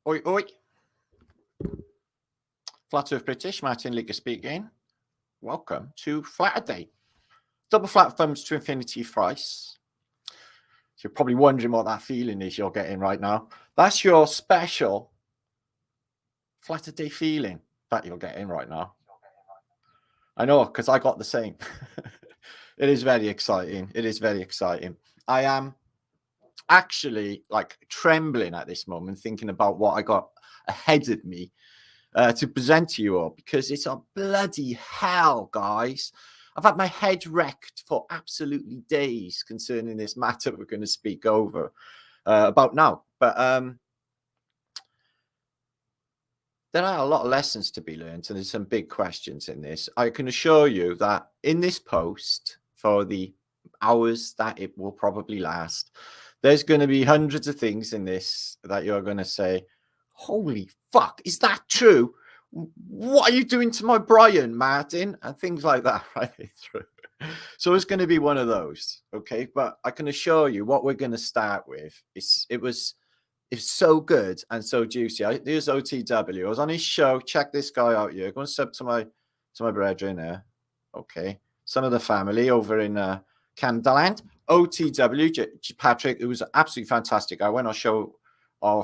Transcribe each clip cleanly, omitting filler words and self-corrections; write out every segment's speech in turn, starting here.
Oi, oi. Flat Earth British, Martin Leaker speaking. Welcome to Flatterday. Double flat thumbs to infinity thrice. So you're probably wondering what that feeling is you're getting right now. That's your special Flatterday feeling that you're getting right now. I know, because I got the same. It is very exciting. It is very exciting. I am actually like trembling at this moment, thinking about what I got ahead of me to present to you all, because it's a bloody hell, guys. I've had my head wrecked for absolutely days concerning this matter we're going to speak over about now. But there are a lot of lessons to be learned, and there's some big questions in this. I can assure you that in this post, for the hours that it will probably last, there's going to be hundreds of things in this that you're going to say, holy fuck, is that true? What are you doing to my Brian, Martin? And things like that right through. So it's going to be one of those, okay? But I can assure you what we're going to start with is it's so good and so juicy. Here's OTW. I was on his show. Check this guy out here. Go and sub to my brethren there. Okay. Son of the family over in Canadaland. OTW, Patrick, it was absolutely fantastic. I went on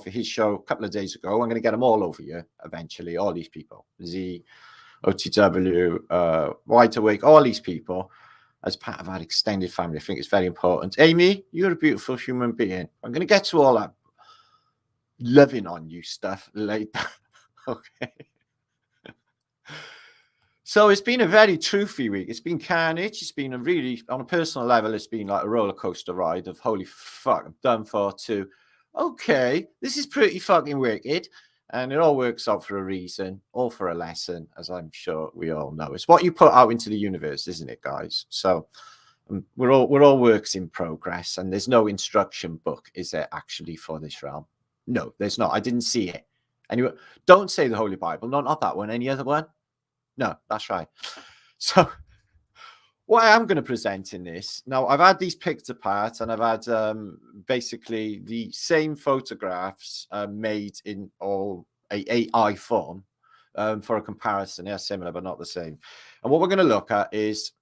his show a couple of days ago. I'm going to get them all over here eventually, all these people. Z, OTW, Wide Awake, all these people as part of our extended family. I think it's very important. Amy, you're a beautiful human being. I'm going to get to all that loving on you stuff later. Okay. So it's been a very truthy week. It's been carnage. It's been on a personal level, it's been like a roller coaster ride of holy fuck, I'm done for too. Okay, this is pretty fucking wicked. And it all works out for a reason, all for a lesson, as I'm sure we all know. It's what you put out into the universe, isn't it, guys? So we're all works in progress, and there's no instruction book, is there, actually, for this realm? No, there's not. I didn't see it. Anyway, don't say the Holy Bible. No, not that one. Any other one? No, that's right. So what I am going to present in this, now I've had these picked apart, and I've had basically the same photographs made in all AI form for a comparison. They're similar, but not the same. And what we're going to look at is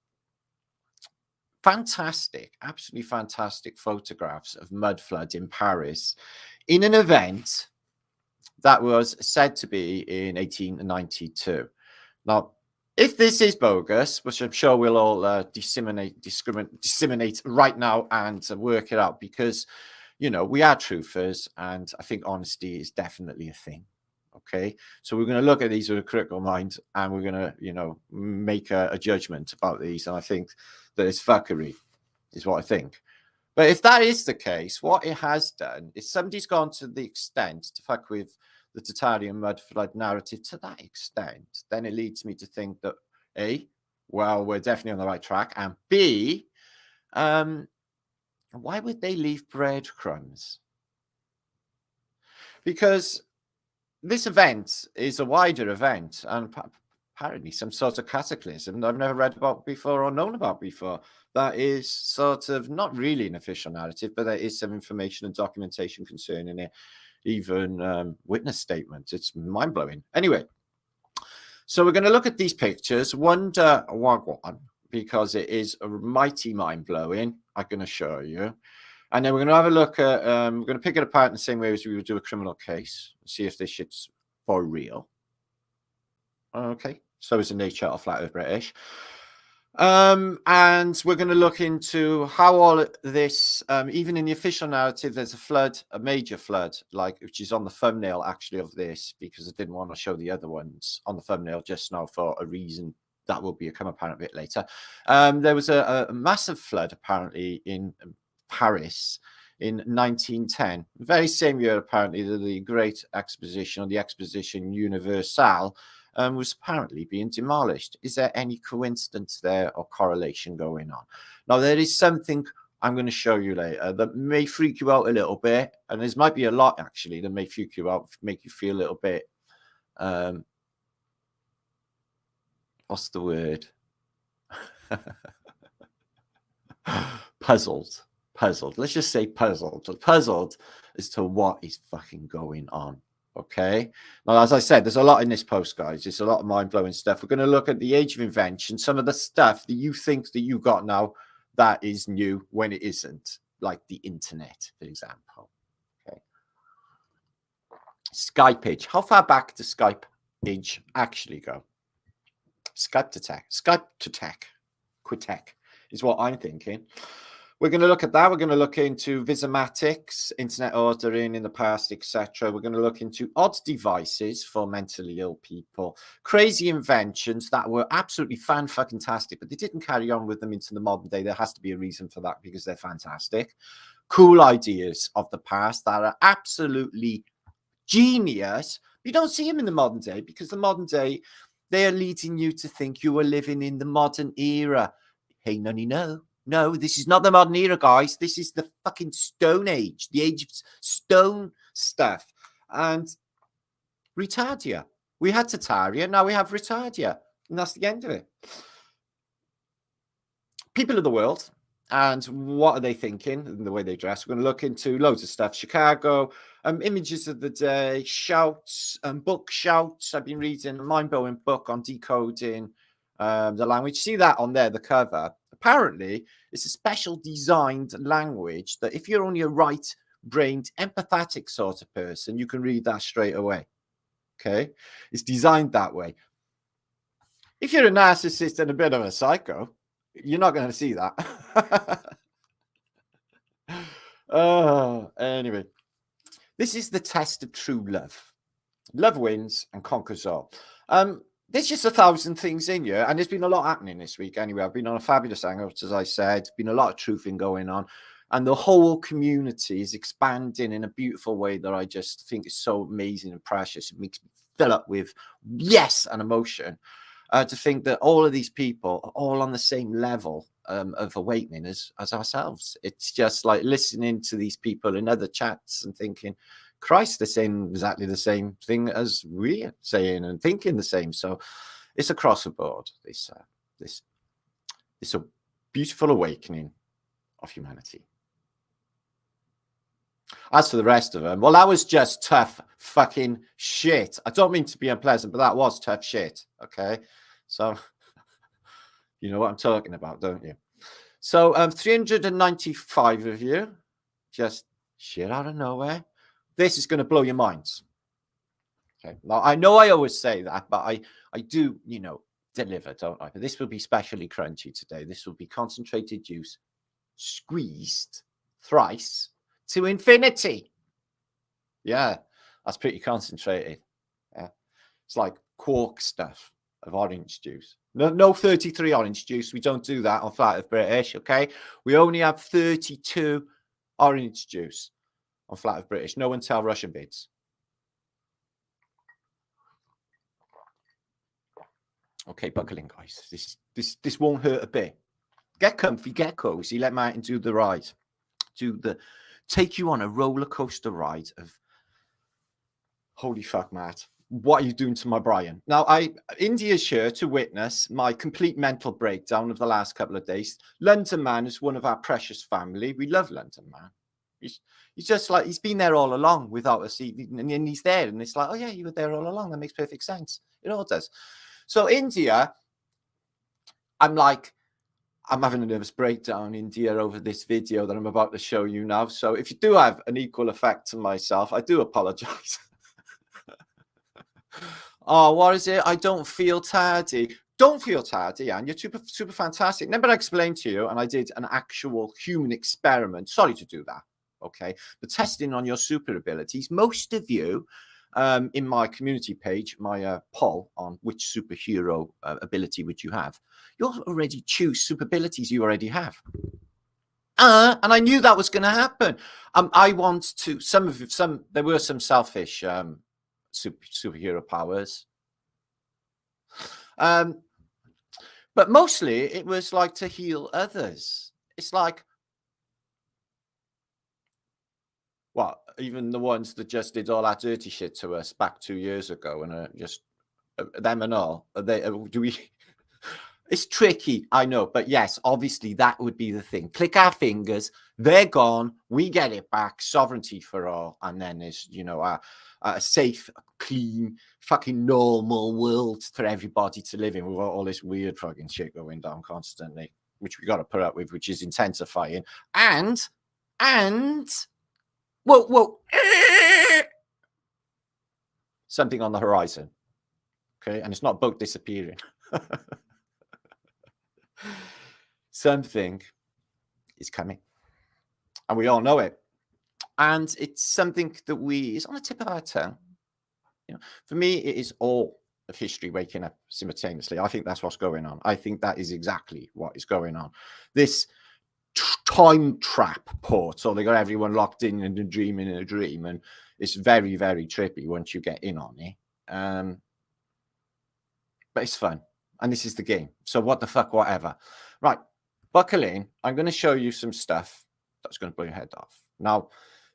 fantastic, absolutely fantastic photographs of mud flood in Paris in an event that was said to be in 1892. Now, if this is bogus, which I'm sure we'll all disseminate right now and work it out, because, you know, we are truthers, and I think honesty is definitely a thing. Okay, so we're going to look at these with a critical mind, and we're going to, you know, make a judgment about these. And I think that it's fuckery, is what I think. But if that is the case, what it has done is somebody's gone to the extent to fuck with the Tatarian mud flood narrative to that extent. Then it leads me to think that A, well, we're definitely on the right track, and B, why would they leave breadcrumbs? Because this event is a wider event, and apparently some sort of cataclysm I've never read about before or known about before. That is sort of not really an official narrative, but there is some information and documentation concerning it, even witness statements. It's mind-blowing. Anyway, so we're going to look at these pictures, Wonder Wagwan, because it is a mighty mind-blowing, I can assure you. And then we're going to have a look at, we're going to pick it apart in the same way as we would do a criminal case, see if this shit's for real. Okay, so is the nature of Flat Earth British. And we're going to look into how all this, even in the official narrative, there's a flood, a major flood, like, which is on the thumbnail actually of this, because I didn't want to show the other ones on the thumbnail just now for a reason that will become apparent a bit later. There was a massive flood apparently in Paris in 1910, very same year apparently that the Great Exposition, or the Exposition Universelle, was apparently being demolished. Is there any coincidence there or correlation going on? Now, there is something I'm going to show you later that may freak you out a little bit, and there might be a lot actually that may freak you out, make you feel a little bit, what's the word? Puzzled. Let's just say puzzled as to what is fucking going on. Okay. Now, as I said, there's a lot in this post, guys. It's a lot of mind-blowing stuff. We're going to look at the age of invention, some of the stuff that you think that you got now that is new when it isn't, like the internet, for example. Okay. Skype age. How far back does Skype age actually go? Skype'tiquity is what I'm thinking. We're going to look at that. We're going to look into visomatics, internet ordering in the past, etc. We're going to look into odd devices for mentally ill people, crazy inventions that were absolutely fan-fucking-tastic, but they didn't carry on with them into the modern day. There has to be a reason for that because they're fantastic. Cool ideas of the past that are absolutely genius. You don't see them in the modern day because the modern day, they are leading you to think you are living in the modern era. Hey, no, this is not the modern era, guys. This is the fucking Stone Age, the age of stone stuff. And retardia. We had Tataria, now we have retardia. And that's the end of it. People of the world. And what are they thinking and the way they dress? We're going to look into loads of stuff. Chicago, images of the day, shouts, book shouts. I've been reading a mind-blowing book on decoding the language. See that on there, the cover. Apparently, it's a special designed language that if you're only a right-brained, empathetic sort of person, you can read that straight away. Okay? It's designed that way. If you're a narcissist and a bit of a psycho, you're not going to see that. Anyway, this is the test of true love. Love wins and conquers all. There's just 1,000 things in you, and there's been a lot happening this week anyway. I've been on a fabulous hangout, as I said. Been a lot of truthing going on, and the whole community is expanding in a beautiful way that I just think is so amazing and precious. It makes me fill up with yes and emotion. To think that all of these people are all on the same level of awakening as ourselves. It's just like listening to these people in other chats and thinking, Christ, they're saying exactly the same thing as we're saying and thinking the same. So it's across the board, this a beautiful awakening of humanity. As for the rest of them, well, that was just tough fucking shit. I don't mean to be unpleasant, but that was tough shit. Okay. So you know what I'm talking about, don't you? So 395 of you, just shit out of nowhere. This is going to blow your minds. Okay. Now, I know I always say that, but I do, deliver, don't I? But this will be specially crunchy today. This will be concentrated juice, squeezed thrice to infinity. Yeah, that's pretty concentrated. Yeah, it's like quark stuff of orange juice. No 33 orange juice. We don't do that on Flat Earth British, okay? We only have 32 orange juice on Flat Earth British. No one tell Russian bids. Okay, buckle in, guys. This won't hurt a bit. Get comfy, get cozy. Let Martin do the ride. Take you on a roller coaster ride of holy fuck, Matt. What are you doing to my Brian? Now, India's here to witness my complete mental breakdown of the last couple of days. London Man is one of our precious family. We love London Man. He's just like, he's been there all along without us, and he's there. And it's like, oh yeah, you were there all along. That makes perfect sense. It all does. So India, I'm having a nervous breakdown, India, over this video that I'm about to show you now. So if you do have an equal effect to myself, I do apologize. Oh, what is it? I don't feel tardy. Don't feel tardy, and you're super fantastic. Remember I explained to you, and I did an actual human experiment. Sorry to do that, okay? But testing on your super abilities. Most of you in my community page, my poll on which superhero ability would you have, you'll already choose super abilities you already have. And I knew that was going to happen. I want to, there were some selfish superhero powers. But mostly it was like to heal others. It's like, well, even the ones that just did all that dirty shit to us back 2 years ago, and just them and all. It's tricky, I know, but yes, obviously that would be the thing. Click our fingers, they're gone, we get it back, sovereignty for all, and then there's, you know, a safe, clean, fucking normal world for everybody to live in without all this weird fucking shit going down constantly, which we got to put up with, which is intensifying. And, whoa, something on the horizon, okay? And it's not boat disappearing. Something is coming, and we all know it, and it's something that is on the tip of our tongue. You know, for me, it is all of history waking up simultaneously. I think that's what's going on. I think that is exactly what is going on. This time trap portal, they got everyone locked in a dream, and it's very, very trippy once you get in on it. But it's fun, and this is the game. So what the fuck, whatever. Right, buckle in. I'm going to show you some stuff that's going to blow your head off. Now,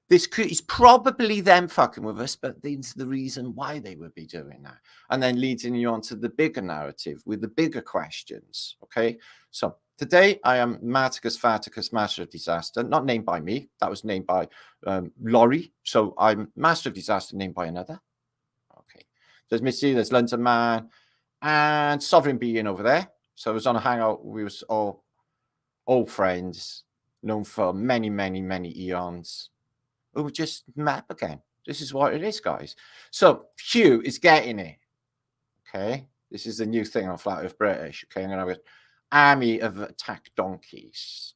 this is probably them fucking with us, but it's the reason why they would be doing that. And then leading you on to the bigger narrative with the bigger questions, okay? So today I am Marticus Farticus, Master of Disaster, not named by me. That was named by Laurie. So I'm Master of Disaster named by another. Okay. There's Missy, there's London Man, and Sovereign Being over there. So I was on a hangout. We was all old friends, known for many, many, many eons, who just met up again. This is what it is, guys. So Hugh is getting it. Okay. This is the new thing on Flat Earth British. Okay. I'm going to have an army of attack donkeys.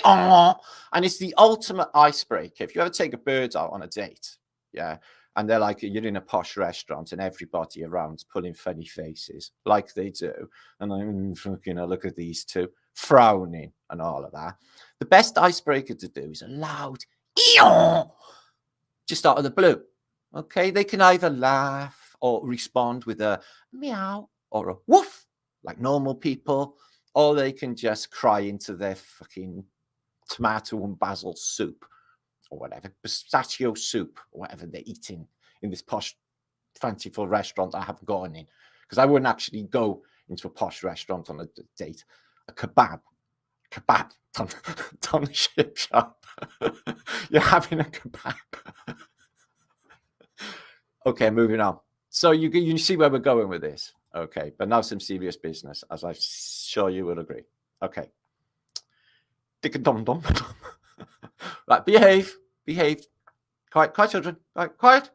And it's the ultimate icebreaker. If you ever take a bird out on a date, yeah, and they're like, you're in a posh restaurant and everybody around's pulling funny faces like they do. And I'm fucking, look at these two frowning and all of that. The best icebreaker to do is a loud just out of the blue. Okay. They can either laugh or respond with a meow or a woof like normal people, or they can just cry into their fucking tomato and basil soup, or whatever, pistachio soup, or whatever they're eating in this posh, fanciful restaurant I haven't gone in. Because I wouldn't actually go into a posh restaurant on a date. A kebab down the ship shop. You're having a kebab. Okay, moving on. So you see where we're going with this. Okay, but now some serious business, as I'm sure you will agree. Okay. Dick-a-dum-dum. Right, behave. Quiet, children. Right, quiet.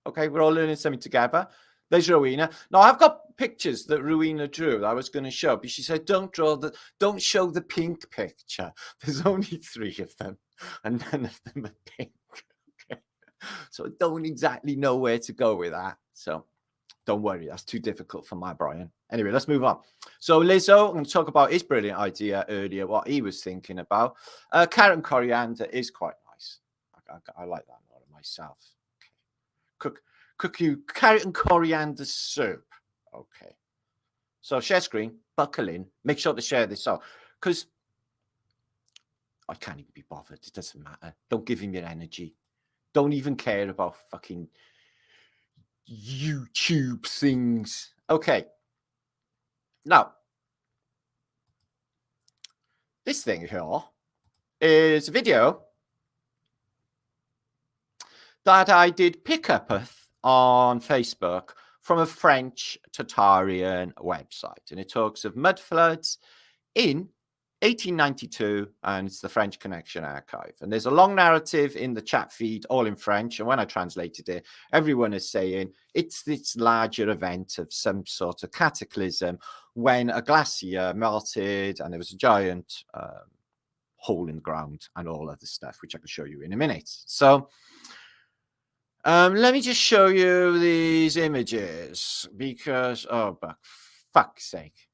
Okay, we're all learning something together. There's Rowena. Now, I've got pictures that Rowena drew that I was going to show, but she said, don't show the pink picture. There's only 3 of them, and none of them are pink. Okay. So I don't exactly know where to go with that. So don't worry, that's too difficult for my Brian. Anyway, let's move on. So Lizzo, I'm going to talk about his brilliant idea earlier, what he was thinking about. Carrot and coriander is quite nice. I like that one myself. Okay. Cook you carrot and coriander soup. Okay. So share screen, buckle in, make sure to share this out, because I can't even be bothered. It doesn't matter. Don't give him your energy. Don't even care about fucking YouTube things. Okay. Now, this thing here is a video that I did pick up on Facebook from a French Tatarian website. And it talks of mud floods in 1892, and it's the French Connection Archive. And there's a long narrative in the chat feed, all in French. And when I translated it, everyone is saying it's this larger event of some sort of cataclysm when a glacier melted and there was a giant hole in the ground and all other stuff, which I can show you in a minute. So let me just show you these images because, oh, for fuck's sake.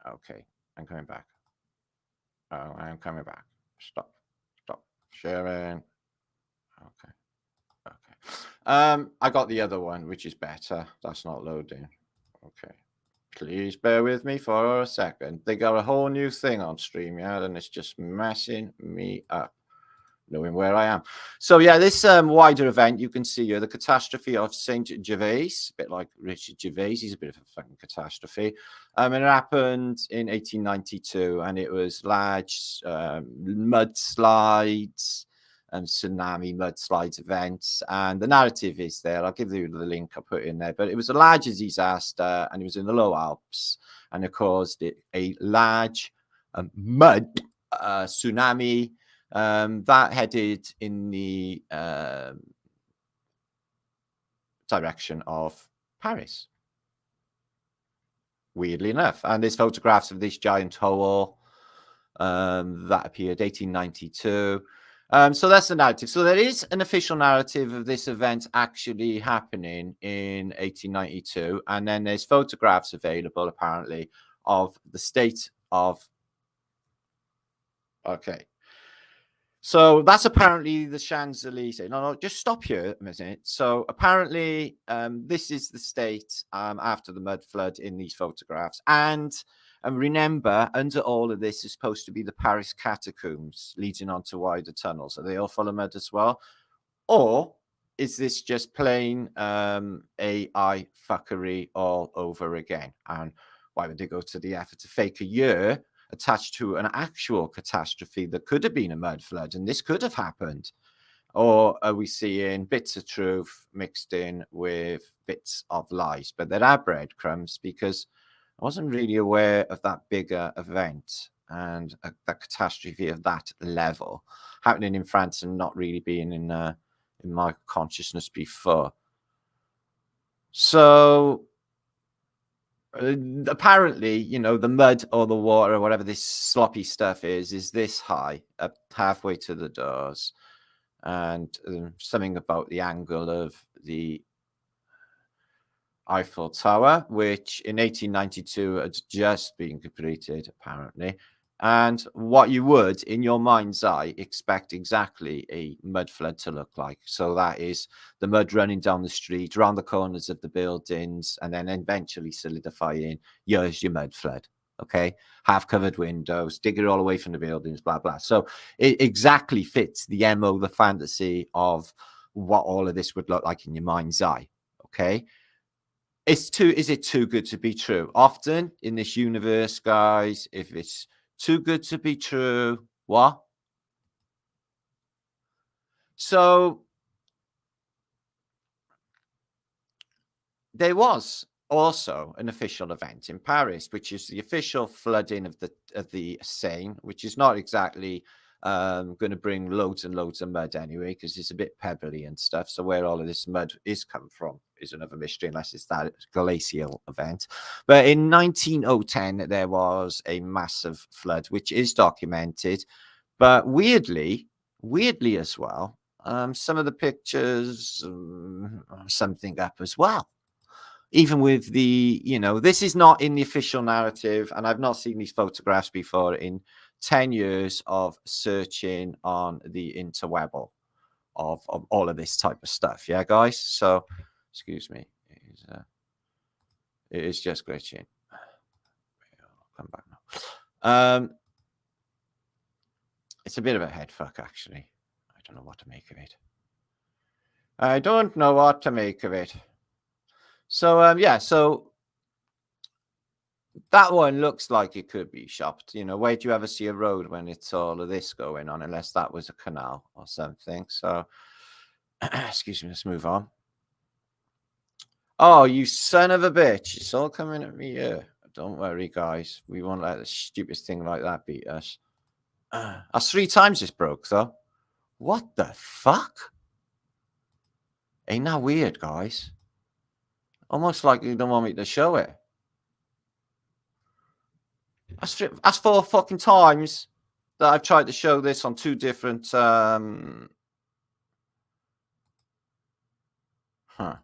Okay, I'm coming back. Oh, I'm coming back. Stop sharing. Okay. I got the other one, which is better. That's not loading. Okay. Please bear with me for a second. They got a whole new thing on StreamYard, and it's just messing me up. knowing where I am. So yeah, this wider event, you can see here the Catastrophe of Saint-Gervais, a bit like Richard Gervais. He's a bit of a fucking catastrophe. And it happened in 1892, and it was large mudslides and tsunami mudslides events. And the narrative is there. I'll give you the link I put in there. But it was a large disaster, and it was in the Low Alps, and it caused a large mud tsunami that headed in the direction of Paris, weirdly enough. And there's photographs of this giant hole that appeared 1892. So that's the narrative. So there is an official narrative of this event actually happening in 1892. And then there's photographs available, apparently, of the state of... Okay. So that's apparently the Champs-Élysées. No, just stop here a minute. So apparently this is the state after the mud flood in these photographs. And remember, under all of this is supposed to be the Paris catacombs leading onto wider tunnels. Are they all full of mud as well? Or is this just plain AI fuckery all over again? And why would they go to the effort to fake a year attached to an actual catastrophe that could have been a mud flood, and this could have happened? Or are we seeing bits of truth mixed in with bits of lies? But there are breadcrumbs, because I wasn't really aware of that bigger event and that catastrophe of that level happening in France and not really being in my consciousness before. So apparently, you know, the mud or the water or whatever this sloppy stuff is this high, up halfway to the doors. And something about the angle of the Eiffel Tower, which in 1892 had just been completed, apparently. And what you would, in your mind's eye, expect exactly a mud flood to look like. So that is the mud running down the street, around the corners of the buildings, and then eventually solidifying. Here's your mud flood. Okay, half-covered windows, dig it all away from the buildings, blah, blah. So it exactly fits the MO, the fantasy of what all of this would look like in your mind's eye. Okay. Is it too good to be true? Often in this universe, guys, if it's too good to be true, what? So there was also an official event in Paris, which is the official flooding of the Seine, which is not exactly going to bring loads and loads of mud anyway, because it's a bit pebbly and stuff. So where all of this mud is come from is another mystery, unless it's that glacial event. But in 1910, there was a massive flood, which is documented. But weirdly as well, some of the pictures, something up as well. Even with the, you know, this is not in the official narrative, and I've not seen these photographs before in 10 years of searching on the interweb of all of this type of stuff. Yeah, guys. So, excuse me. It is just glitching. I'll come back now. It's a bit of a head fuck, actually. I don't know what to make of it. I don't know what to make of it. So, yeah, so that one looks like it could be shopped. You know, where do you ever see a road when it's all of this going on, unless that was a canal or something? So, excuse me, let's move on. Oh, you son of a bitch. It's all coming at me here. Don't worry, guys. We won't let a stupid thing like that beat us. That's 3 times this broke, though. What the fuck? Ain't that weird, guys? Almost like you don't want me to show it. That's 4 fucking times that I've tried to show this on 2 different Huh.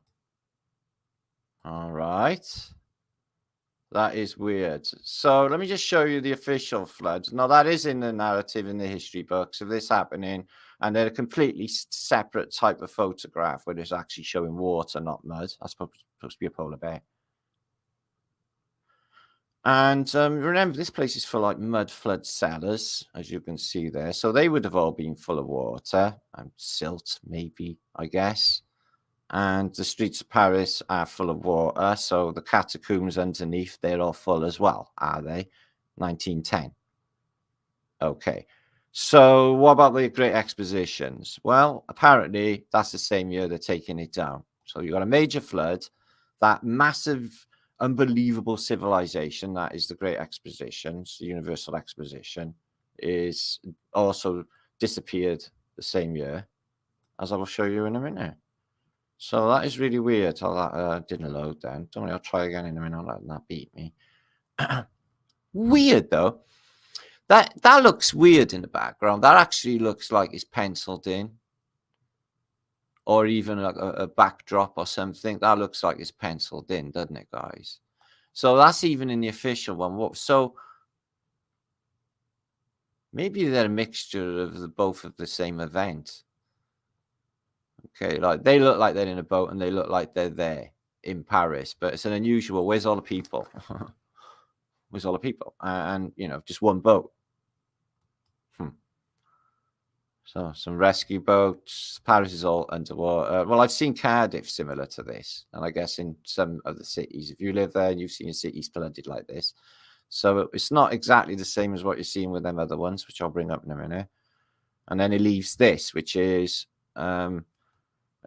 All right. That is weird. So let me just show you the official floods. Now, that is in the narrative in the history books of this happening, and they're a completely separate type of photograph where it's actually showing water, not mud. That's supposed to be a polar bear. And remember, this place is for like mud flood cellars, as you can see there. So they would have all been full of water and silt, maybe, I guess. And the streets of Paris are full of water. So the catacombs underneath, they're all full as well, are they? 1910. Okay. So what about the Great Expositions? Well, apparently that's the same year they're taking it down. So you got a major flood, that massive, unbelievable civilization that is the Great Expositions, the Universal Exposition, is also disappeared the same year, as I will show you in a minute. So that is really weird how that didn't load then. Don't worry, I'll try again in a minute. I'll let that beat me. Weird though. That looks weird in the background. That actually looks like it's penciled in, or even like a backdrop or something. That looks like it's penciled in, doesn't it, guys? So that's even in the official one. So maybe they're a mixture of both of the same event. Okay, like they look like they're in a boat and they look like they're there in Paris, but it's an unusual. Where's all the people? Where's all the people? And just one boat. So some rescue boats. Paris is all underwater. Well, I've seen Cardiff similar to this, and I guess in some of the cities, if you live there and you've seen your cities flooded like this, so it's not exactly the same as what you're seeing with them other ones, which I'll bring up in a minute. And then it leaves this, which is, I'm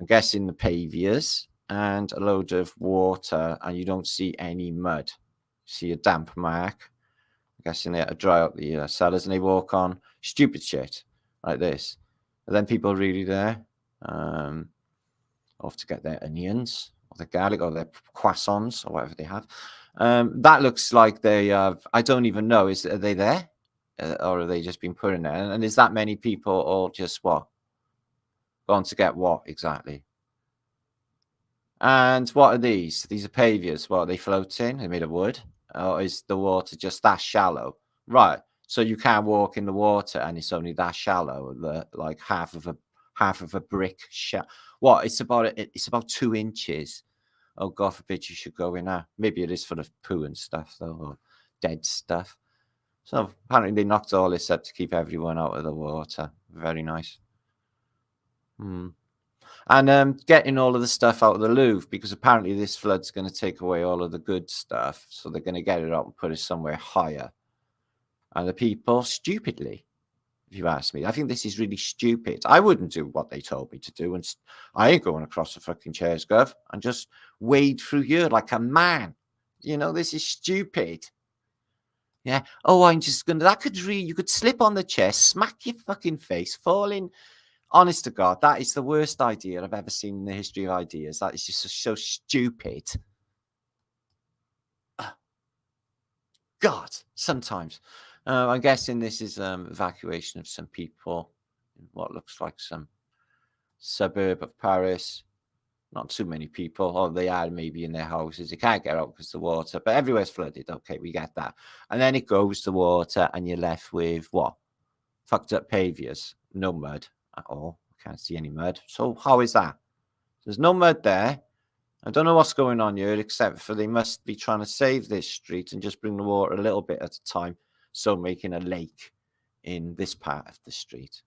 guessing the pavias and a load of water, and you don't see any mud. You see a damp mark. I'm guessing they dry out the cellars, and they walk on stupid shit like this. And then people are really there off to get their onions or their garlic or their croissants or whatever they have. That looks like they have, I don't even know, are they there? Or are they just been put in there? And is that many people all just what? Gone to get what exactly? And what are these? These are pavias. What, are they floating? They're made of wood? Or is the water just that shallow? Right. So you can't walk in the water, and it's only that shallow, like half of a brick shell. What? It's about 2 inches. Oh, God forbid you should go in there. Maybe it is full of poo and stuff, though, or dead stuff. So apparently they knocked all this up to keep everyone out of the water. Very nice. And getting all of the stuff out of the Louvre, because apparently this flood's going to take away all of the good stuff. So they're going to get it out and put it somewhere higher. And the people, stupidly, if you ask me, I think this is really stupid. I wouldn't do what they told me to do. And I ain't going across the fucking chairs, Gov, and just wade through here like a man. This is stupid. Yeah. Oh, I'm just going to, you could slip on the chair, smack your fucking face, fall in. Honest to God, that is the worst idea I've ever seen in the history of ideas. That is just so stupid. God, sometimes. I'm guessing this is evacuation of some people in what looks like some suburb of Paris. Not too many people. Or they are maybe in their houses. They can't get out because of the water, but everywhere's flooded. Okay, we get that. And then it goes to water, and you're left with what? Fucked up pavias. No mud at all. Can't see any mud. So how is that? There's no mud there. I don't know what's going on here, except for they must be trying to save this street and just bring the water a little bit at a time, so making a lake in this part of the street.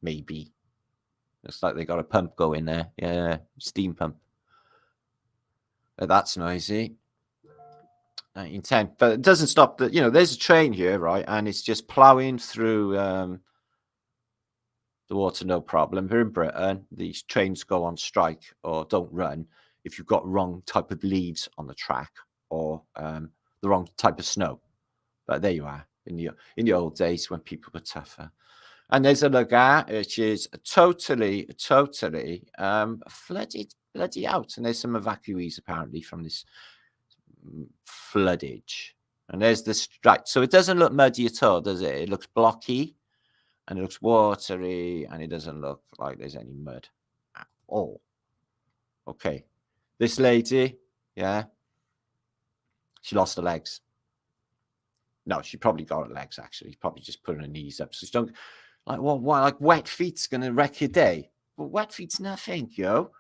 Maybe. Looks like they got a pump going there. Yeah, steam pump. But that's noisy. 1910. But it doesn't stop. There's a train here, right? And it's just ploughing through the water, no problem. Here in Britain, these trains go on strike or don't run if you've got wrong type of leaves on the track or the wrong type of snow. But there you are in the old days when people were tougher. And there's a lagoon which is totally flooded bloody out. And there's some evacuees apparently from this floodage. And there's the strike. So it doesn't look muddy at all, does it? It looks blocky. And it looks watery, and it doesn't look like there's any mud at all. Okay. This lady, yeah, she lost her legs. No, she probably got her legs, actually. Probably just putting her knees up. So she don't, like wet feet's going to wreck your day. Well, wet feet's nothing, yo.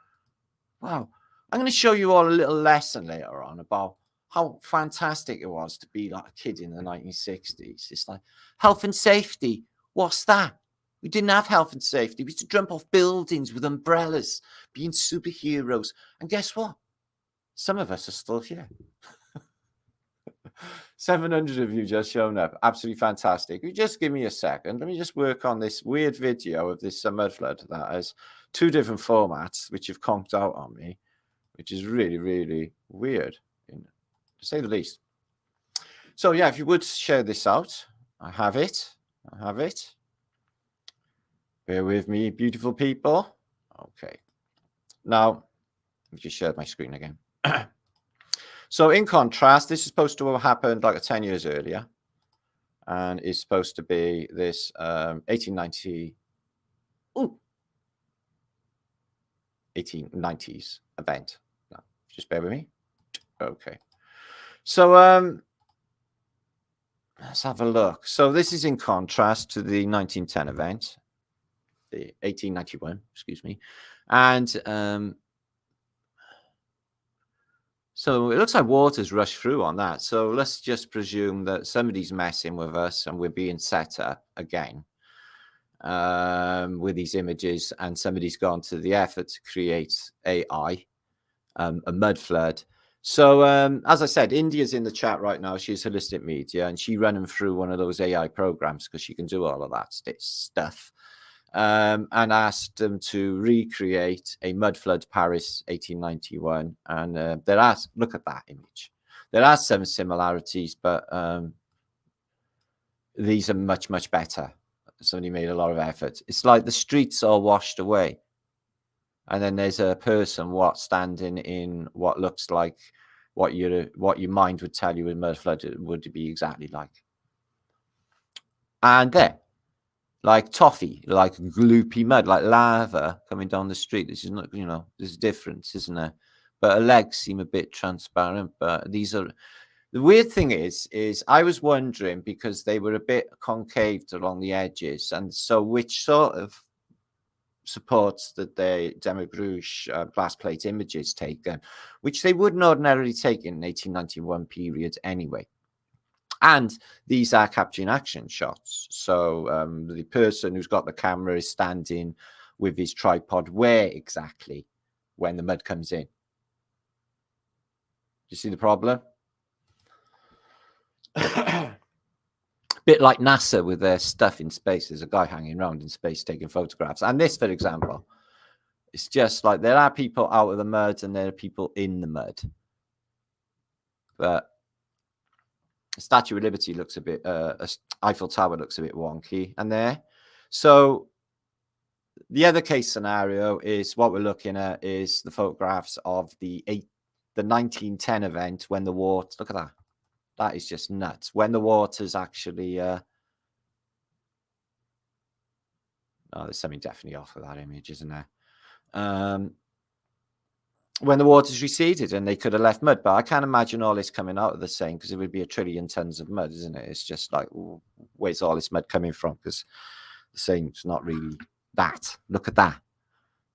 Wow. I'm going to show you all a little lesson later on about how fantastic it was to be like a kid in the 1960s. It's like, health and safety, what's that? We didn't have health and safety. We used to jump off buildings with umbrellas, being superheroes. And guess what? Some of us are still here. 700 of you just shown up. Absolutely fantastic. You just give me a second. Let me just work on this weird video of this mud flood that has 2 different formats, which have conked out on me, which is really, really weird, to say the least. So yeah, if you would share this out, I have it. I have it. Bear with me, beautiful people. Okay. Now, I just shared my screen again. So in contrast, this is supposed to have happened like 10 years earlier, and is supposed to be this 1890, 1890s event. No, just bear with me. Okay. So let's have a look. So this is in contrast to the 1910 event, the 1891, excuse me. And so it looks like water's rushed through on that. So let's just presume that somebody's messing with us and we're being set up again with these images, and somebody's gone to the effort to create AI, a mud flood. So as I said, India's in the chat right now. She's Holistic Media, and she running through one of those AI programs because she can do all of that stuff. And asked them to recreate a mud flood Paris 1891. And there are, look at that image. There are some similarities, but these are much, much better. Somebody made a lot of effort. It's like the streets are washed away. And then there's a person standing in what looks like what your mind would tell you a mud flood would be exactly like. And there. Like toffee, like gloopy mud, like lava coming down the street. This is not, there's a difference, isn't there? But her legs seem a bit transparent. But these are, the weird thing is I was wondering, because they were a bit concaved along the edges, and so which sort of supports that the Demi Bruges glass plate images taken, which they wouldn't ordinarily take in an 1891 period anyway. And these are capturing action shots. So the person who's got the camera is standing with his tripod where exactly when the mud comes in? You see the problem? Bit like NASA with their stuff in space. There's a guy hanging around in space taking photographs. And this, for example, it's just like there are people out of the mud and there are people in the mud. But Statue of Liberty looks a bit, Eiffel Tower looks a bit wonky, and there. So the other case scenario is what we're looking at is the photographs of the 1910 event when the water, look at that. That is just nuts. When the water's actually, oh, there's something definitely off of that image, isn't there? When the water's receded and they could have left mud, but I can't imagine all this coming out of the Seine because it would be 1 trillion tons of mud, isn't it? It's just like, where's all this mud coming from? Because the Seine's not really that. Look at that.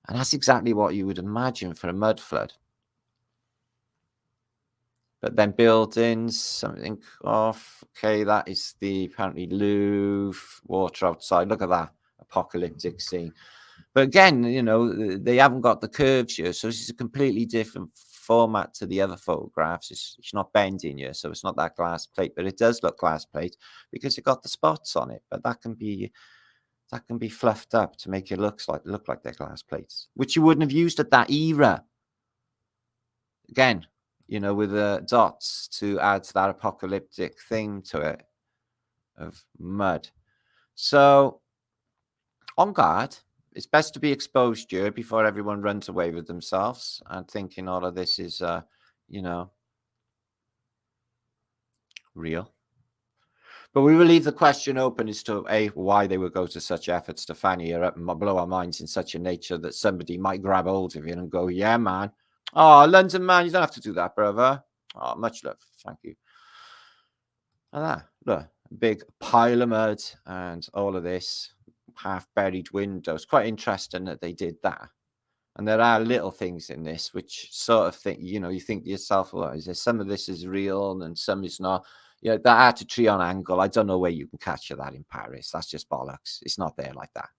And that's exactly what you would imagine for a mud flood. But then buildings, something off. Okay, that is the apparently Louvre, water outside. Look at that apocalyptic scene. But again, they haven't got the curves here. So this is a completely different format to the other photographs. It's not bending here. So it's not that glass plate, but it does look glass plate because it got the spots on it. But that can be fluffed up to make it look like they're glass plates, which you wouldn't have used at that era. Again, with the dots to add that apocalyptic thing to it of mud. So on guard. It's best to be exposed here before everyone runs away with themselves and thinking all of this is, real. But we will leave the question open as to why they would go to such efforts to fanny her up and blow our minds in such a nature that somebody might grab hold of you and go, yeah, man. Oh, London man, you don't have to do that, brother. Oh, much love. Thank you. And that, look, a big pile of mud and all of this. Half buried windows. Quite interesting that they did that. And there are little things in this which sort of think, you think to yourself, well, is there some of this is real and some is not? Yeah, that Art Trion angle, I don't know where you can capture that in Paris. That's just bollocks. It's not there like that.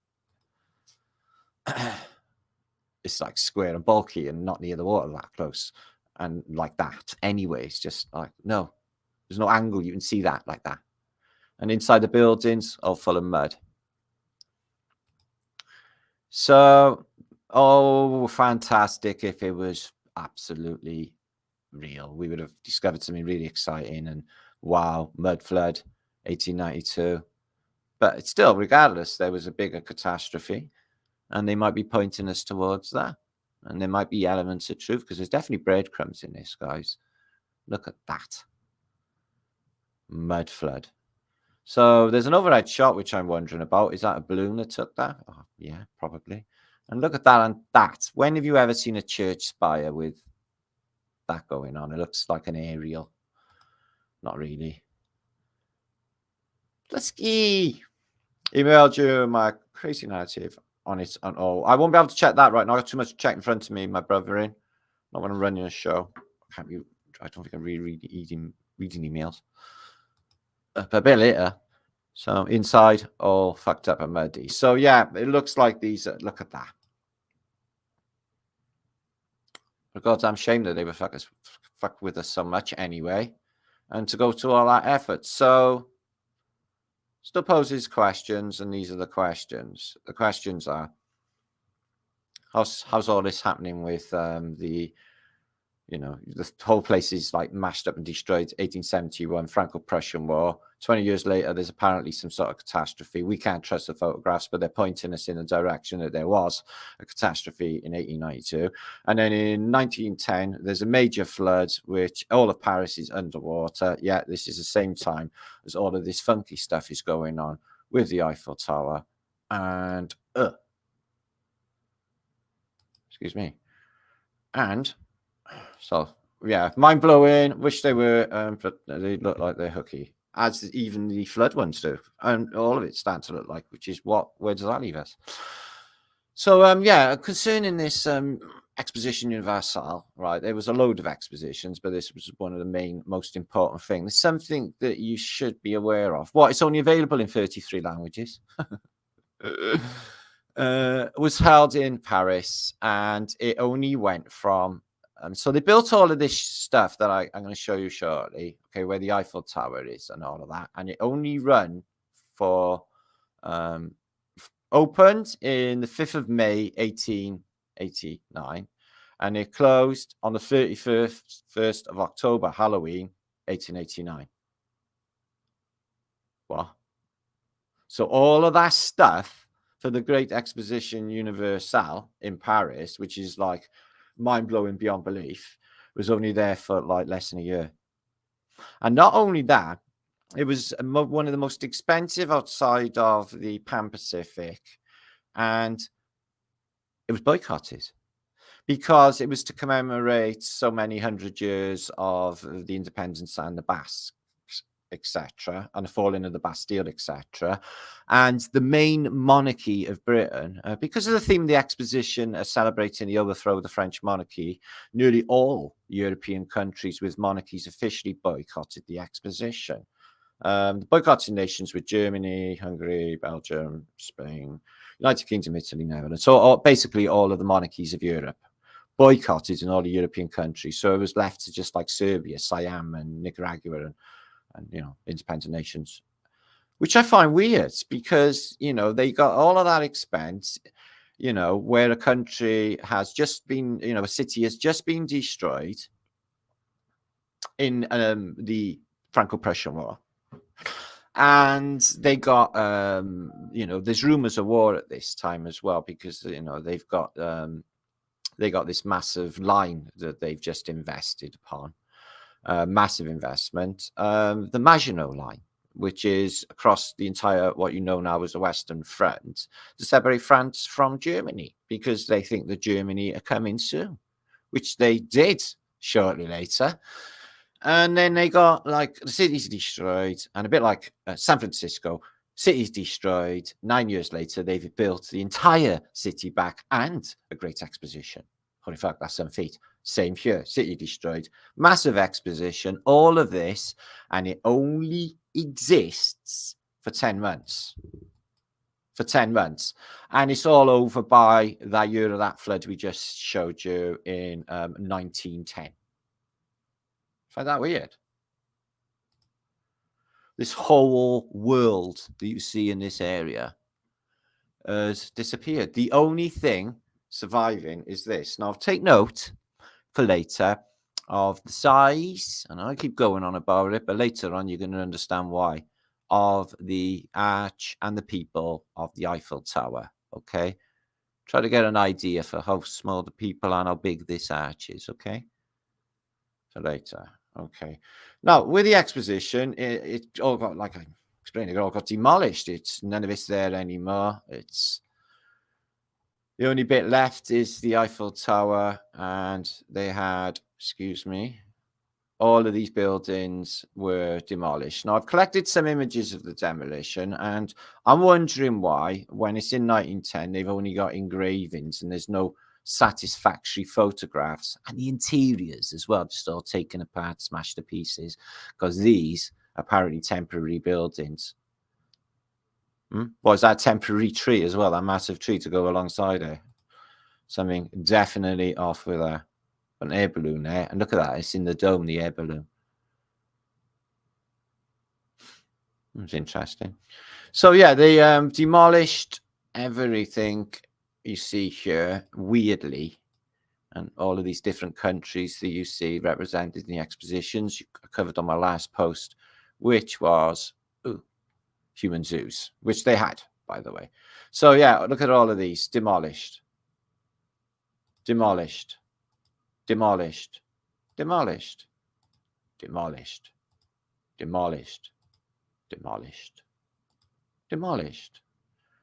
It's like square and bulky and not near the water that close. And like that. Anyway, it's just like, no, there's no angle. You can see that like that. And inside the buildings, all full of mud. So, fantastic if it was absolutely real. We would have discovered something really exciting and wow, mud flood, 1892. But it's still, regardless, there was a bigger catastrophe and they might be pointing us towards that. And there might be elements of truth because there's definitely breadcrumbs in this, guys. Look at that. Mud flood. So there's an overhead shot, which I'm wondering about. Is that a balloon that took that? Oh, yeah, probably. And look at that and that. When have you ever seen a church spire with that going on? It looks like an aerial. Not really. Ski. Emailed you my crazy narrative on it and all. I won't be able to check that right now. I got too much to check in front of me, my brother in. Not when I'm running a show. I don't think I'm really reading emails. A bit later. So inside, all fucked up and muddy. So yeah, it looks like these. Look at that. A goddamn shame that they were fuck with us so much anyway, and to go to all that effort. So still poses questions, and these are the questions. The questions are: how's all this happening with the whole place is like mashed up and destroyed. 1871 Franco-Prussian War. 20 years later, there's apparently some sort of catastrophe. We can't trust the photographs, but they're pointing us in the direction that there was a catastrophe in 1892. And then in 1910, there's a major flood, which all of Paris is underwater. Yeah, this is the same time as all of this funky stuff is going on with the Eiffel Tower. And, excuse me. And, so, yeah, mind-blowing. Wish they were, but they look like they're hooky, as even the flood ones do. And all of it starts to look like, which is where does that leave us? So, yeah, concerning this Exposition Universelle, right, there was a load of expositions, but this was one of the most important things. Something that you should be aware of. It's only available in 33 languages. Was held in Paris, and it only went from so they built all of this stuff that I'm going to show you shortly, okay, where the Eiffel Tower is and all of that, and it only ran for opened in the 5th of May 1889, and it closed on the 31st of October, Halloween 1889. What? So all of that stuff for the Great Exposition Universelle in Paris, which is like mind-blowing beyond belief, was only there for like less than a year. And not only that, it was one of the most expensive outside of the Pan-Pacific, and it was boycotted because it was to commemorate so many 100 years of the independence and the Basques, etc., and the falling of the Bastille, etc. And the main monarchy of Britain, because of the theme of the exposition celebrating the overthrow of the French monarchy, nearly all European countries with monarchies officially boycotted the exposition. The boycotting nations were Germany, Hungary, Belgium, Spain, United Kingdom, Italy, Netherlands. So basically all of the monarchies of Europe boycotted in all the European countries. So it was left to just like Serbia, Siam, and Nicaragua, and independent nations, which I find weird because, they got all of that expense, where a country has just been, a city has just been destroyed in the Franco-Prussian War. And they got, there's rumors of war at this time as well, because, they've got, they got this massive line that they've just invested upon. Massive investment, the Maginot Line, which is across the entire, what you know now as the Western Front, to separate France from Germany, because they think that Germany are coming soon, which they did shortly later. And then they got, like, the city's destroyed, and a bit like San Francisco, City's destroyed. 9 years later, they've built the entire city back and a great exposition. In fact, that's some feat. Same here, city destroyed, massive exposition, all of this, and it only exists for 10 months. For 10 months. And it's all over by that year of that flood we just showed you in 1910. Find that weird? This whole world that you see in this area has disappeared. The only thing surviving is this. Now, take note for later of the size, and I keep going on about it, but later on you're going to understand why, of the arch and the people of the Eiffel Tower. Okay, try to get an idea for how small the people are and how big this arch is. Okay, so later. Okay, now with the exposition, it all got, like I explained, it all got demolished. It's none of it's there anymore. It's the only bit left is the Eiffel Tower, and they had, excuse me, all of these buildings were demolished. Now, I've collected some images of the demolition, and I'm wondering why, when it's in 1910, they've only got engravings and there's no satisfactory photographs, and the interiors as well, just all taken apart, smashed to pieces, because these are apparently temporary buildings. Was that temporary tree as well? That massive tree to go alongside it. Something definitely off with an air balloon there. And look at that. It's in the dome, the air balloon. It's interesting. So, yeah, they demolished everything you see here, weirdly. And all of these different countries that you see represented in the expositions. I covered on my last post, which was human zoos, which they had, by the way. So, yeah, look at all of these. Demolished. Demolished. Demolished. Demolished. Demolished. Demolished. Demolished. Demolished.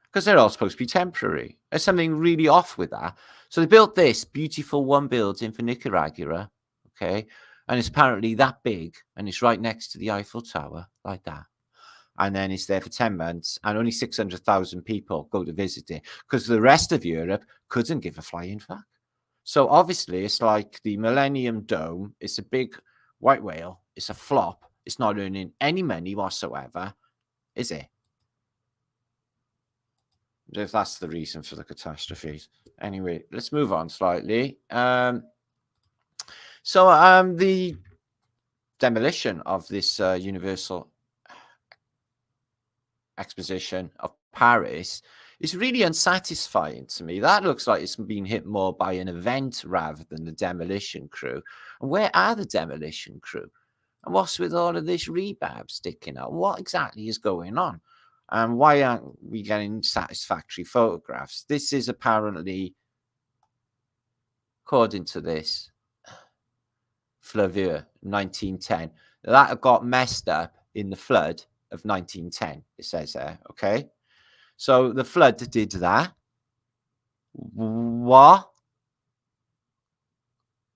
Because they're all supposed to be temporary. There's something really off with that. So they built this beautiful one building for Nicaragua, okay? And it's apparently that big, and it's right next to the Eiffel Tower, like that. And then it's there for 10 months, and only 600,000 people go to visit it, because the rest of Europe couldn't give a flying fuck. So obviously, it's like the Millennium Dome. It's a big white whale. It's a flop. It's not earning any money whatsoever, is it? If that's the reason for the catastrophes. Anyway, let's move on slightly. The demolition of this Universal Exposition of Paris is really unsatisfying to me. That looks like it's been hit more by an event rather than the demolition crew. And where are the demolition crew? And what's with all of this rebarb sticking out? What exactly is going on? And why aren't we getting satisfactory photographs? This is apparently, according to this, Flaveur, 1910. That got messed up in the flood of 1910, it says there, okay? So the flood did that. What?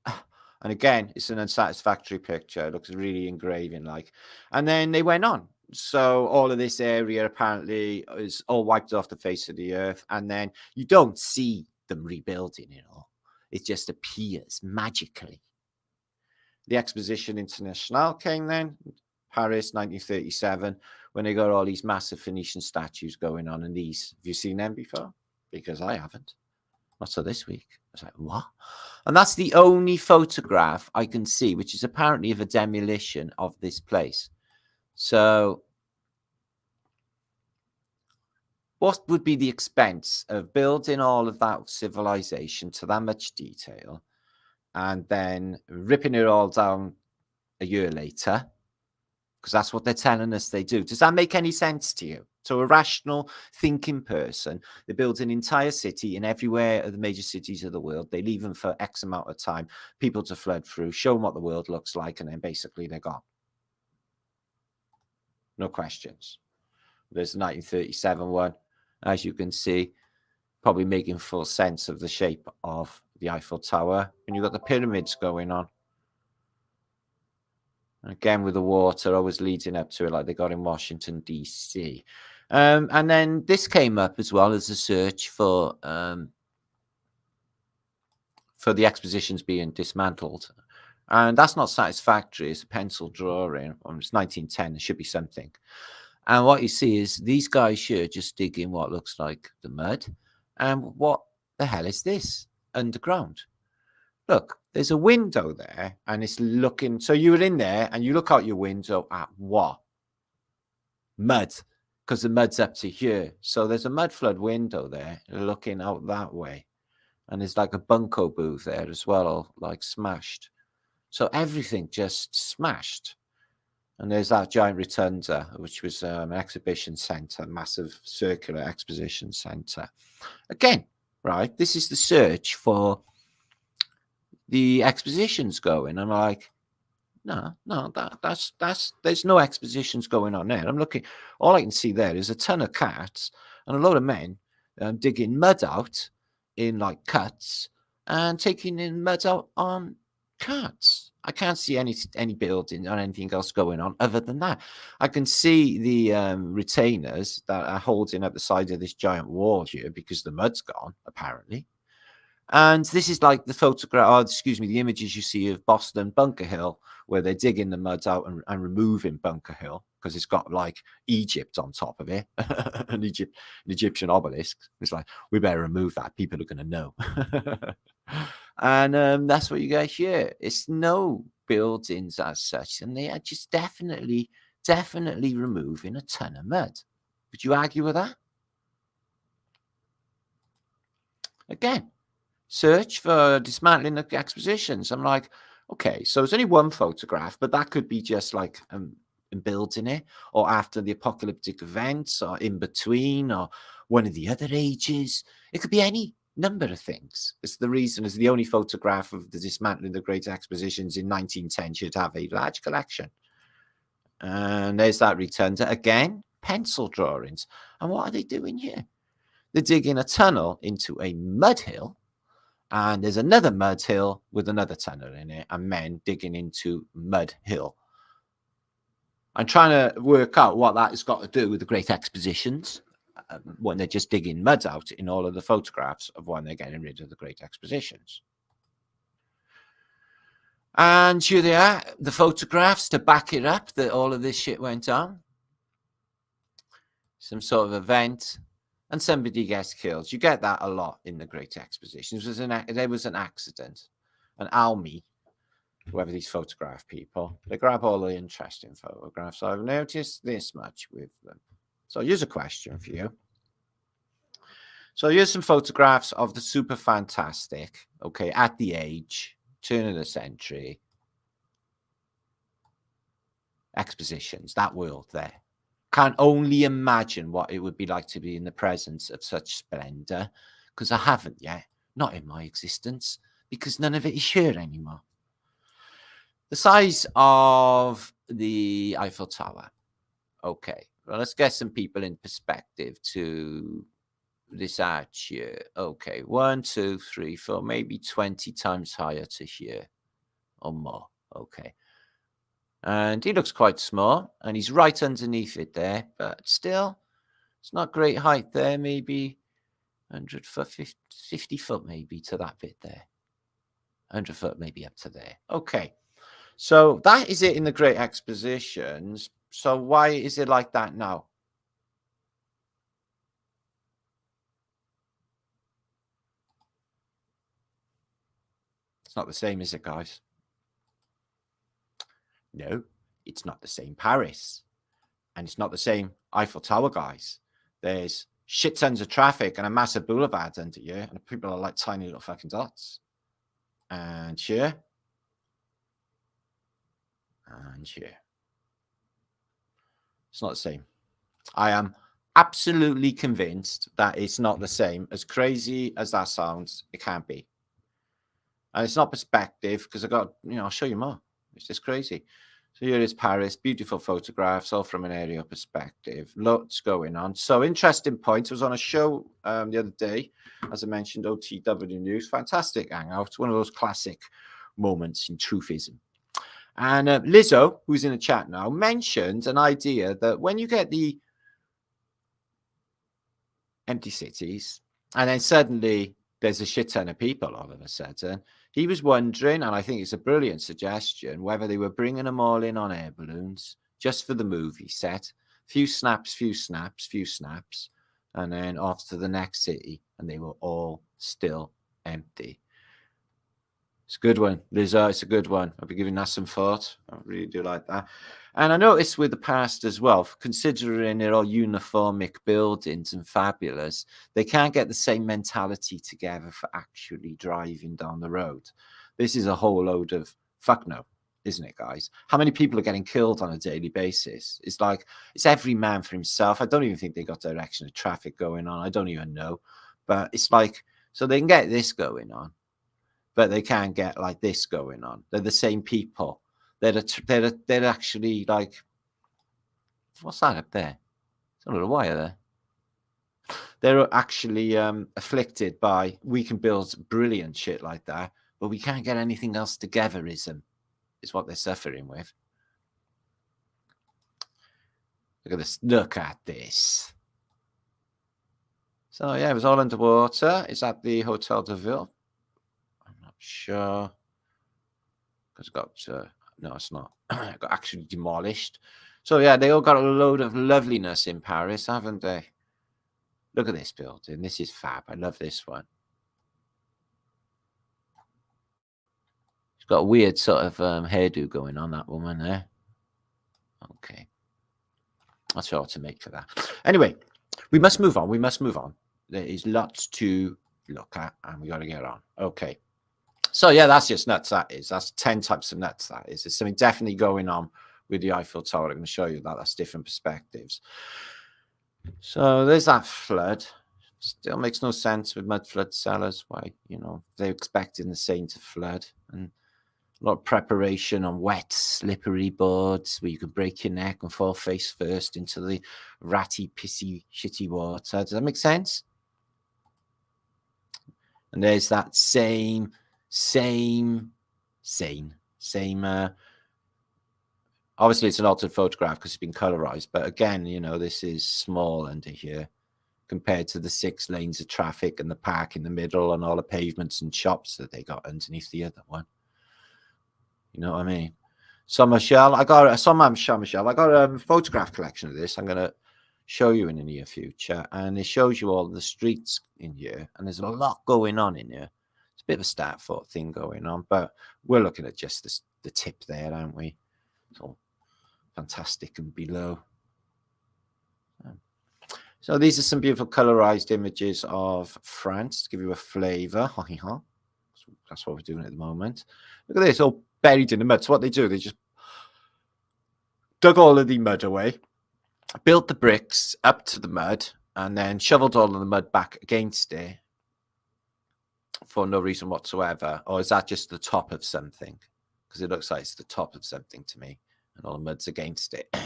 And again, it's an unsatisfactory picture. It looks really engraving-like. And then they went on. So all of this area apparently is all wiped off the face of the earth. And then you don't see them rebuilding it all. It just appears magically. The Exposition Internationale came then, Paris, 1937, when they got all these massive Phoenician statues going on. And these, have you seen them before? Because I haven't. Not so this week. I was like, what? And that's the only photograph I can see, which is apparently of a demolition of this place. So what would be the expense of building all of that civilization to that much detail and then ripping it all down a year later? Because that's what they're telling us they do. Does that make any sense to you? So a rational thinking person, they build an entire city in everywhere of the major cities of the world. They leave them for X amount of time, people to flood through, show them what the world looks like, and then basically they're gone. No questions. There's the 1937 one, as you can see, probably making full sense of the shape of the Eiffel Tower. And you've got the pyramids going on. Again, with the water always leading up to it, like they got in Washington, D.C. And then this came up as well as a search for the expositions being dismantled. And that's not satisfactory. It's a pencil drawing. It's 1910. There should be something. And what you see is these guys here just digging what looks like the mud. And what the hell is this underground? Look, there's a window there and it's looking. So you were in there and you look out your window at what? Mud, because the mud's up to here. So there's a mud flood window there looking out that way. And there's like a bunco booth there as well, like smashed. So everything just smashed. And there's that giant rotunda, which was an exhibition centre, massive circular exposition centre. Again, right, this is the search for the expositions going. I'm like, no, there's no expositions going on there. I'm looking, all I can see there is a ton of cats and a lot of men digging mud out in like cuts and taking in mud out on cats. I can't see any building or anything else going on other than that. I can see the retainers that are holding up the side of this giant wall here because the mud's gone, apparently. And this is like the the images you see of Boston Bunker Hill, where they're digging the mud out and removing Bunker Hill because it's got like Egypt on top of it, an Egyptian obelisk. It's like, we better remove that. People are going to know. And that's what you guys hear. It's no buildings as such, and they are just definitely removing a ton of mud. Would you argue with that? Again, search for dismantling the expositions. I'm like, okay, so there's only one photograph, but that could be just like building it, or after the apocalyptic events, or in between, or one of the other ages. It could be any number of things. It's the reason is the only photograph of the dismantling the great expositions in 1910 should have a large collection. And there's that rotunda again, pencil drawings. And what are they doing here? They're digging a tunnel into a mud hill, and there's another mud hill with another tunnel in it, and men digging into mud hill. I'm trying to work out what that has got to do with the great expositions when they're just digging mud out in all of the photographs of when they're getting rid of the great expositions. And here they are, the photographs to back it up that all of this shit went on. Some sort of event, and somebody gets killed. You get that a lot in the great expositions. There was an accident, an army, whoever these photograph people, they grab all the interesting photographs. I've noticed this much with them. So here's a question for you. So here's some photographs of the super fantastic, okay, at the age, turn of the century, expositions, that world there. Can only imagine what it would be like to be in the presence of such splendor, because I haven't yet, not in my existence, because none of it is here anymore. The size of the Eiffel Tower. Okay, well, let's get some people in perspective to this arch here. Okay, 1, 2, 3, 4, maybe 20 times higher to here or more. Okay. And he looks quite small, and he's right underneath it there, but still, it's not great height there, maybe 100 foot, 50 foot maybe to that bit there. 100 foot maybe up to there. Okay, so that is it in the Great Expositions. So why is it like that now? It's not the same, is it, guys? No, it's not the same Paris. And it's not the same Eiffel Tower, guys. There's shit tons of traffic and a massive boulevard under you, and people are like tiny little fucking dots. And here. And here. It's not the same. I am absolutely convinced that it's not the same. As crazy as that sounds, it can't be. And it's not perspective, because I got, I'll show you more. It's just crazy. So here is Paris, beautiful photographs, all from an aerial perspective. Lots going on. So interesting point. I was on a show the other day, as I mentioned, OTW News. Fantastic hangout. One of those classic moments in truthism. And Lizzo, who's in the chat now, mentioned an idea that when you get the empty cities. And then suddenly there's a shit ton of people all of a sudden. He was wondering, and I think it's a brilliant suggestion, whether they were bringing them all in on air balloons just for the movie set. Few snaps, and then off to the next city, and they were all still empty. It's a good one, Lizzo. It's a good one. I'll be giving that some thought. I really do like that. And I noticed with the past as well, considering they're all uniformic buildings and fabulous, they can't get the same mentality together for actually driving down the road. This is a whole load of fuck no, isn't it, guys? How many people are getting killed on a daily basis? It's like, it's every man for himself. I don't even think they got direction of traffic going on. I don't even know. But it's like, so they can get this going on, but they can't get like this going on. They're the same people. They're actually like, what's that up there? It's a little wire there. They're actually afflicted by, we can build brilliant shit like that, but we can't get anything else togetherism is what they're suffering with. Look at this. Look at this. So yeah, it was all underwater. It's at the Hotel de Ville. I'm not sure. Because it got, no, it's not. It got actually demolished. So yeah, they all got a load of loveliness in Paris, haven't they? Look at this building. This is fab. I love this one. She's got a weird sort of hairdo going on, that woman there. Okay. Not sure what to make of that. Anyway, we must move on. We must move on. There is lots to look at, and we got to get on. Okay. So yeah, that's just nuts. That is. That's 10 types of nuts. That is. There's something definitely going on with the Eiffel Tower. I'm going to show you that. That's different perspectives. So there's that flood. Still makes no sense with mud flood cellars. Why, you know, they're expecting the same to flood, and a lot of preparation on wet, slippery boards where you could break your neck and fall face first into the ratty, pissy, shitty water. Does that make sense? And there's that same. Obviously, it's an altered photograph because it's been colorized. But again, you know, this is small under here compared to the 6 lanes of traffic and the park in the middle and all the pavements and shops that they got underneath the other one. You know what I mean? Michelle, I got a photograph collection of this. I'm going to show you in the near future. And it shows you all the streets in here. And there's a lot going on in here. It's a bit of a start thought thing going on. But we're looking at just the tip there, aren't we? It's all fantastic and below. So these are some beautiful colorized images of France to give you a flavor. That's what we're doing at the moment. Look at this, all buried in the mud. So what they do, they just dug all of the mud away, built the bricks up to the mud, and then shoveled all of the mud back against it for no reason whatsoever. Or is that just the top of something? Because it looks like it's the top of something to me, and all the mud's against it.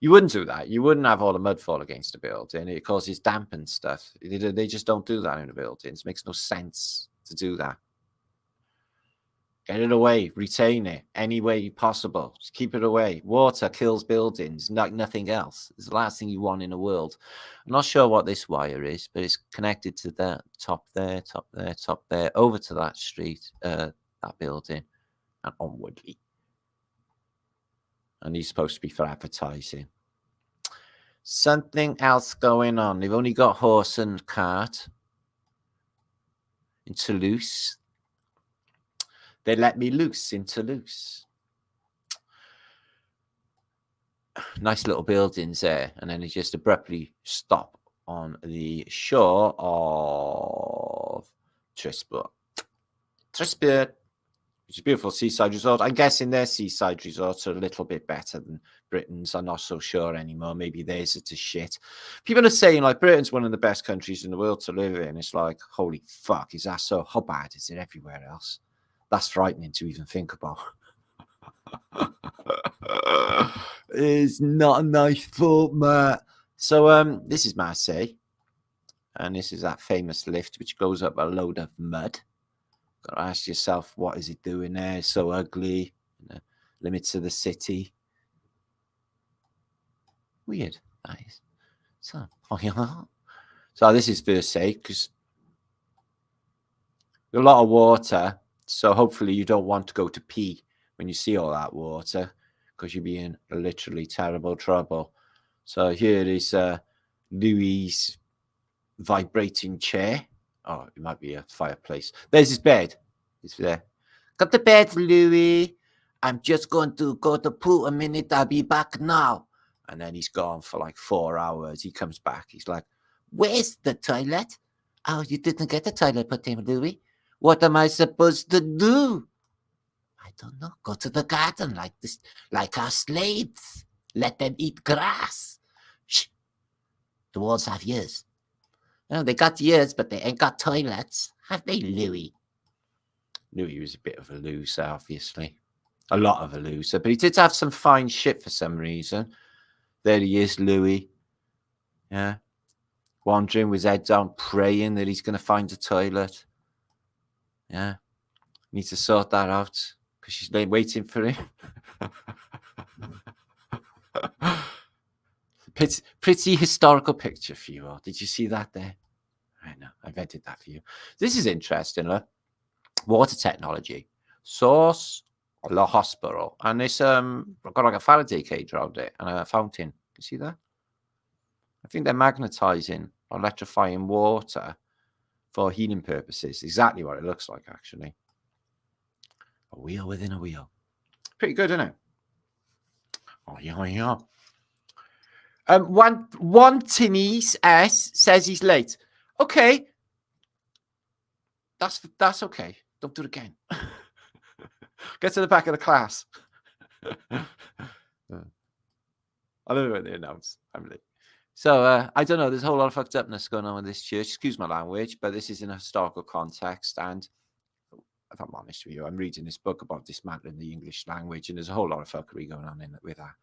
You wouldn't do that. You wouldn't have all the mud fall against a building. It causes damp and stuff. They just don't do that in the buildings. It makes no sense to do that. Get it away. Retain it any way possible. Just keep it away. Water kills buildings, like nothing else. It's the last thing you want in the world. I'm not sure what this wire is, but it's connected to that top there, over to that street, that building, and onwardly. And he's supposed to be for advertising. Something else going on. They've only got horse and cart in Toulouse. They let me loose in Toulouse. Nice little buildings there. And then they just abruptly stop on the shore of Trisbert. Which is a beautiful seaside resort. I'm guessing their seaside resorts are a little bit better than Britain's. I'm not so sure anymore. Maybe theirs are to shit. People are saying, like, Britain's one of the best countries in the world to live in. It's like, holy fuck, is that so? How bad is it everywhere else? That's frightening to even think about. It's not a nice thought, Matt. So, this is Marseille. And this is that famous lift, which goes up a load of mud. Got to ask yourself, what is it doing there? It's so ugly. You know, limits of the city. Weird. That is. So, So this is verse 8, because a lot of water. So hopefully you don't want to go to pee when you see all that water, because you'll be in literally terrible trouble. So here is Louis' vibrating chair. Oh, it might be a fireplace. There's his bed. It's there. Got the bed, Louis. I'm just going to go to poo a minute. I'll be back now. And then he's gone for like 4 hours. He comes back. He's like, where's the toilet? Oh, you didn't get the toilet put in, Louis. What am I supposed to do? I don't know. Go to the garden like this, like our slaves. Let them eat grass. Shh. The walls have ears. Oh, they got ears, but they ain't got toilets. Have they, Louis? Louis was a bit of a loser, obviously. A lot of a loser. But he did have some fine shit for some reason. There he is, Louis. Yeah. Wandering with his head down, praying that he's going to find a toilet. Yeah. Needs to sort that out, because she's waiting for him. Pretty historical picture for you all. Did you see that there? I know. I invented that for you. This is interesting. Look. Water technology. Source, the hospital. And it's got like a Faraday cage around it and a fountain. You see that? I think they're magnetizing, electrifying water for healing purposes. Exactly what it looks like, actually. A wheel within a wheel. Pretty good, isn't it? Oh, yeah. One Timmy's S says he's late. Okay. That's okay. Don't do it again. Get to the back of the class. I don't know what they announce. I'm late. So, I don't know. There's a whole lot of fucked upness going on with this church. Excuse my language, but this is in a historical context. And if I'm honest with you, I'm reading this book about dismantling the English language, and there's a whole lot of fuckery going on in it with that.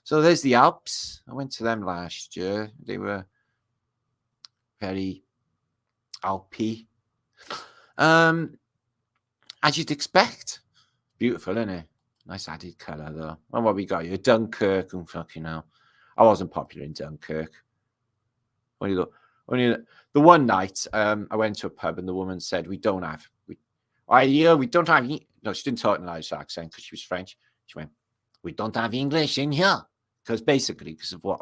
So there's the Alps. I went to them last year. They were very Alpy. As you'd expect. Beautiful, isn't it? Nice added colour, though. And what we got here? Dunkirk and fucking hell. I wasn't popular in Dunkirk. The one night, I went to a pub and the woman said, we don't have... No, she didn't talk in an Irish accent because she was French. She went, we don't have English in here. Because basically, because of what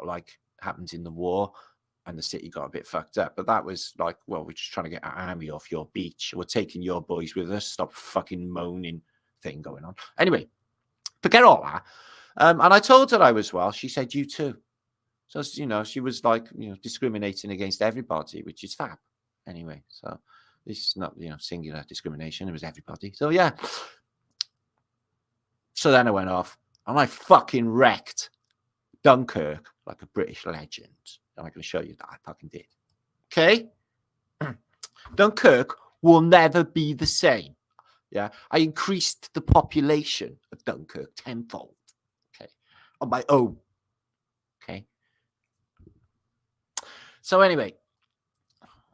happened in the war, and the city got a bit fucked up. But that was like, well, we're just trying to get our army off your beach. We're taking your boys with us. Stop fucking moaning thing going on. Anyway, forget all that. And I told her I was Welsh. She said, you too. So, she was discriminating against everybody, which is fab. Anyway, so this is not, singular discrimination. It was everybody. So, yeah. So then I went off and I fucking wrecked Dunkirk like a British legend. And I can show you that I fucking did. Okay? Dunkirk will never be the same. Yeah? I increased the population of Dunkirk tenfold. Okay? On my own. Okay? So anyway,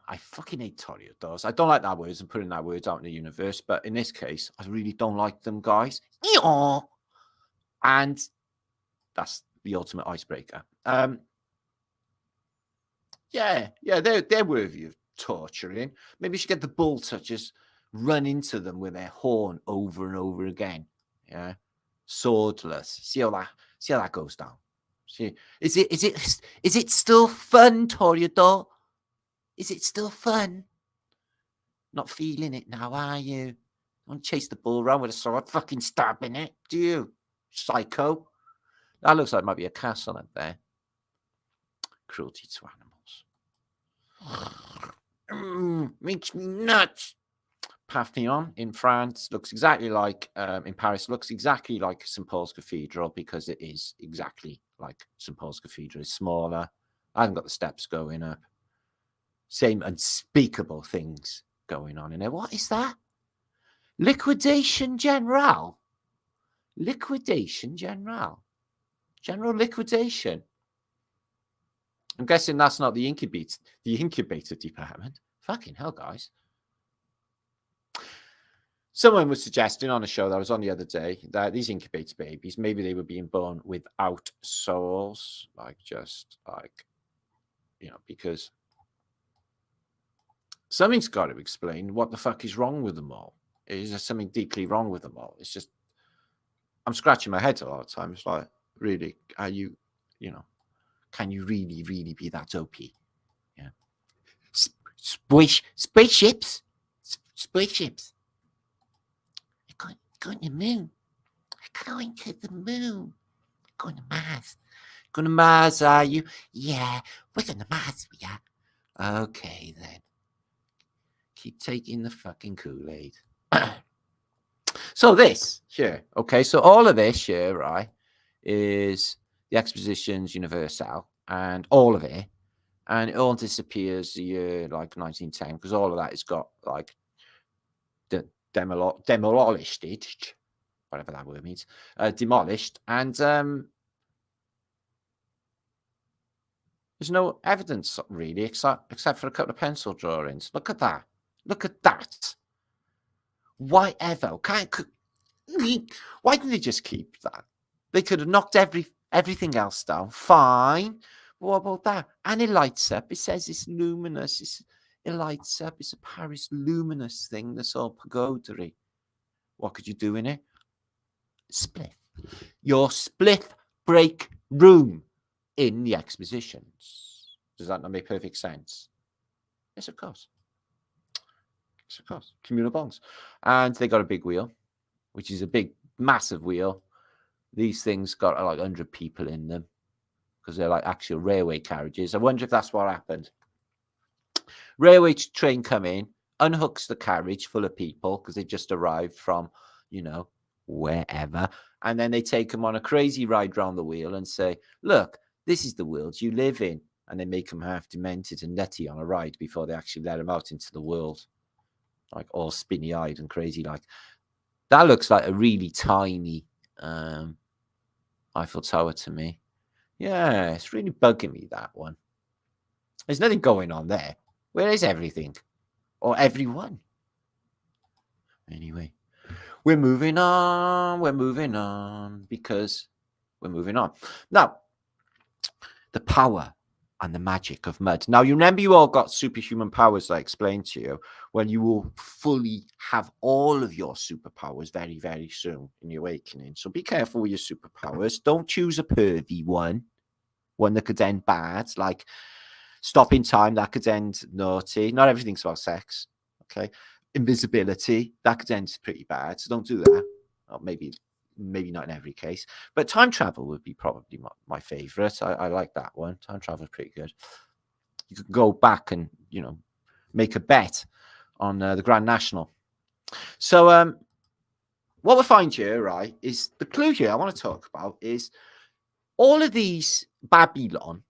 I fucking hate toreadors. I don't like that words and putting that words out in the universe, but in this case, I really don't like them, guys. And that's the ultimate icebreaker. Yeah, they're worthy of torturing. Maybe you should get the bull to just run into them with their horn over and over again. Yeah, swordless. See how that goes down. See, is it still fun, Toreador? Is it still fun? Not feeling it now, are you? Don't chase the bull around with a sword, fucking stabbing it, do you, psycho? That looks like it might be a castle up there. Cruelty to animals. Makes me nuts. Pantheon in France looks exactly like, in Paris, looks exactly like St. Paul's Cathedral, because it is exactly like St. Paul's Cathedral. It's smaller. I haven't got the steps going up. Same unspeakable things going on in there. What is that? Liquidation General. Liquidation General. General liquidation. I'm guessing that's not the incubator department. Fucking hell, guys. Someone was suggesting on a show that I was on the other day that these incubator babies, maybe they were being born without souls. Because Something's got to explain what the fuck is wrong with them all. Is there something deeply wrong with them all? It's just, I'm scratching my head a lot of times. Like, really, are you, can you really, really be that OP? Yeah. Spaceships. They're going to the moon. They're going to the moon. They're going to Mars. Going to Mars, are you? Yeah, we're going to Mars, we are. Okay, then. Keep taking the fucking Kool-Aid. So this here, okay, so all of this here, right, is the Expositions Universelle and all of it. And it all disappears the year like 1910 because all of that has got like demolished, whatever that word means, demolished. And there's no evidence really except for a couple of pencil drawings. Look at that. Look at that. Why ever? Why didn't they just keep that? They could have knocked everything else down. Fine. What about that? And it lights up. It says it's luminous. It lights up. It's a Paris luminous thing that's all pagoda-y. What could you do in it? Spliff. Your spliff break room in the expositions. Does that not make perfect sense? Yes, of course. Yes, of course. Communal bonds. And they got a big wheel, which is a big, massive wheel. These things got like 100 people in them because they're like actual railway carriages. I wonder if that's what happened. Railway train come in, unhooks the carriage full of people because they just arrived from, wherever. And then they take them on a crazy ride round the wheel and say, look, this is the world you live in. And they make them half demented and nutty on a ride before they actually let them out into the world. Like all spinny-eyed and crazy. Like that looks like a really tiny Eiffel Tower to me. Yeah, it's really bugging me, that one. There's nothing going on there. Where is everything? Or everyone? Anyway, we're moving on. We're moving on because we're moving on. Now, the power and the magic of mud. Now, you remember you all got superhuman powers I explained to you. Well, you will fully have all of your superpowers very, very soon in your awakening. So be careful with your superpowers. Don't choose a pervy one that could end bad, like stop in time, that could end naughty. Not everything's about sex, okay? Invisibility, that could end pretty bad, so don't do that. Or maybe not in every case. But time travel would be probably my favorite. I like that one. Time travel is pretty good. You could go back and, make a bet on the Grand National. So what we find here, right, is the clue here I want to talk about is all of these Babylon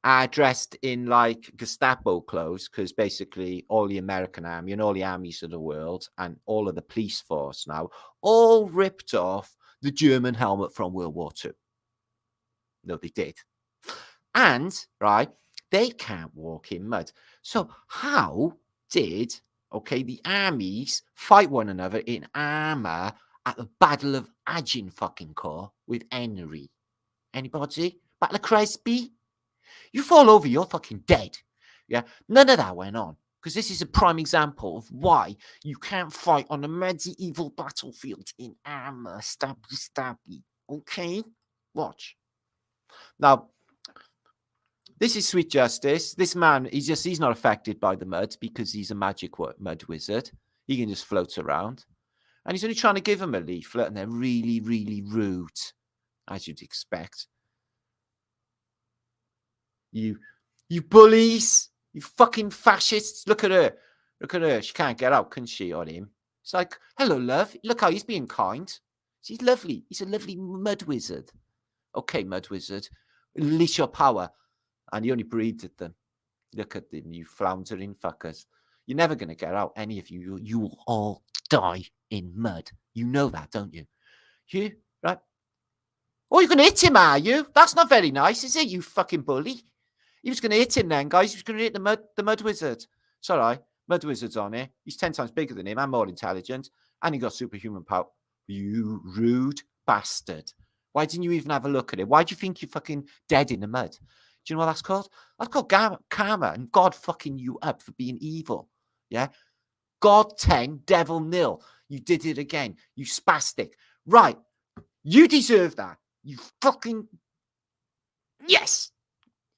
are dressed in like Gestapo clothes because basically all the American army and all the armies of the world and all of the police force now all ripped off the German helmet from World War II. No, they did. And, right, they can't walk in mud. So how did, the armies fight one another in armor at the Battle of Agincourt with Henry? Anybody? Battle of Crespi? You fall over, you're fucking dead. Yeah, none of that went on because this is a prime example of why you can't fight on a medieval battlefield in armor. Stabby. Okay, watch. Now, this is Sweet Justice. This man, he's not affected by the mud because he's a magic mud wizard. He can just float around. And he's only trying to give him a leaflet, and they're really, really rude, as you'd expect. You bullies, you fucking fascists. Look at her. Look at her. She can't get out, can she, on him? It's like, hello, love. Look how he's being kind. She's lovely. He's a lovely mud wizard. Okay, mud wizard. Unleash your power. And he only breathed at them. Look at them, you floundering fuckers. You're never going to get out, any of you. You will all die in mud. You know that, don't you? You, right? Oh, you're going to hit him, are you? That's not very nice, is it, you fucking bully? He was going to hit him then, guys. He was going to hit the mud wizard. It's all right. Mud wizard's on here. He's 10 times bigger than him and more intelligent. And he got superhuman power. You rude bastard. Why didn't you even have a look at it? Why do you think you're fucking dead in the mud? Do you know what that's called? That's called karma, and God fucking you up for being evil. Yeah? God 10, devil 0. You did it again. You spastic. Right. You deserve that. You fucking... Yes!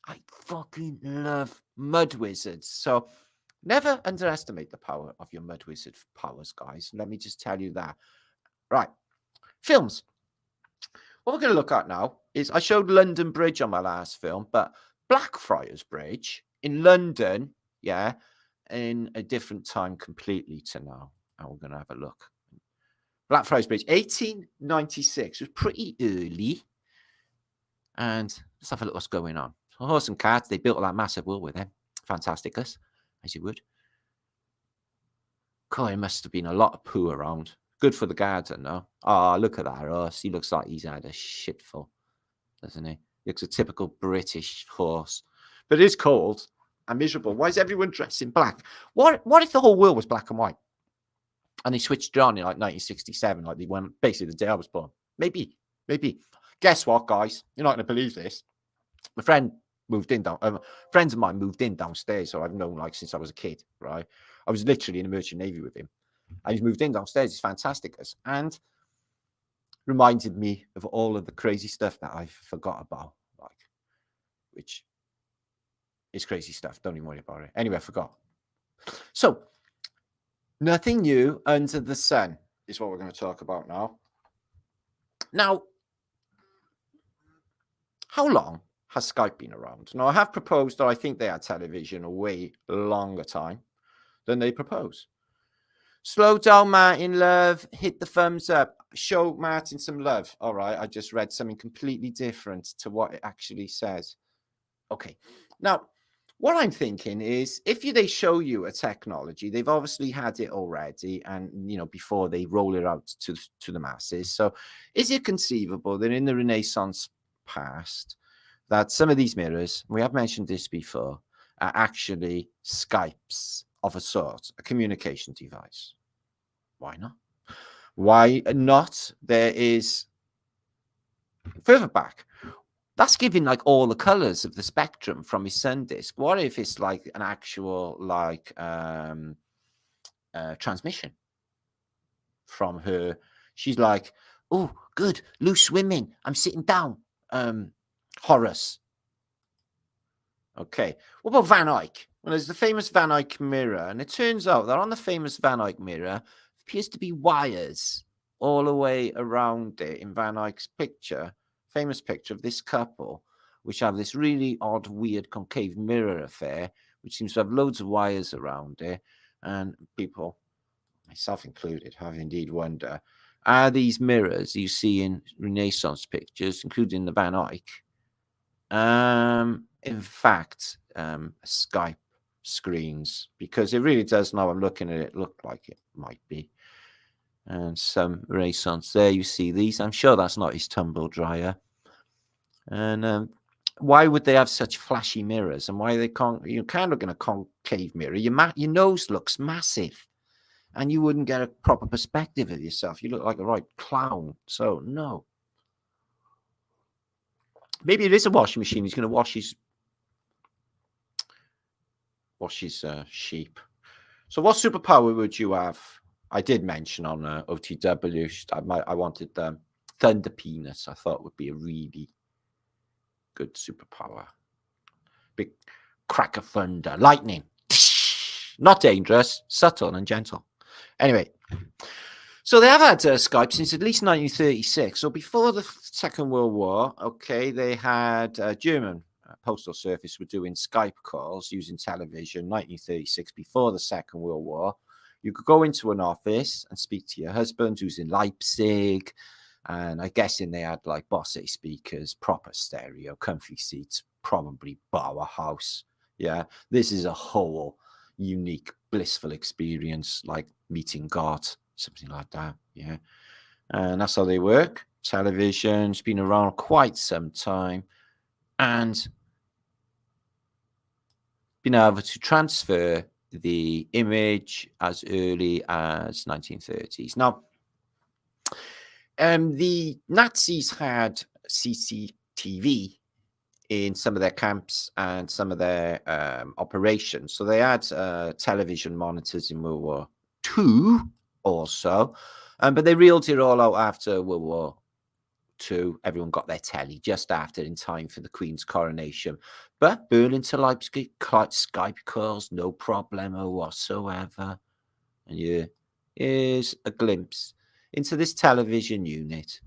I fucking love mud wizards. So never underestimate the power of your mud wizard powers, guys. Let me just tell you that. Right. Films. What we're going to look at now is, I showed London Bridge on my last film, but Blackfriars Bridge in London, yeah, in a different time completely to now. And we're going to have a look. Blackfriars Bridge, 1896. It was pretty early. And let's have a look what's going on. So horse and cats, they built that massive wall with them. Fantasticus, as you would. God, it must have been a lot of poo around. Good for the garden, no? Oh, look at that horse. He looks like he's had a shitful, doesn't he? Looks a typical British horse. But it is cold and miserable. Why is everyone dressed in black? What if the whole world was black and white? And they switched it on in like 1967, like they went basically the day I was born. Maybe. Guess what, guys? You're not going to believe this. My friend moved in friends of mine moved in downstairs, so I've known like since I was a kid, right? I was literally in the Merchant Navy with him. And he's moved in downstairs. He's fantastic. And reminded me of all of the crazy stuff that I forgot about, like, which is crazy stuff. Don't even worry about it. Anyway, I forgot. So, nothing new under the sun is what we're going to talk about now. Now, how long has Skype been around? Now, I have proposed that I think they had television a way longer time than they propose. Slow down, Martin, love. Hit the thumbs up. Show Martin some love. All right, I just read something completely different to what it actually says. Okay, now, what I'm thinking is, if they show you a technology, they've obviously had it already, and, you know, before they roll it out to the masses. So is it conceivable that in the Renaissance past, that some of these mirrors, we have mentioned this before, are actually Skypes of a sort, a communication device? Why not? Why not? There is further back. That's giving like all the colors of the spectrum from his sun disk. What if it's like an actual like transmission from her? She's like, oh, good, loose women. I'm sitting down. Horace. Okay. What about Van Eyck? Well, there's the famous Van Eyck mirror, and it turns out that on the famous Van Eyck mirror appears to be wires all the way around it in Van Eyck's picture, famous picture of this couple, which have this really odd, weird concave mirror affair, which seems to have loads of wires around it. And people, myself included, have indeed wonder, are these mirrors you see in Renaissance pictures, including the Van Eyck, in fact, Skype screens? Because it really does, now I'm looking at it, look like it might be. And some Renaissance there, you see these. I'm sure that's not his tumble dryer. And why would they have such flashy mirrors? And why they can't, you can't look in a concave mirror. Your nose looks massive, and you wouldn't get a proper perspective of yourself. You look like a right clown. So no. Maybe it is a washing machine. He's going to wash his sheep. So what superpower would you have? I did mention on OTW, I wanted Thunder Penis. I thought would be a really good superpower. Big crack of thunder. Lightning. Not dangerous, subtle and gentle. Anyway, so they have had Skype since at least 1936. So before the Second World War, okay, they had German Postal Service were doing Skype calls using television. 1936, before the Second World War, you could go into an office and speak to your husband who's in Leipzig. And I'm guessing they had like Bose speakers, proper stereo, comfy seats, probably Bauhaus. Yeah, this is a whole unique, blissful experience, like meeting God, something like that. Yeah, and that's how they work. Television's been around quite some time, and been able to transfer the image as early as 1930s. Now, the Nazis had CCTV in some of their camps and some of their operations. So they had television monitors in World War II also, but they reeled it all out after World War II. Everyone got their telly just after, in time for the Queen's coronation. But Berlin to Leipzig, Skype calls, no problemo whatsoever. And here's a glimpse into this television unit.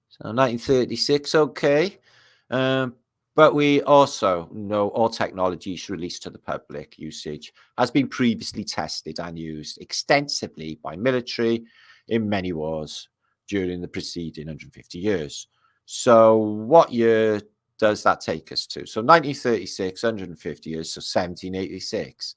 So 1936, okay. But we also know all technologies released to the public usage has been previously tested and used extensively by military in many wars during the preceding 150 years. So what year does that take us to? So 1936, 150 years, so 1786.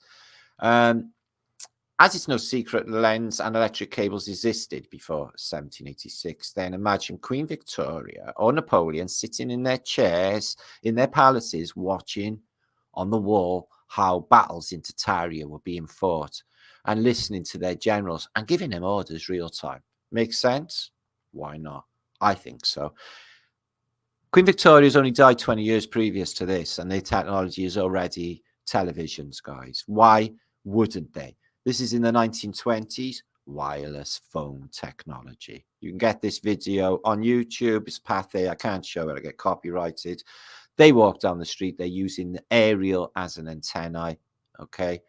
As it's no secret, lens and electric cables existed before 1786, then imagine Queen Victoria or Napoleon sitting in their chairs in their palaces watching on the wall how battles in Tartaria were being fought and listening to their generals and giving them orders real time. Makes sense? Why not? I think so. Queen Victoria's only died 20 years previous to this, and their technology is already televisions, guys. Why wouldn't they? This is in the 1920s, wireless phone technology. You can get this video on YouTube. It's Pathé. I can't show it. I get copyrighted. They walk down the street. They're using the aerial as an antennae, okay?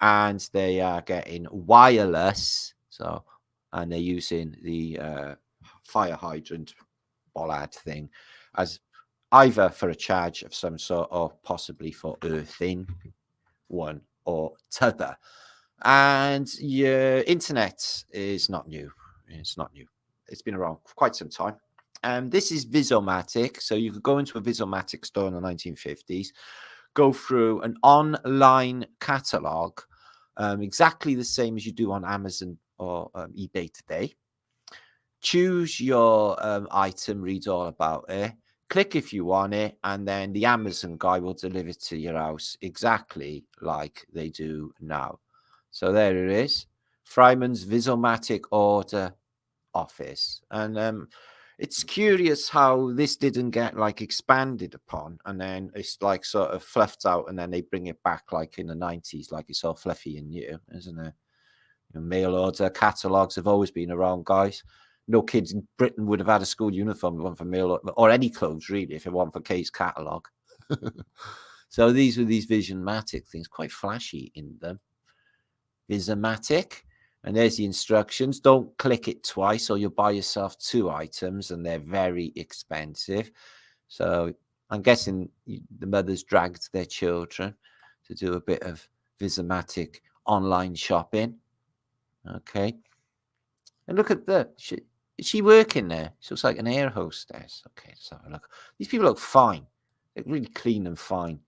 And they are getting wireless. So, and they're using the fire hydrant bollard thing as either for a charge of some sort or possibly for earthing, one or t'other. And your internet is not new. It's not new. It's been around for quite some time. And this is Visomatic. So you could go into a Visomatic store in the 1950s, go through an online catalog, exactly the same as you do on Amazon or eBay today. Choose your item, read all about it, click if you want it, and then the Amazon guy will deliver it to your house exactly like they do now. So there it is, Fryman's Visomatic order office. And it's curious how this didn't get like expanded upon, and then it's like sort of fluffed out, and then they bring it back like in the 90s, like it's all fluffy and new, isn't it? Mail order catalogs have always been around, guys. No kids in Britain would have had a school uniform if it wasn't for mail or any clothes, really, if it wasn't for Kay's catalogue. So these were these Visomatic things, quite flashy in them. Visomatic, and there's the instructions. Don't click it twice or you'll buy yourself 2 items, and they're very expensive. So I'm guessing the mothers dragged their children to do a bit of Visomatic online shopping. Okay. And look at that. Is she working there? She looks like an air hostess. Okay, let's have a look. These people look fine. They're really clean and fine.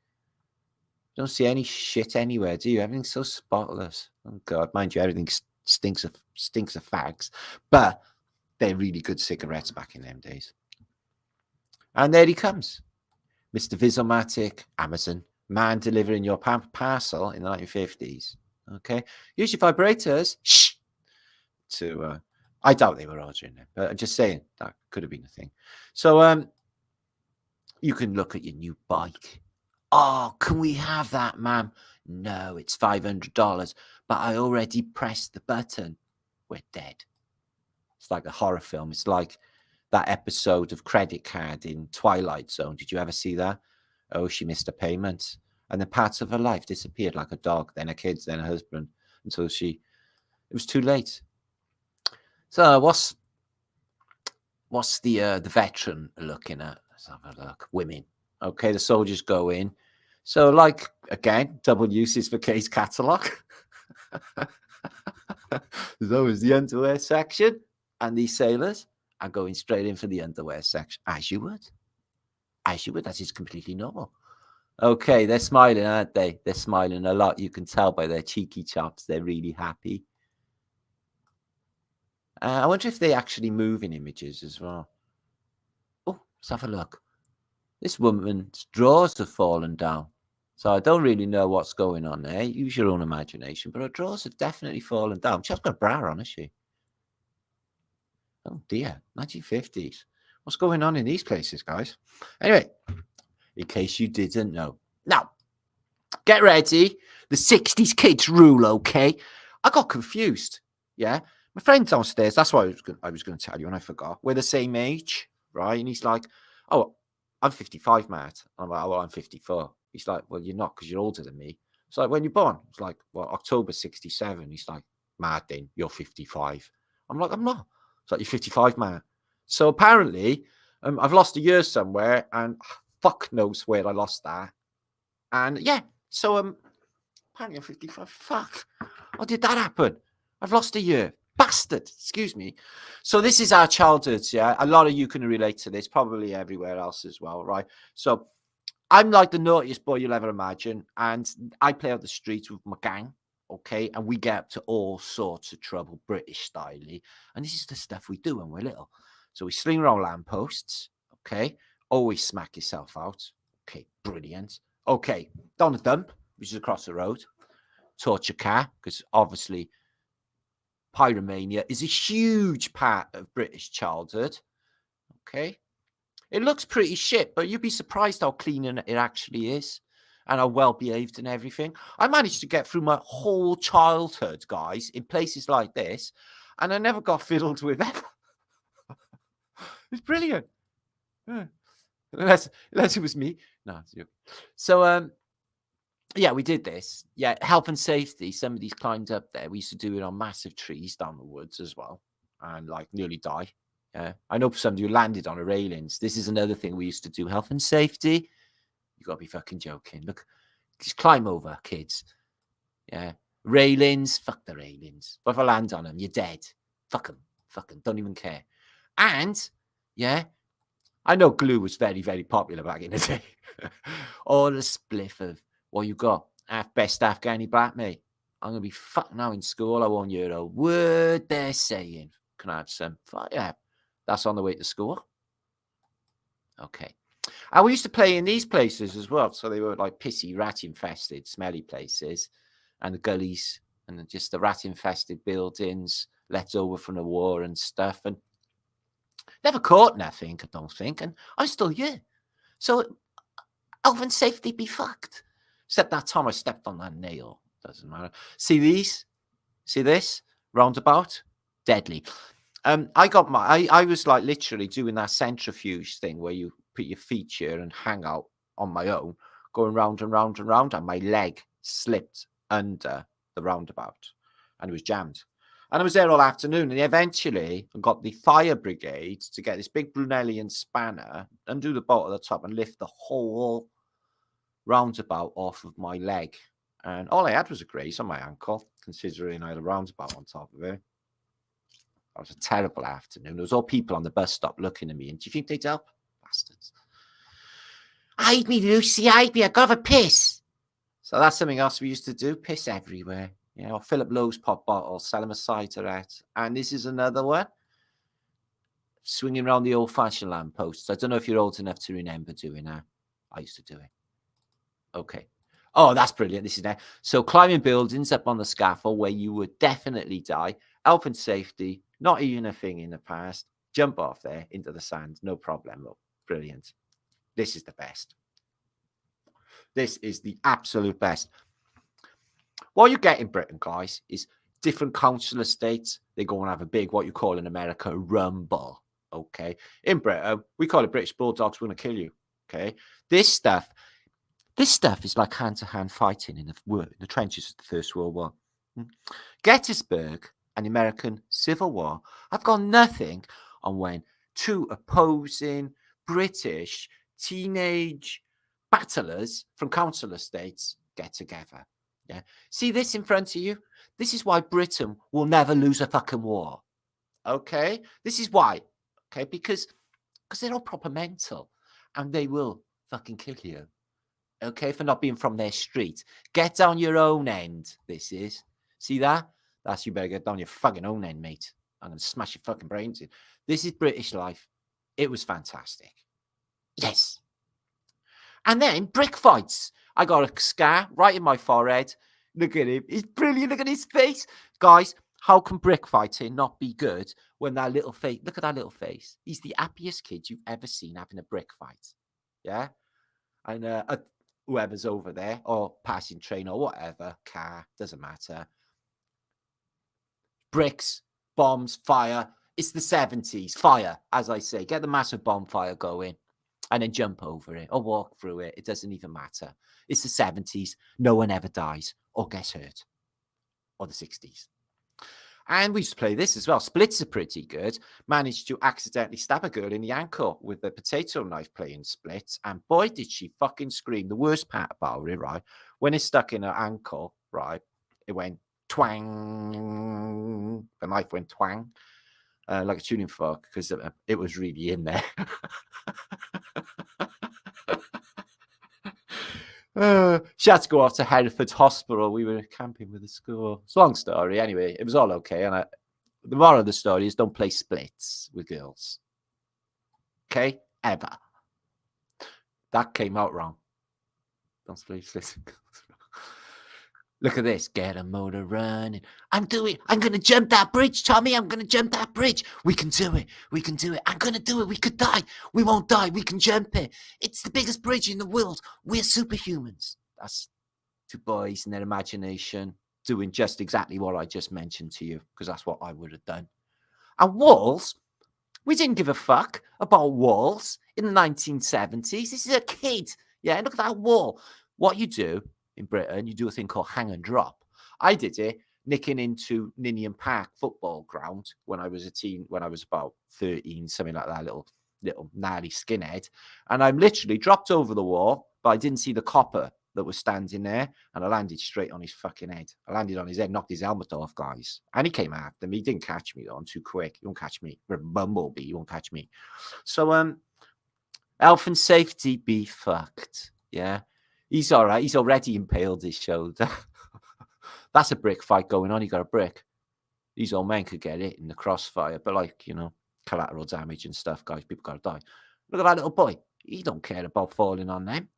Don't see any shit anywhere, do you? Everything's so spotless. Oh God, mind you, everything stinks of fags. But they're really good cigarettes back in them days. And there he comes, Mr. Visomatic, Amazon man delivering your parcel in the 1950s. Okay, use your vibrators. Shh. To I doubt they were ordering them, but I'm just saying that could have been a thing. So you can look at your new bike. Oh, can we have that, ma'am? No, it's $500, but I already pressed the button. We're dead. It's like a horror film. It's like that episode of Credit Card in Twilight Zone. Did you ever see that? Oh, she missed a payment, and the parts of her life disappeared, like a dog, then her kids, then her husband, until it was too late. So what's the veteran looking at? Let's have a look. Women. Okay, the soldiers go in. So, like, again, double uses for Kay's catalogue. There's always the underwear section, and these sailors are going straight in for the underwear section, as you would. As you would. That is completely normal. Okay, they're smiling, aren't they? They're smiling a lot. You can tell by their cheeky chops. They're really happy. I wonder if they actually move in images as well. Oh, let's have a look. This woman's drawers have fallen down. So I don't really know what's going on there. Use your own imagination. But her drawers have definitely fallen down. She hasn't got a bra on, has she? Oh, dear. 1950s. What's going on in these places, guys? Anyway, in case you didn't know. Now, get ready. The 60s kids rule, okay? I got confused. Yeah. My friend downstairs, that's what I was going to tell you, and I forgot. We're the same age, right? And he's like, oh, I'm 55, Matt. I'm like, oh, well, I'm 54. He's like, well, you're not because you're older than me. It's like, when you're born? It's like, well, October 67. He's like, Martin, you're 55. I'm like, I'm not. It's like, you're 55, man. So apparently, I've lost a year somewhere, and fuck knows where I lost that. And yeah, so apparently I'm 55. Fuck. How did that happen? I've lost a year. Bastard. Excuse me. So this is our childhoods, yeah? A lot of you can relate to this, probably everywhere else as well, right? So I'm like the naughtiest boy you'll ever imagine, and I play out the streets with my gang, okay? And we get up to all sorts of trouble, British style. And this is the stuff we do when we're little. So we sling around lampposts, okay? Always smack yourself out. Okay, brilliant. Okay, down the dump, which is across the road. Torture car, because obviously pyromania is a huge part of British childhood. Okay. It looks pretty shit, but you'd be surprised how clean it actually is and how well behaved and everything. I managed to get through my whole childhood, guys, in places like this, and I never got fiddled with ever. It's brilliant. Yeah. Unless it was me. No, it's you. So, yeah, we did this. Yeah, health and safety. Somebody's climbed up there. We used to do it on massive trees down the woods as well, and like nearly die. Yeah, I know somebody who landed on a railings. This is another thing we used to do. Health and safety. You gotta be fucking joking. Look, just climb over, kids. Yeah, railings. Fuck the railings. But if I land on them, you're dead. Fuck them. Fuck them. Don't even care. And yeah, I know glue was very, very popular back in the day. Or the spliff of what you got? Best Afghani black, mate. I'm going to be fucking now in school. I won't hear a word they're saying. Can I have some? Yeah, that's on the way to school. Okay. And we used to play in these places as well. So they were like pissy, rat-infested, smelly places. And the gullies and just the rat-infested buildings left over from the war and stuff. And never caught nothing, I don't think. And I'm still here. So health and safety be fucked. Except that time I stepped on that nail. Doesn't matter. See these? See this? Roundabout? Deadly. I was like literally doing that centrifuge thing where you put your feet here and hang out on my own, going round and round and round, and my leg slipped under the roundabout and it was jammed. And I was there all afternoon, and eventually I got the fire brigade to get this big Brunellian spanner, undo the bolt at the top, and lift the whole roundabout off of my leg. And all I had was a graze on my ankle, considering I had a roundabout on top of it. That was a terrible afternoon. There was all people on the bus stop looking at me, and do you think they'd help? Bastards. Hide me, Lucy, hide me, I got a piss. So that's something else we used to do, piss everywhere. You know, fill up Lowe's pop bottles, sell them a cigarette. And this is another one. Swinging around the old-fashioned lampposts. I don't know if you're old enough to remember doing that. I used to do it. Okay. Oh, that's brilliant. This is now. So climbing buildings up on the scaffold where you would definitely die. Health and safety, not even a thing in the past. Jump off there into the sand. No problem. Brilliant. This is the best. This is the absolute best. What you get in Britain, guys, is different council estates. They go and have a big, what you call in America, rumble. Okay. In Britain, we call it British Bulldogs. We're going to kill you. Okay. This stuff is like hand-to-hand fighting in the trenches of the First World War. Gettysburg and the American Civil War have got nothing on when two opposing British teenage battlers from council estates get together. Yeah. See this in front of you? This is why Britain will never lose a fucking war. Okay? This is why. Okay? Because they're all proper mental and they will fucking kill you. Okay? For not being from their street. Get down your own end, this is. See that? That's you better get down your fucking own end, mate. I'm going to smash your fucking brains in. This is British life. It was fantastic. Yes. And then brick fights. I got a scar right in my forehead. Look at him. He's brilliant. Look at his face. Guys, How can brick fighting not be good when that little face, look at that little face. He's the happiest kid you've ever seen having a brick fight. Yeah. And whoever's over there, or passing train or whatever, car, doesn't matter. Bricks, bombs, fire. It's the 70s. Fire, as I say. Get the massive bonfire going and then jump over it or walk through it. It doesn't even matter. It's the 70s. No one ever dies or gets hurt. Or the 60s. And we used to play this as well. Splits are pretty good. Managed to accidentally stab a girl in the ankle with a potato knife playing splits. And boy, did she fucking scream. The worst part about it, right? When it stuck in her ankle, right, it went twang. The knife went twang. Like a tuning fork, because it was really in there. She had to go off to Hereford Hospital. We were camping with the school. It's a long story. Anyway, it was all okay. And the moral of the story is don't play splits with girls. Okay? Ever. That came out wrong. Don't play splits with girls. Look at this. Get a motor running. I'm going to jump that bridge, Tommy. I'm going to jump that bridge. We can do it. We can do it. I'm going to do it. We could die. We won't die. We can jump it. It's the biggest bridge in the world. We're superhumans. That's two boys in their imagination doing just exactly what I just mentioned to you, because that's what I would have done. And walls, we didn't give a fuck about walls in the 1970s. This is a kid. Yeah, look at that wall. What you do in Britain, you do a thing called hang and drop. I did it nicking into Ninian Park football ground when I was a teen, when I was about 13, something like that, little gnarly skinhead. And I literally dropped over the wall, but I didn't see the copper that was standing there, and I landed straight on his fucking head. I landed on his head, knocked his helmet off, guys. And he came after me. He didn't catch me, though. I'm too quick. You won't catch me. We're a bumblebee. You won't catch me. So, health and safety be fucked. Yeah. He's all right. He's already impaled his shoulder. That's a brick fight going on. He got a brick. These old men could get it in the crossfire, but like, you know, collateral damage and stuff, guys. People got to die. Look at that little boy. He don't care about falling on them.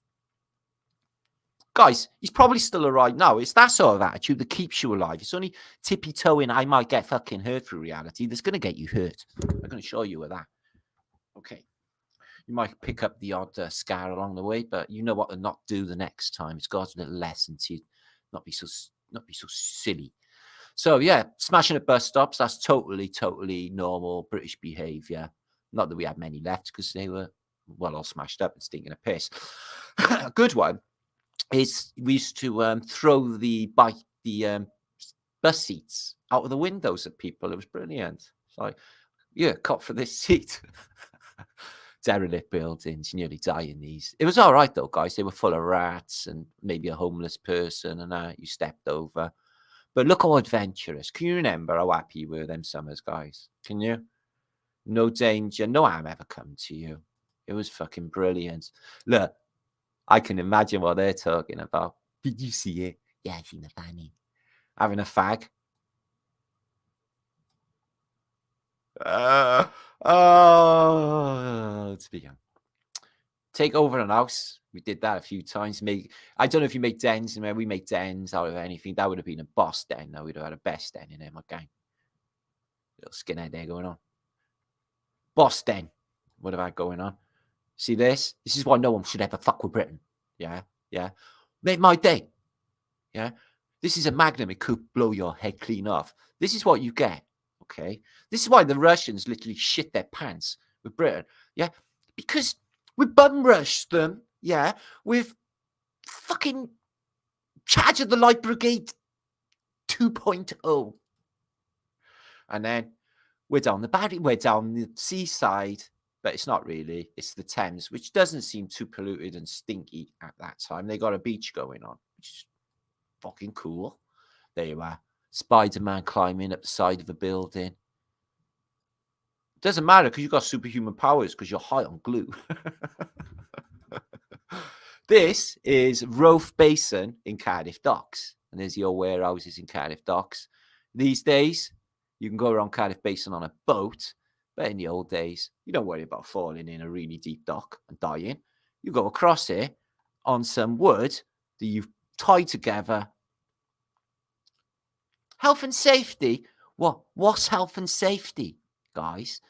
Guys, he's probably still alive now. It's that sort of attitude that keeps you alive. It's only tippy-toeing, I might get fucking hurt through reality. That's going to get you hurt. I'm going to show you with that. Okay. You might pick up the odd scar along the way, but you know what to not do the next time. It's God's little lesson to not be so silly. So yeah, smashing at bus stops, that's totally normal British behaviour. Not that we had many left because they were all smashed up and stinking of piss. A good one is we used to throw the bus seats out of the windows at people. It was brilliant. It's like, yeah, cop for this seat. Derelict buildings, you nearly die in these. It was all right though, guys. They were full of rats and maybe a homeless person, and you stepped over. But look how adventurous. Can you remember how happy you were them summers, guys? Can you? No danger, no harm ever come to you. It was fucking brilliant. Look, I can imagine what they're talking about. Did you see it? Yeah, I seen the fanny. Having a fag. To be young. Take over an house. We did that a few times. I don't know if you make dens. We make dens out of anything. That would have been a boss den. No, we'd have had a best den in there, my gang. Little skinhead there going on. Boss den. What have I going on? See this? This is why no one should ever fuck with Britain. Yeah, yeah. Make my day. Yeah. This is a magnum. It could blow your head clean off. This is what you get. Okay. This is why the Russians literally shit their pants with Britain. Yeah. Because we bum rushed them. Yeah. With fucking Charge of the Light Brigade 2.0. And then we're down the seaside, but it's not really. It's the Thames, which doesn't seem too polluted and stinky at that time. They got a beach going on, which is fucking cool. There you are. Spider-Man climbing up the side of a building. Doesn't matter because you've got superhuman powers because you're high on glue. This is Roath Basin in Cardiff Docks. And there's your warehouses in Cardiff Docks. These days, you can go around Cardiff Basin on a boat. But in the old days, you don't worry about falling in a really deep dock and dying. You go across it on some wood that you've tied together. Health and safety. What's health and safety, guys?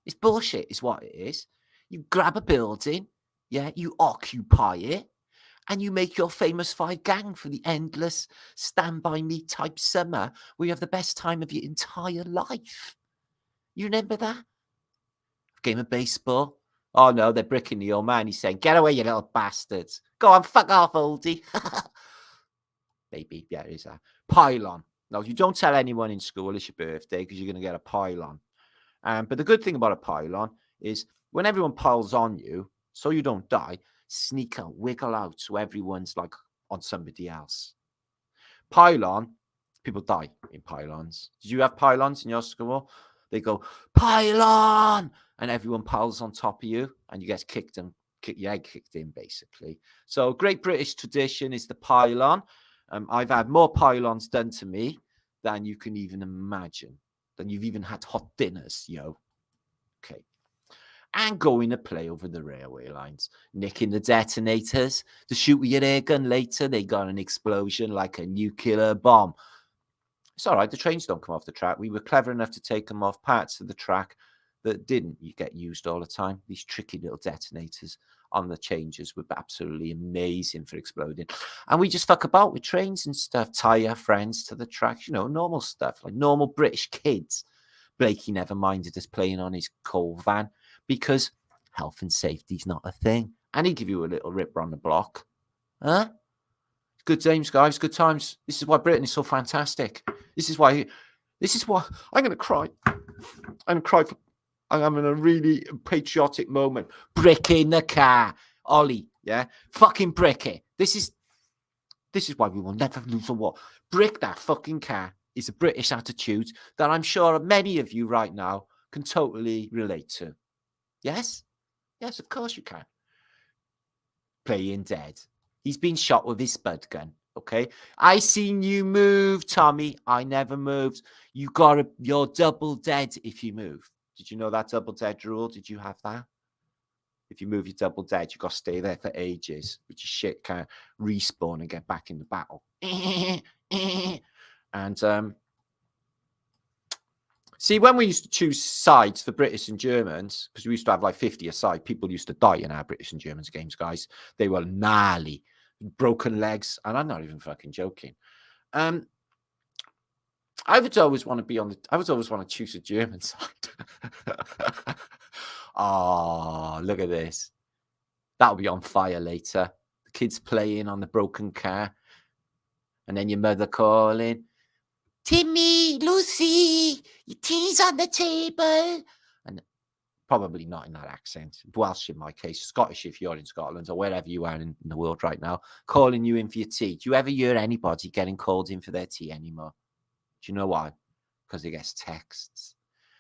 It's bullshit, is what it is. You grab a building, yeah, you occupy it, and you make your famous 5 gang for the endless Stand By Me type summer where you have the best time of your entire life. You remember that? Game of baseball. Oh no, they're bricking the old man. He's saying, "Get away, you little bastards. Go on, fuck off, oldie." Baby, yeah, it is that. Pylon. Now, you don't tell anyone in school it's your birthday because you're going to get a pylon. But the good thing about a pylon is when everyone piles on you, so you don't die, sneak out, wiggle out so everyone's like on somebody else. Pylon, people die in pylons. Did you have pylons in your school? They go, pylon! And everyone piles on top of you and you get kicked and your egg kicked in, basically. So great British tradition is the pylon. I've had more pylons done to me than you can even imagine. Than you've even had hot dinners, yo. Okay. And going to play over the railway lines, nicking the detonators, to shoot with your air gun later, they got an explosion like a nuclear bomb. It's all right, the trains don't come off the track. We were clever enough to take them off parts of the track that didn't get used all the time. These tricky little detonators on the changes were absolutely amazing for exploding. And we just fuck about with trains and stuff, tie our friends to the tracks, normal stuff, like normal British kids. Blakey never minded us playing on his coal van because health and safety's not a thing. And he'd give you a little ripper on the block. Huh? Good times, guys, good times. This is why Britain is so fantastic. This is why I'm going to cry. I'm having a really patriotic moment. Brick in the car. Ollie, yeah? Fucking brick it. This is why we will never lose a war. Brick that fucking car is a British attitude that I'm sure many of you right now can totally relate to. Yes? Yes, of course you can. Playing dead. He's been shot with his spud gun. Okay, I seen you move, Tommy. I never moved. You're double dead if you move. Did you know that double dead rule? Did you have that? If you move, you're double dead. You got to stay there for ages, which is shit. Can't respawn and get back in the battle. And see, when we used to choose sides for British and Germans, because we used to have like 50 a side, people used to die in our British and Germans games, guys. They were gnarly. Broken legs, and I'm not even fucking joking. I would always want to choose a German side. Oh, look at this. That'll be on fire later. The kids playing on the broken car, and then your mother calling, Timmy, Lucy, your tea's on the table. And probably not in that accent. Welsh in my case, Scottish if you're in Scotland or wherever you are in the world right now, calling you in for your tea. Do you ever hear anybody getting called in for their tea anymore? Do you know why? Because they get texts.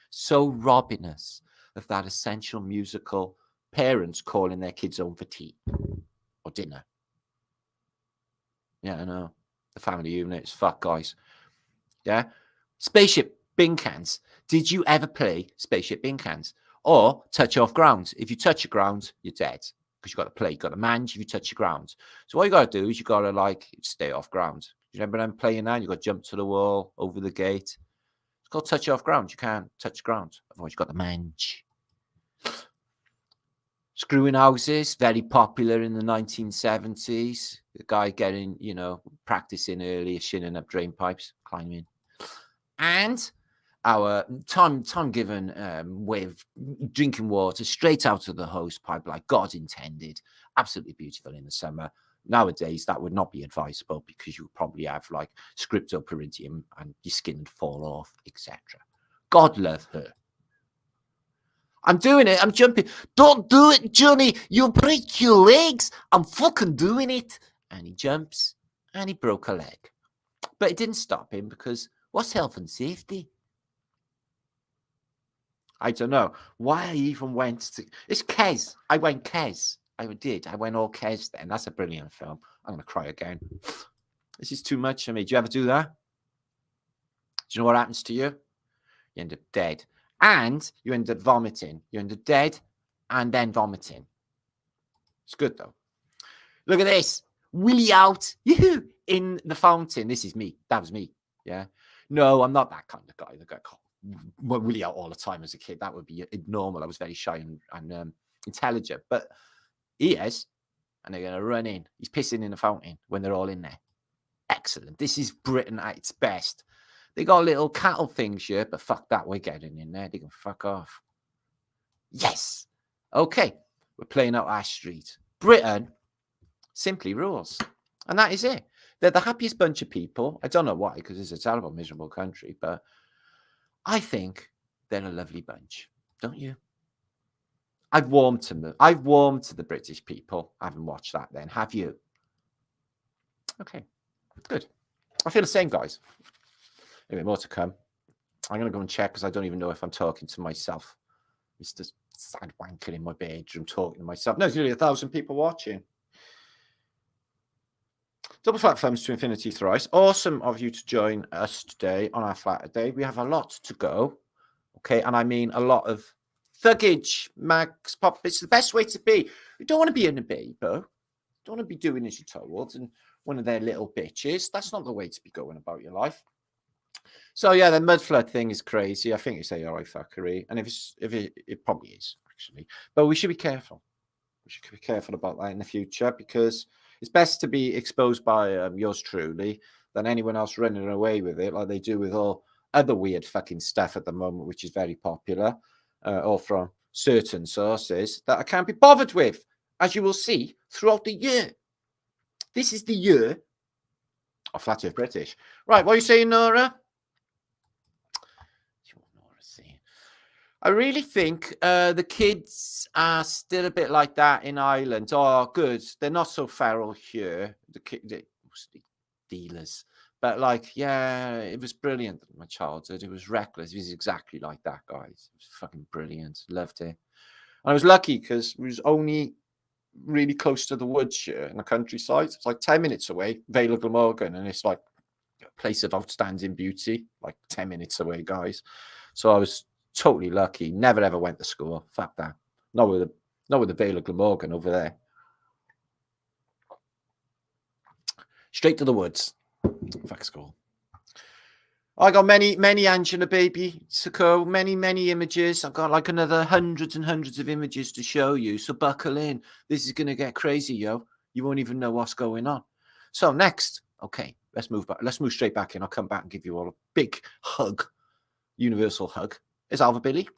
So robbing us of that essential musical parents calling their kids home for tea or dinner. Yeah, I know. The family unit is fuck, guys. Yeah? Spaceship bin cans. Did you ever play Spaceship bin cans? Or touch off ground. If you touch your ground, you're dead. Because you've got to play. You've got to manage if you touch your ground. So what you got to do is you got to stay off ground. You remember them playing that? You got to jump to the wall, over the gate. It's called touch off ground. You can't touch ground. Otherwise you've got to manage. Screwing houses, very popular in the 1970s. The guy getting, practicing early, shinning up drain pipes, climbing. And our time-given way of drinking water straight out of the hose pipe like God intended. Absolutely beautiful in the summer. Nowadays, that would not be advisable because you would probably have scriptoperidium and your skin would fall off, etc. God love her. I'm doing it. I'm jumping. Don't do it, Johnny. You'll break your legs. I'm fucking doing it. And he jumps and he broke a leg. But it didn't stop him because what's health and safety? I don't know why I even went to. It's Kes. I went Kes. I did. I went all Kes then. That's a brilliant film. I'm going to cry again. This is too much for me. Do you ever do that? Do you know what happens to you? You end up dead. And you end up vomiting. You end up dead and then vomiting. It's good, though. Look at this. Willy out. In the fountain. This is me. That was me. Yeah. No, I'm not that kind of guy. The guy really out all the time as a kid. That would be abnormal. I was very shy and intelligent, but he is, and they're going to run in. He's pissing in the fountain when they're all in there. Excellent. This is Britain at its best. They got little cattle things here, but fuck that. We're getting in there. They can fuck off. Yes. Okay. We're playing out our street. Britain simply rules. And that is it. They're the happiest bunch of people. I don't know why, because it's a terrible, miserable country, but I think they're a lovely bunch. Don't you? I've warmed to them. I've warmed to the British people. I haven't watched that then. Have you? Okay. Good. I feel the same, guys. Anyway, more to come. I'm going to go and check because I don't even know if I'm talking to myself. Mr. Sad wanker in my bedroom talking to myself. No, there's nearly 1,000 people watching. Double flat Fumz to infinity thrice. Awesome of you to join us today on our Flatterday. We have a lot to go. Okay, and I mean a lot of thuggage, mags, pop. It's the best way to be. You don't want to be in a baby. You don't want to be doing as you're told and one of their little bitches. That's not the way to be going about your life. So yeah, the mud flood thing is crazy. I think it's ARI fuckery, and it probably is actually. But we should be careful. We should be careful about that in the future because it's best to be exposed by yours truly than anyone else running away with it like they do with all other weird fucking stuff at the moment, which is very popular, or from certain sources that I can't be bothered with, as you will see throughout the year. This is the year of Flat Earth British. Right, what are you saying, Nora? I really think the kids are still a bit like that in Ireland. Oh, good. They're not so feral here. The dealers. But like, yeah, it was brilliant in my childhood. It was reckless. It was exactly like that, guys. It was fucking brilliant. Loved it. And I was lucky because it was only really close to the woods here in the countryside. It's like 10 minutes away, Vale of Glamorgan, and it's like a place of outstanding beauty, like 10 minutes away, guys. So I was totally lucky. Never ever went to school. Fuck that. Not with the Vale of Glamorgan over there. Straight to the woods. Fuck school. I got many Angela baby Sako, many images. I've got like another hundreds and hundreds of images to show you. So buckle in. This is gonna get crazy, yo. You won't even know what's going on. So next, okay, let's move back. Let's move straight back in. I'll come back and give you all a big hug, universal hug. Is Alva Billy?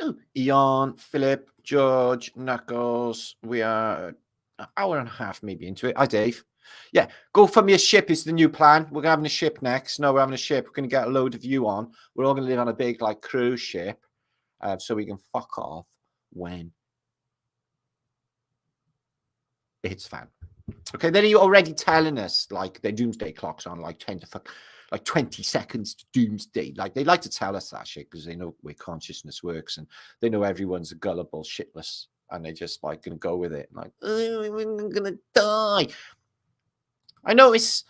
Ooh, Eon, Philip, George, Knuckles. We are an hour and a half maybe into it. Hi, Dave. Yeah, go for me a ship is the new plan. We're having a ship next. No, we're having a ship. We're going to get a load of you on. We're all going to live on a big like cruise ship so we can fuck off when it's fun. Okay, then you're already telling us like their doomsday clocks on like 20 seconds to doomsday. Like they like to tell us that shit because they know where consciousness works and they know everyone's a gullible shitless and they just like gonna go with it. Like, oh, we're gonna die. I notice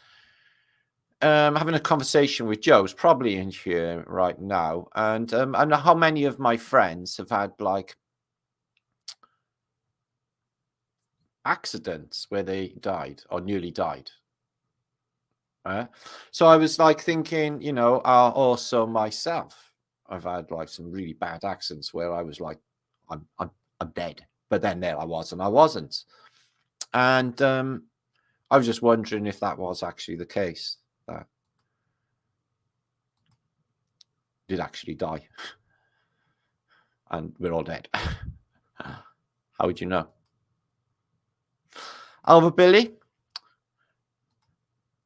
having a conversation with Joe's probably in here right now, and I know how many of my friends have had like accidents where they died or nearly died. So I was like thinking, you know, also myself, I've had like some really bad accidents where I was like, I'm dead, but then there I was and I wasn't, and I was just wondering if that was actually the case, that did actually die and we're all dead. How would you know? Alva Billy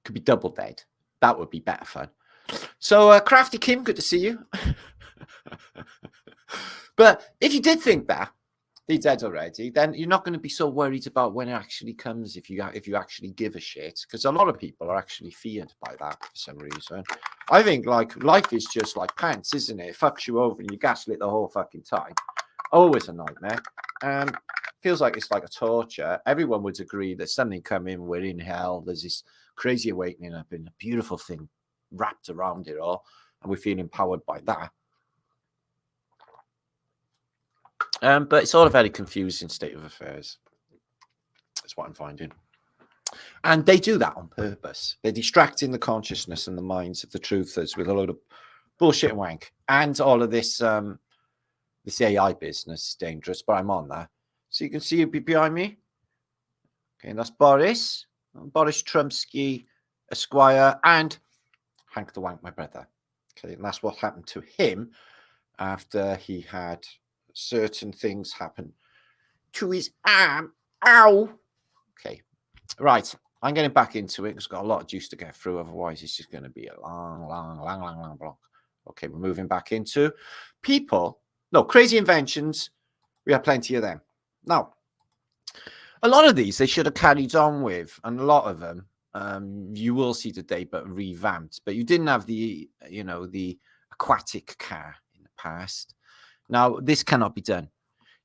could be double dead. That would be better fun. So Crafty Kim, good to see you. But if you did think that they're dead already, then you're not going to be so worried about when it actually comes if you actually give a shit, because a lot of people are actually feared by that for some reason. I think like life is just like pants, isn't it? It fucks you over and you gaslit the whole fucking time. Always a nightmare. Feels like it's like a torture. Everyone would agree that something come in, we're in hell. There's this crazy awakening up in a beautiful thing wrapped around it all, and we feel empowered by that. But it's all a very confusing state of affairs. That's what I'm finding. And they do that on purpose. They're distracting the consciousness and the minds of the truthers with a load of bullshit and wank. And all of this this AI business is dangerous, but I'm on that. So you can see it behind me. Okay, and that's Boris Trumpsky, Esquire, and Hank the Wank, my brother. Okay, and that's what happened to him after he had certain things happen to his arm. Ow! Okay, right. I'm getting back into it because I've got a lot of juice to get through. Otherwise, it's just going to be a long block. Okay, we're moving back into people. No, crazy inventions. We have plenty of them. Now, a lot of these they should have carried on with, and a lot of them you will see today, but revamped. But you didn't have the, the aquatic car in the past. Now, this cannot be done.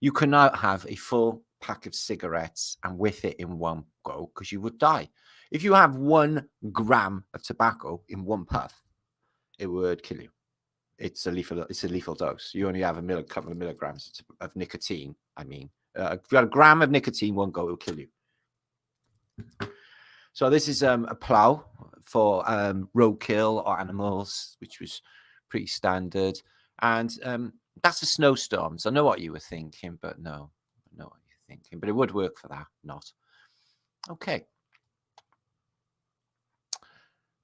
You cannot have a full pack of cigarettes and whiff it in one go because you would die. If you have 1 gram of tobacco in one puff, it would kill you. It's a lethal dose. You only have a couple of milligrams of nicotine. I mean, if you got a gram of nicotine, one go, it will kill you. So this is a plow for roadkill or animals, which was pretty standard. And that's a snowstorm. So I know what you were thinking, but no, I know what you're thinking. But it would work for that, not. Okay.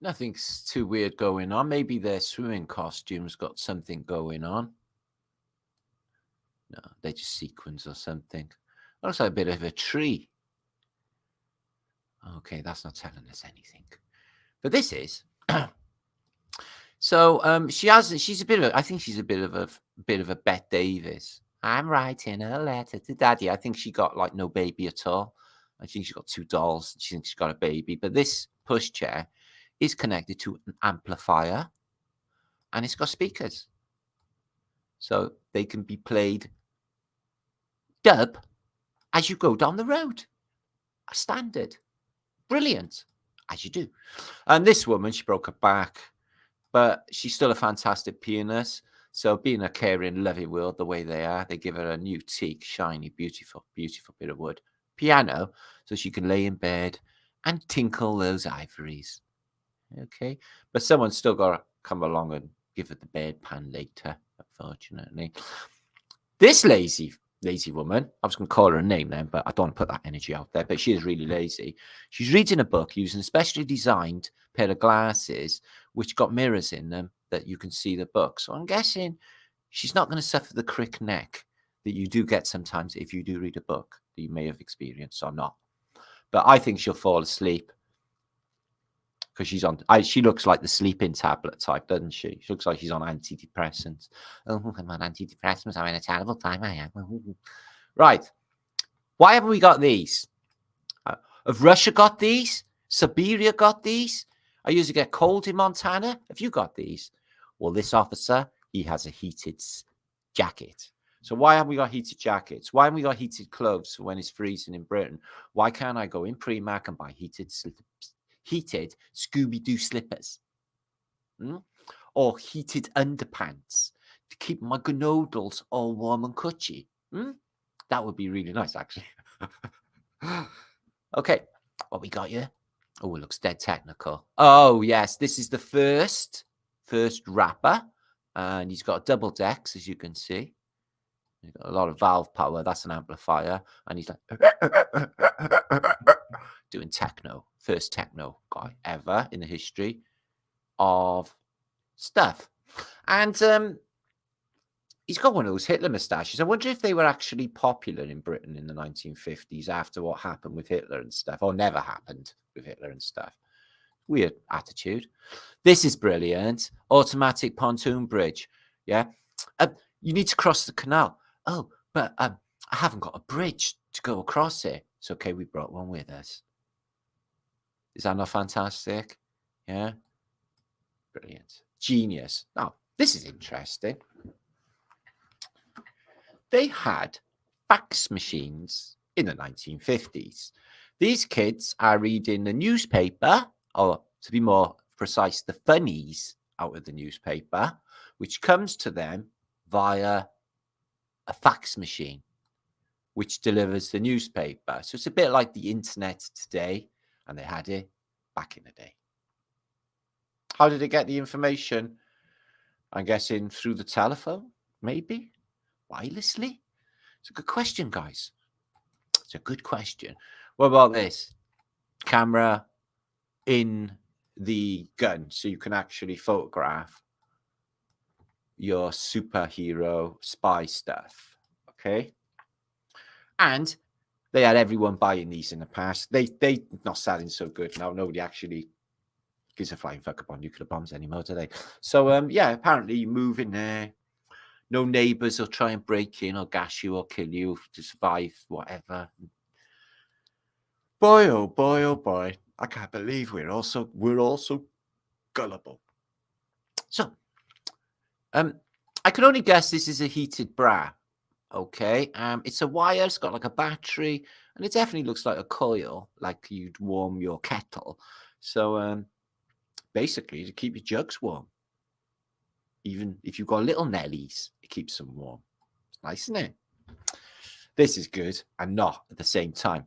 Nothing's too weird going on. Maybe their swimming costumes got something going on. No, they're just sequins or something. Looks like a bit of a tree. Okay, that's not telling us anything. But this is. So she's a bit of I think she's a bit of a Bette Davis. I'm writing a letter to Daddy. I think she got like no baby at all. I think she got 2 dolls. She thinks she's got a baby. But this pushchair is connected to an amplifier and it's got speakers. So they can be played dub as you go down the road. A standard. Brilliant. As you do. And this woman, she broke her back, but she's still a fantastic pianist. So being a caring, loving world the way they are, they give her a new teak, shiny, beautiful, beautiful bit of wood piano so she can lay in bed and tinkle those ivories. Okay. But someone's still got to come along and give her the bedpan later, unfortunately. This lazy woman, I was going to call her a name then, but I don't want to put that energy out there, but she is really lazy. She's reading a book using a specially designed pair of glasses, which got mirrors in them that you can see the book. So I'm guessing she's not going to suffer the crick neck that you do get sometimes if you do read a book that you may have experienced or not. But I think she'll fall asleep because she looks like the sleeping tablet type, doesn't she? She looks like she's on antidepressants. Oh, I'm on antidepressants. I'm in a terrible time. I am. Right. Why haven't we got these? Have Russia got these? Siberia got these? I usually get cold in Montana. Have you got these? Well, this officer, he has a heated jacket. So why haven't we got heated jackets? Why haven't we got heated clothes for when it's freezing in Britain? Why can't I go in Primark and buy heated Scooby-Doo slippers? Or heated underpants to keep my gnodles all warm and cushy? That would be really nice, actually. Okay, what we got here? Oh, it looks dead technical. Oh, yes, this is the first wrapper, and he's got double decks, as you can see. He's got a lot of valve power. That's an amplifier, and he's like doing techno. First techno guy ever in the history of stuff. And he's got one of those Hitler moustaches. I wonder if they were actually popular in Britain in the 1950s after what happened with Hitler and stuff, or never happened with Hitler and stuff. Weird attitude. This is brilliant. Automatic pontoon bridge. Yeah. You need to cross the canal. Oh, but I haven't got a bridge to go across it. It's okay. We brought one with us. Is that not fantastic? Yeah. Brilliant. Genius. Now, this is interesting. They had fax machines in the 1950s. These kids are reading the newspaper, or to be more precise, the funnies out of the newspaper, which comes to them via a fax machine, which delivers the newspaper. So it's a bit like the internet today, And they had it back in the day. How did they get the information? I'm guessing through the telephone, maybe? Wirelessly? It's a good question, guys. It's a good question. What about this? Camera in the gun, so you can actually photograph your superhero spy stuff. Okay. And they had everyone buying these in the past. They not selling so good now. Nobody actually gives a flying fuck about nuclear bombs anymore, do they? So yeah, apparently you move in there. No neighbors will try and break in or gas you or kill you to survive, whatever. Boy, oh boy, oh boy. I can't believe we're also gullible. So I can only guess this is a heated bra. Okay. It's a wire, it's got like a battery, and it definitely looks like a coil, like you'd warm your kettle. So basically to keep your jugs warm. Even if you've got little Nellies, it keeps them warm. It's nice, isn't it? This is good and not at the same time.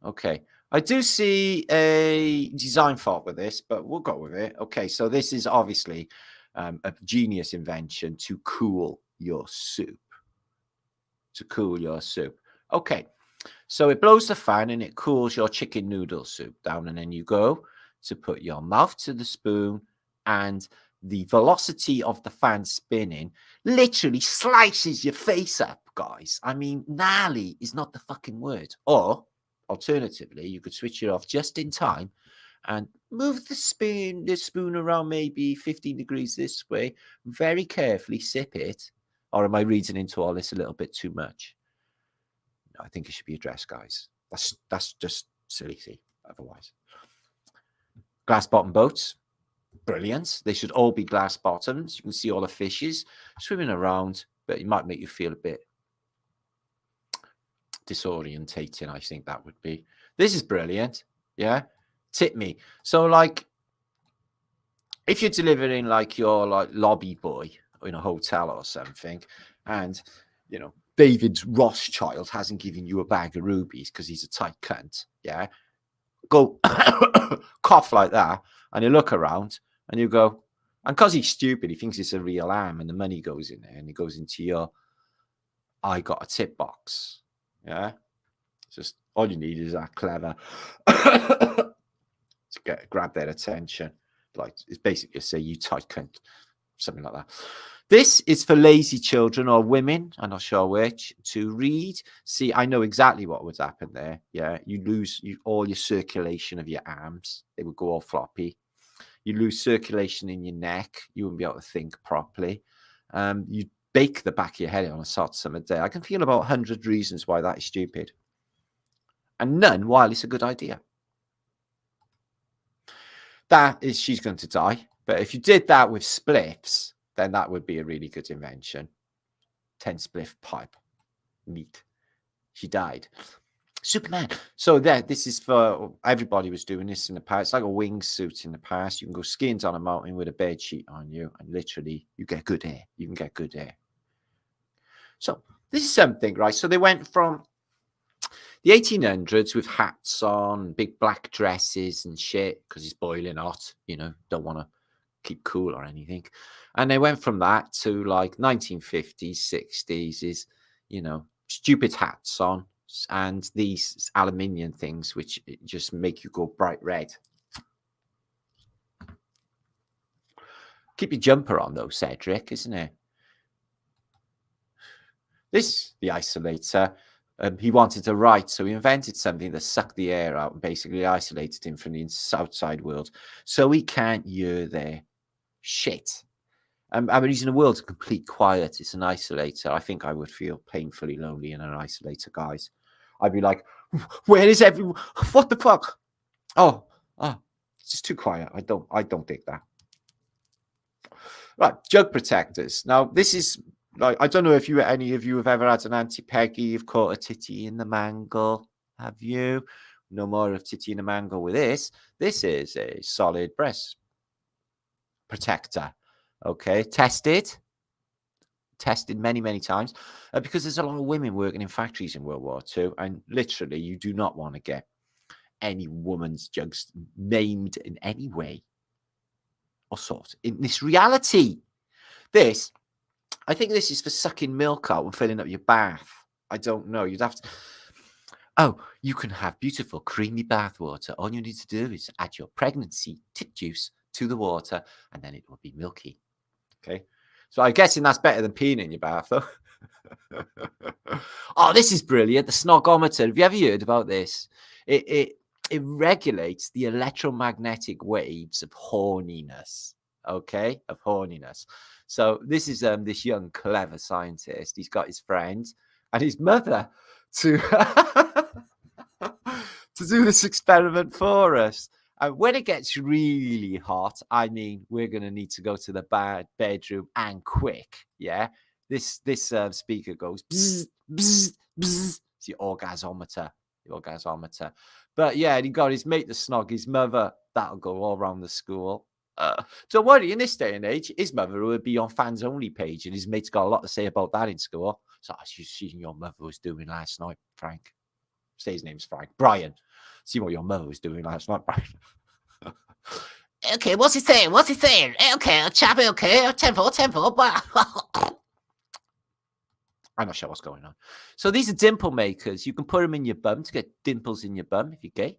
Okay. I do see a design fault with this, but we'll go with it. Okay, so this is obviously a genius invention to cool your soup. To cool your soup. Okay, so it blows the fan and it cools your chicken noodle soup down, and then you go to put your mouth to the spoon, and the velocity of the fan spinning literally slices your face up, guys. I mean, gnarly is not the fucking word. Or alternatively, you could switch it off just in time and move the spoon around maybe 15 degrees this way, very carefully sip it. Or am I reading into all this a little bit too much? No, I think it should be addressed, guys. That's just silly, see, otherwise. Glass bottom boats, brilliant. They should all be glass bottoms. You can see all the fishes swimming around, but it might make you feel a bit disorientating. I think that would be. This is brilliant. Yeah, tip me. So like, if you're delivering like your like lobby boy in a hotel or something, and you know David Rothschild hasn't given you a bag of rubies because he's a tight cunt. Yeah, go cough like that, and you look around and you go, and because he's stupid, he thinks it's a real arm, and the money goes in there, and it goes into your I got a tip box. Yeah, just all you need is that clever to grab their attention. Like it's basically say you tight cunt, something like that. This is for lazy children or women, I'm not sure which, to read. See, I know exactly what would happen there. Yeah, you lose all your circulation of your arms. They would go all floppy. You lose circulation in your neck. You wouldn't be able to think properly. You bake the back of your head on a hot summer day. I can feel about 100 reasons why that is stupid. And none while it's a good idea. That is, she's going to die. But if you did that with spliffs, then that would be a really good invention. 10 spliff pipe. Neat. She died. Superman. So there, this is for everybody was doing this in the past. It's like a wingsuit in the past. You can go skiing on a mountain with a bed sheet on you, and literally you get good air. You can get good air. So this is something, right? So they went from the 1800s with hats on, big black dresses and shit, because it's boiling hot, you know, don't want to keep cool or anything. And they went from that to like 1950s, 60s is, you know, stupid hats on and these aluminium things, which just make you go bright red. Keep your jumper on though, Cedric, isn't it? This, the isolator. He wanted to write, so he invented something that sucked the air out and basically isolated him from the outside world, so he can't hear their shit. I mean, he's in a world of complete quiet. It's an isolator. I think I would feel painfully lonely in an isolator, guys. I'd be like, where is everyone? What the fuck? Oh, it's just too quiet. I don't dig that. Right, jug protectors. Now, this is like, I don't know if any of you have ever had an anti-Peggy. You've caught a titty in the mangle. Have you? No more of titty in the mangle with this. This is a solid breast protector. Okay, tested many, many times because there's a lot of women working in factories in World War II, and literally you do not want to get any woman's jugs maimed in any way or sort in this reality. This, I think this is for sucking milk out and filling up your bath. I don't know. You'd have to. Oh, you can have beautiful creamy bath water. All you need to do is add your pregnancy tit juice to the water and then it will be milky. Okay. So I'm guessing that's better than peeing in your bath, though. Oh, this is brilliant. The snogometer. Have you ever heard about this? It regulates the electromagnetic waves of horniness. Okay, of horniness. So this is this young clever scientist. He's got his friend and his mother to to do this experiment for us. And when it gets really hot, I mean, we're going to need to go to the bedroom and quick. Yeah, this speaker goes bzz, bzz, bzz. It's your orgasometer. But yeah, he got his mate to snog his mother. That'll go all around the school. Don't worry, in this day and age, his mother would be on fans only page, and his mate's got a lot to say about that in school. So, as you seen your mother was doing last night, Frank. Say his name's Frank. Brian. See what your mother was doing last night, Brian. Okay, what's he saying? Okay, chappy, okay, tempo. I'm not sure what's going on. So these are dimple makers. You can put them in your bum to get dimples in your bum if you're gay.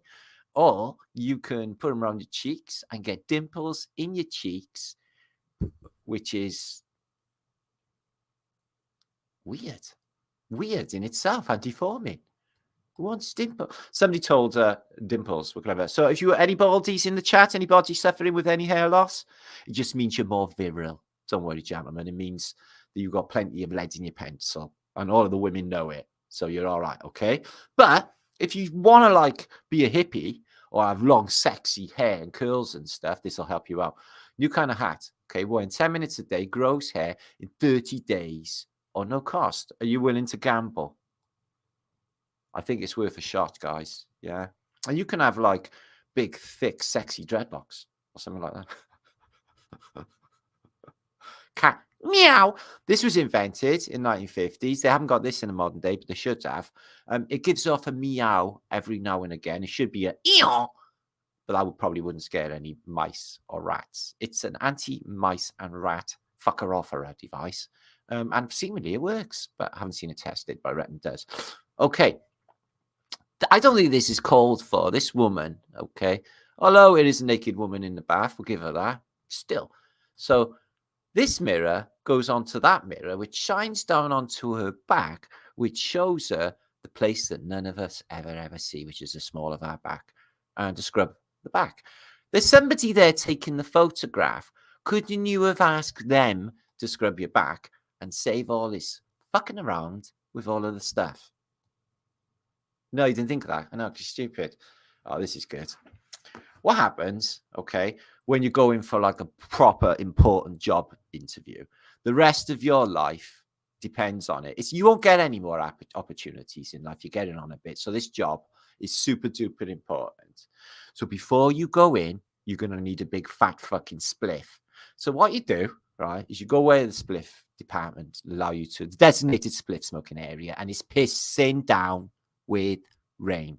Or you can put them around your cheeks and get dimples in your cheeks, which is weird in itself and deforming. Who wants dimple? Somebody told dimples were clever. So if you were any baldies in the chat, anybody suffering with any hair loss, it just means you're more virile. Don't worry, gentlemen. It means that you've got plenty of lead in your pencil. And all of the women know it. So you're all right, okay? But if you want to, like, be a hippie or have long, sexy hair and curls and stuff, this will help you out. New kind of hat, okay? Well, in 10 minutes a day, grows hair in 30 days or no cost. Are you willing to gamble? I think it's worth a shot, guys. Yeah. And you can have, like, big, thick, sexy dreadlocks or something like that. Cat. Meow. This was invented in 1950s. They haven't got this in the modern day, but they should have. It gives off a meow every now and again. It should be a eon, but that probably wouldn't scare any mice or rats. It's an anti-mice and rat fucker-offer device. And seemingly it works, but I haven't seen it tested, but I reckon it does. Okay. I don't think this is called for. This woman, okay, although it is a naked woman in the bath, we'll give her that. Still. So this mirror goes onto that mirror, which shines down onto her back, which shows her the place that none of us ever see, which is the small of our back, and to scrub the back. There's somebody there taking the photograph. Couldn't you have asked them to scrub your back and save all this fucking around with all of the stuff? No, you didn't think of that. I know, 'cause you're stupid. Oh, this is good. What happens, okay, when you're going for like a proper important job interview? The rest of your life depends on it. You won't get any more opportunities in life. You're getting on a bit. So this job is super duper important. So before you go in, you're going to need a big fat fucking spliff. So what you do, right, is you go away to the spliff department, allow you to the designated spliff smoking area, and it's pissing down with rain.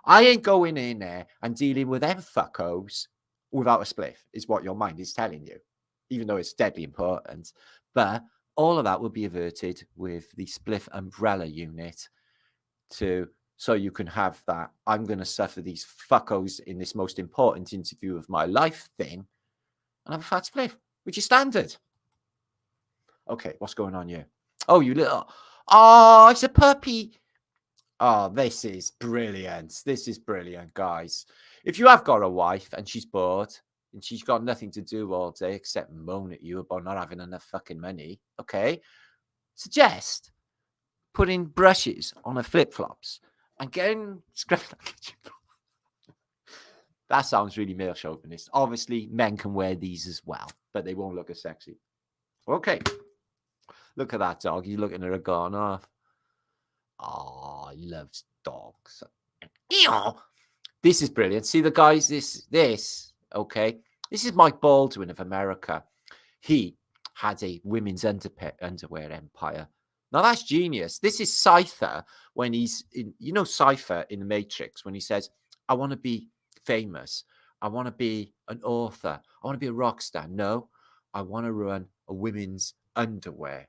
I ain't going in there and dealing with them fuckos without a spliff, is what your mind is telling you, even though it's deadly important. But all of that will be averted with the spliff umbrella unit so you can have that I'm going to suffer these fuckos in this most important interview of my life thing and have a fat spliff, which is standard. Okay, what's going on here? Oh, you little... Oh, it's a puppy. Oh, this is brilliant. This is brilliant, guys. If you have got a wife and she's bored and she's got nothing to do all day except moan at you about not having enough fucking money, okay, suggest putting brushes on her flip-flops and getting scrubbed. That sounds really male chauvinist. Obviously, men can wear these as well, but they won't look as sexy. Okay. Look at that dog. He's looking at her going off. Oh, he loves dogs. This is brilliant. See the guys, this, okay. This is Mike Baldwin of America. He had a women's underwear empire. Now that's genius. This is Cypher when he's in, Cypher in the Matrix when he says, I want to be famous. I want to be an author. I want to be a rock star. No, I want to run a women's underwear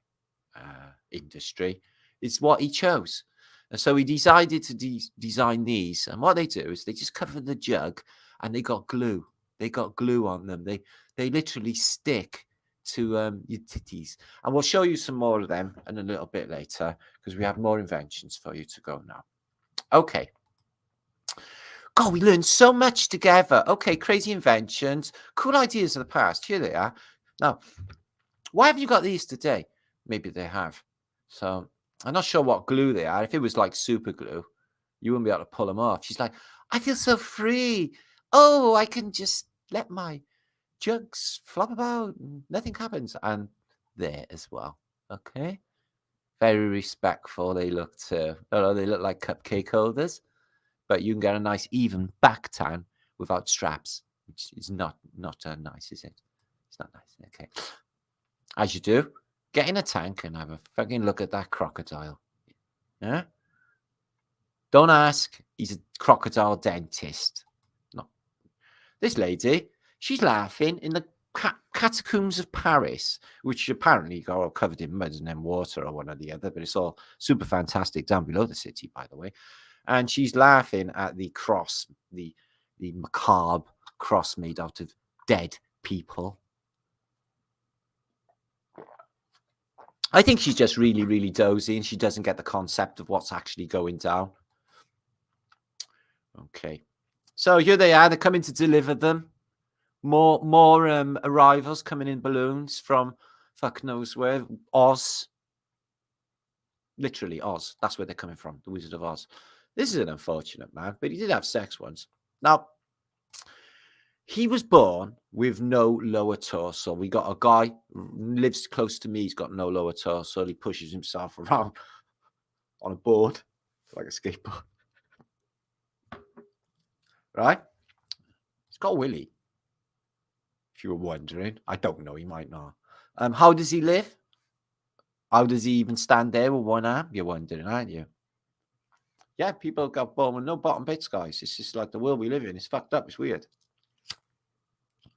industry. It's what he chose. And so he decided to design these. And what they do is they just cover the jug and they got glue. They got glue on them. They literally stick to your titties. And we'll show you some more of them in a little bit later because we have more inventions for you to go now. Okay. God, we learned so much together. Okay, crazy inventions, cool ideas of the past. Here they are. Now, why have you got these today? Maybe they have. So I'm not sure what glue they are. If it was like super glue, you wouldn't be able to pull them off. She's like, I feel so free. Oh, I can just let my jugs flop about and nothing happens. And there as well. Okay. Very respectful. They look too. Oh, they look like cupcake holders. But you can get a nice even back tan without straps, which is not nice, is it? It's not nice. Okay. As you do, get in a tank and have a fucking look at that crocodile. Yeah? Don't ask. He's a crocodile dentist. No. This lady, she's laughing in the catacombs of Paris, which apparently got all covered in mud and then water or one or the other, but it's all super fantastic down below the city, by the way. And she's laughing at the cross, the macabre cross made out of dead people. I think she's just really, really dozy and she doesn't get the concept of what's actually going down. Okay. So here they are. They're coming to deliver them. More arrivals coming in balloons from fuck knows where. Oz. Literally Oz. That's where they're coming from. The Wizard of Oz. This is an unfortunate man, but he did have sex once. Now, he was born with no lower torso. We got a guy lives close to me. He's got no lower torso. He pushes himself around on a board like a skateboard. Right? He's got a willy. If you were wondering, I don't know. He might not. How does he live? How does he even stand there with one arm? You're wondering, aren't you? Yeah, people got born with no bottom bits, guys. It's just like the world we live in. It's fucked up. It's weird.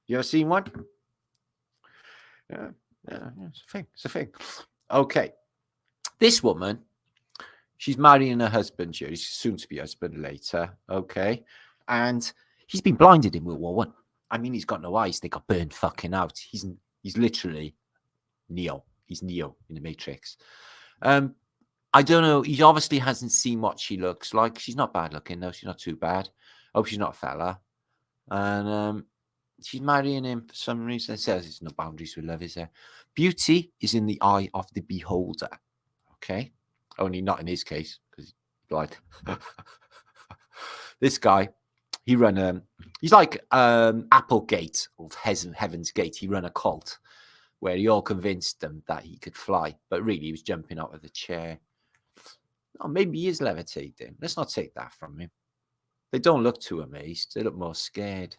You ever seen one? Yeah, it's a thing. It's a thing. Okay. This woman, she's marrying her husband. She's soon to be husband later. Okay. And he's been blinded in World War I. I mean, he's got no eyes. They got burned fucking out. He's literally Neo. He's Neo in the Matrix. I don't know. He obviously hasn't seen what she looks like. She's not bad looking, though. She's not too bad. I hope she's not a fella. And she's marrying him for some reason. It says there's no boundaries with love, is there? Beauty is in the eye of the beholder. Okay? Only not in his case, because he's blind. This guy, he run he's like Applegate of Heaven's Gate. He run a cult where he all convinced them that he could fly, but really he was jumping out of the chair. Oh, maybe he is levitating. Let's not take that from him. They don't look too amazed. They look more scared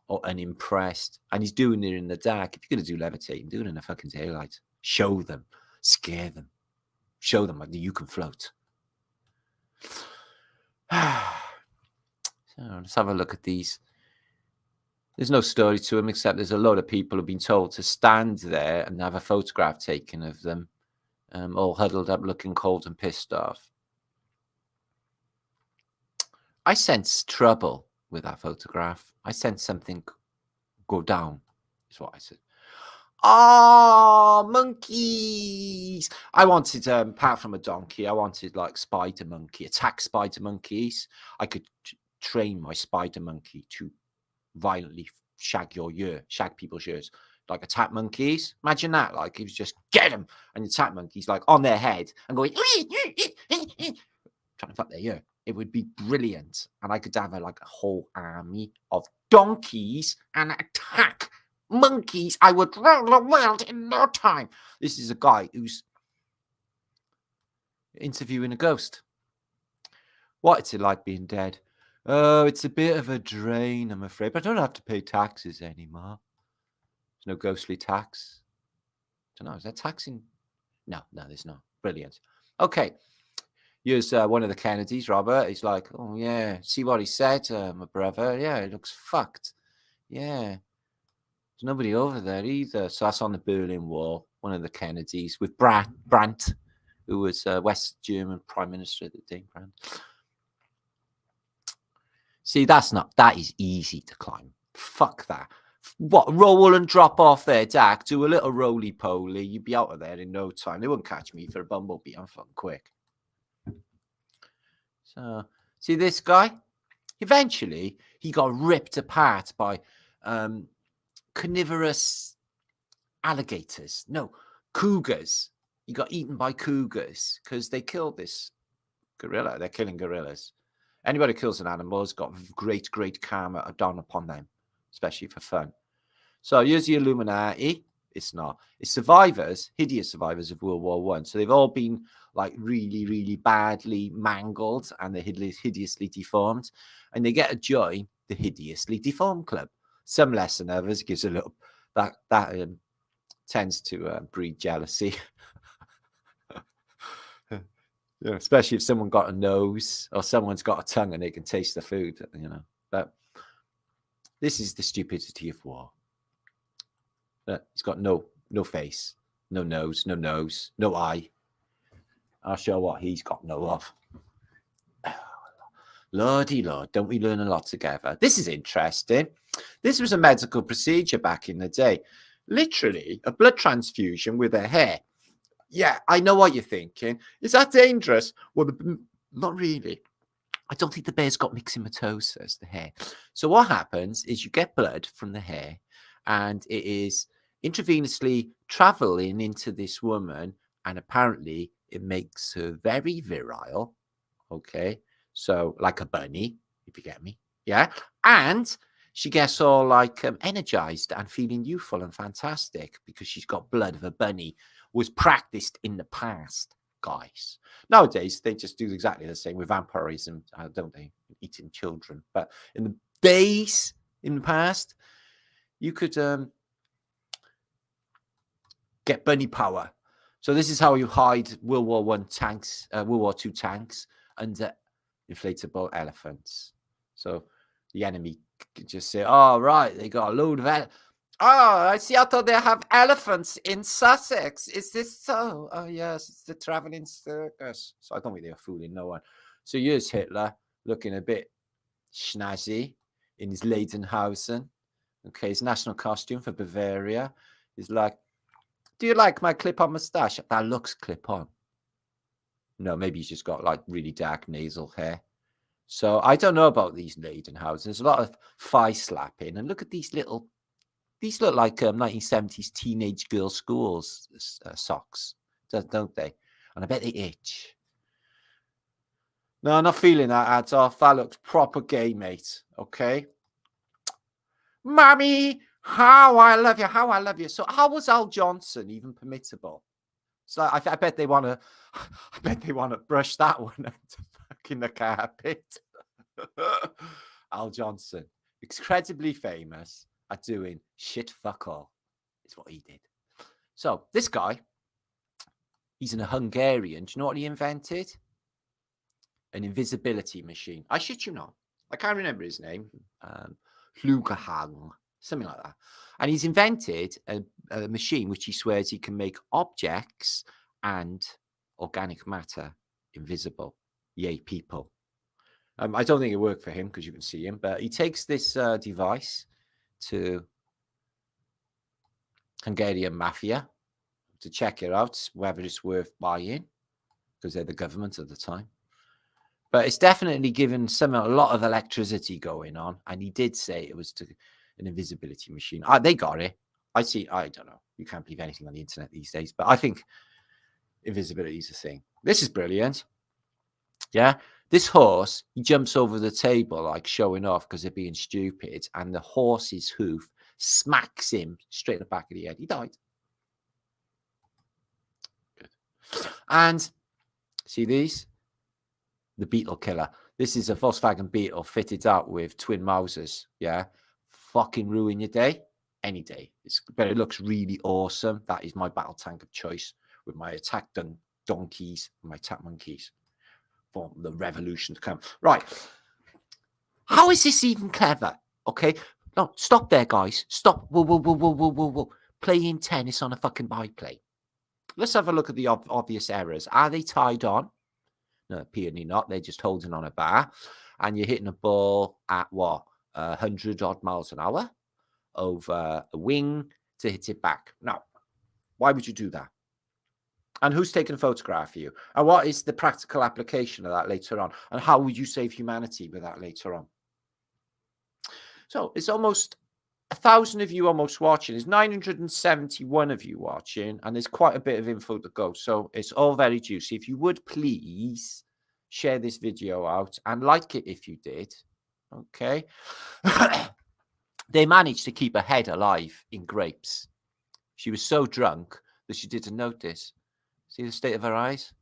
or unimpressed. And he's doing it in the dark. If you're going to do levitating, do it in the fucking daylight. Show them. Scare them. Show them that you can float. So let's have a look at these. There's no story to them except there's a lot of people who've been told to stand there and have a photograph taken of them. All huddled up, looking cold and pissed off. I sense trouble with that photograph. I sense something go down, is what I said. Oh, monkeys! I wanted, apart from a donkey, I wanted like spider monkey, attack spider monkeys. I could train my spider monkey to violently shag people's ears. Like attack monkeys. Imagine that. Like he was just get them, and the attack monkeys like on their head and going trying to fuck their ear. It would be brilliant, and I could have like a whole army of donkeys and attack monkeys. I would rule the world in no time. This is a guy who's interviewing a ghost. What's it like being dead? Oh, it's a bit of a drain, I'm afraid, but I don't have to pay taxes anymore. There's no ghostly tax. I don't know. Is that taxing? No, there's not. Brilliant. Okay. Here's one of the Kennedys, Robert. He's like, oh, yeah, see what he said, my brother. Yeah, it looks fucked. Yeah. There's nobody over there either. So that's on the Berlin Wall, one of the Kennedys, with Brandt, who was West German Prime Minister at the time. Brandt. See, that is easy to climb. Fuck that. What, roll and drop off there, Dak? Do a little roly-poly. You'd be out of there in no time. They wouldn't catch me for a bumblebee. I'm fucking quick. So, see this guy? Eventually, he got ripped apart by carnivorous alligators. No, cougars. He got eaten by cougars because they killed this gorilla. They're killing gorillas. Anybody kills an animal has got great, great karma done upon them, especially for fun. So here's the Illuminati. It's not. It's survivors, hideous survivors of World War I. So they've all been like really, really badly mangled and they're hideously deformed. And they get to join the hideously deformed club. Some less than others. Gives a little, that tends to breed jealousy. Yeah, especially if someone got a nose or someone's got a tongue and they can taste the food, you know. But this is the stupidity of war. He's got no face, no nose, no eye. I'll show what he's got no of. Lordy Lord, don't we learn a lot together? This is interesting. This was a medical procedure back in the day. Literally, a blood transfusion with a hair. Yeah, I know what you're thinking. Is that dangerous? Well, not really. I don't think the bear's got myxomatosis, the hair. So what happens is you get blood from the hair and it is intravenously traveling into this woman and apparently it makes her very virile. Okay. So like a bunny, if you get me. Yeah. And she gets all like energized and feeling youthful and fantastic because she's got blood of a bunny. Was practiced in the past, guys. Nowadays, they just do exactly the same with vampirism, don't they? Eating children. But in the days in the past, you could get bunny power. So this is how you hide World War I tanks, World War II tanks under inflatable elephants. So the enemy could just say, oh, right, they got a load of elephants. Oh, I see. I thought they have elephants in Sussex. Is this so? Oh, yes, it's the traveling circus. So I don't think they're fooling no one. So here's Hitler looking a bit snazzy in his Lederhosen. Okay, his national costume for Bavaria is like, do you like my clip-on moustache? That looks clip-on. No, maybe he's just got like really dark nasal hair. So I don't know about these Lederhosen. There's a lot of thigh slapping. And look at these little. These look like 1970s teenage girl schools socks, don't they? And I bet they itch. No, I'm not feeling that, Adolf. That looks proper gay, mate. Okay. Mummy, how I love you, how I love you. So how was Al Johnson even permissible? So I bet they want to brush that one out in the carpet. Al Johnson, incredibly famous at doing shit fuck all is what he did. So this guy, he's a Hungarian. Do you know what he invented? An invisibility machine. I shit you not. I can't remember his name. Flugehang, something like that. And he's invented a machine which he swears he can make objects and organic matter invisible. Yay, people. I don't think it worked for him because you can see him, but he takes this device to Hungarian mafia to check it out, whether it's worth buying, because they're the government at the time. But it's definitely given a lot of electricity going on, and he did say it was an invisibility machine. They got it. I don't know. You can't believe anything on the internet these days, but I think invisibility is a thing. This is brilliant. Yeah. This horse, he jumps over the table like showing off because they're being stupid, and the horse's hoof smacks him straight in the back of the head. He died. Good. And see these? The Beetle killer. This is a Volkswagen Beetle fitted out with twin Mausers. Yeah. Fucking ruin your day. Any day. But it looks really awesome. That is my battle tank of choice with my attack donkeys and my attack monkeys. for the revolution to come. Right. How is this even clever? Okay. No, stop there, guys. Stop. Whoa. Playing tennis on a fucking biplane. Let's have a look at the obvious errors. Are they tied on? No, apparently not. They're just holding on a bar. And you're hitting a ball at what? 100 odd miles an hour over a wing to hit it back. Now, why would you do that? And who's taking a photograph of you? And what is the practical application of that later on? And how would you save humanity with that later on? So it's almost 1,000 of you almost watching. There's 971 of you watching, and there's quite a bit of info to go. So it's all very juicy. If you would please share this video out and like it if you did. Okay. They managed to keep her head alive in grapes. She was so drunk that she didn't notice. See the state of her eyes?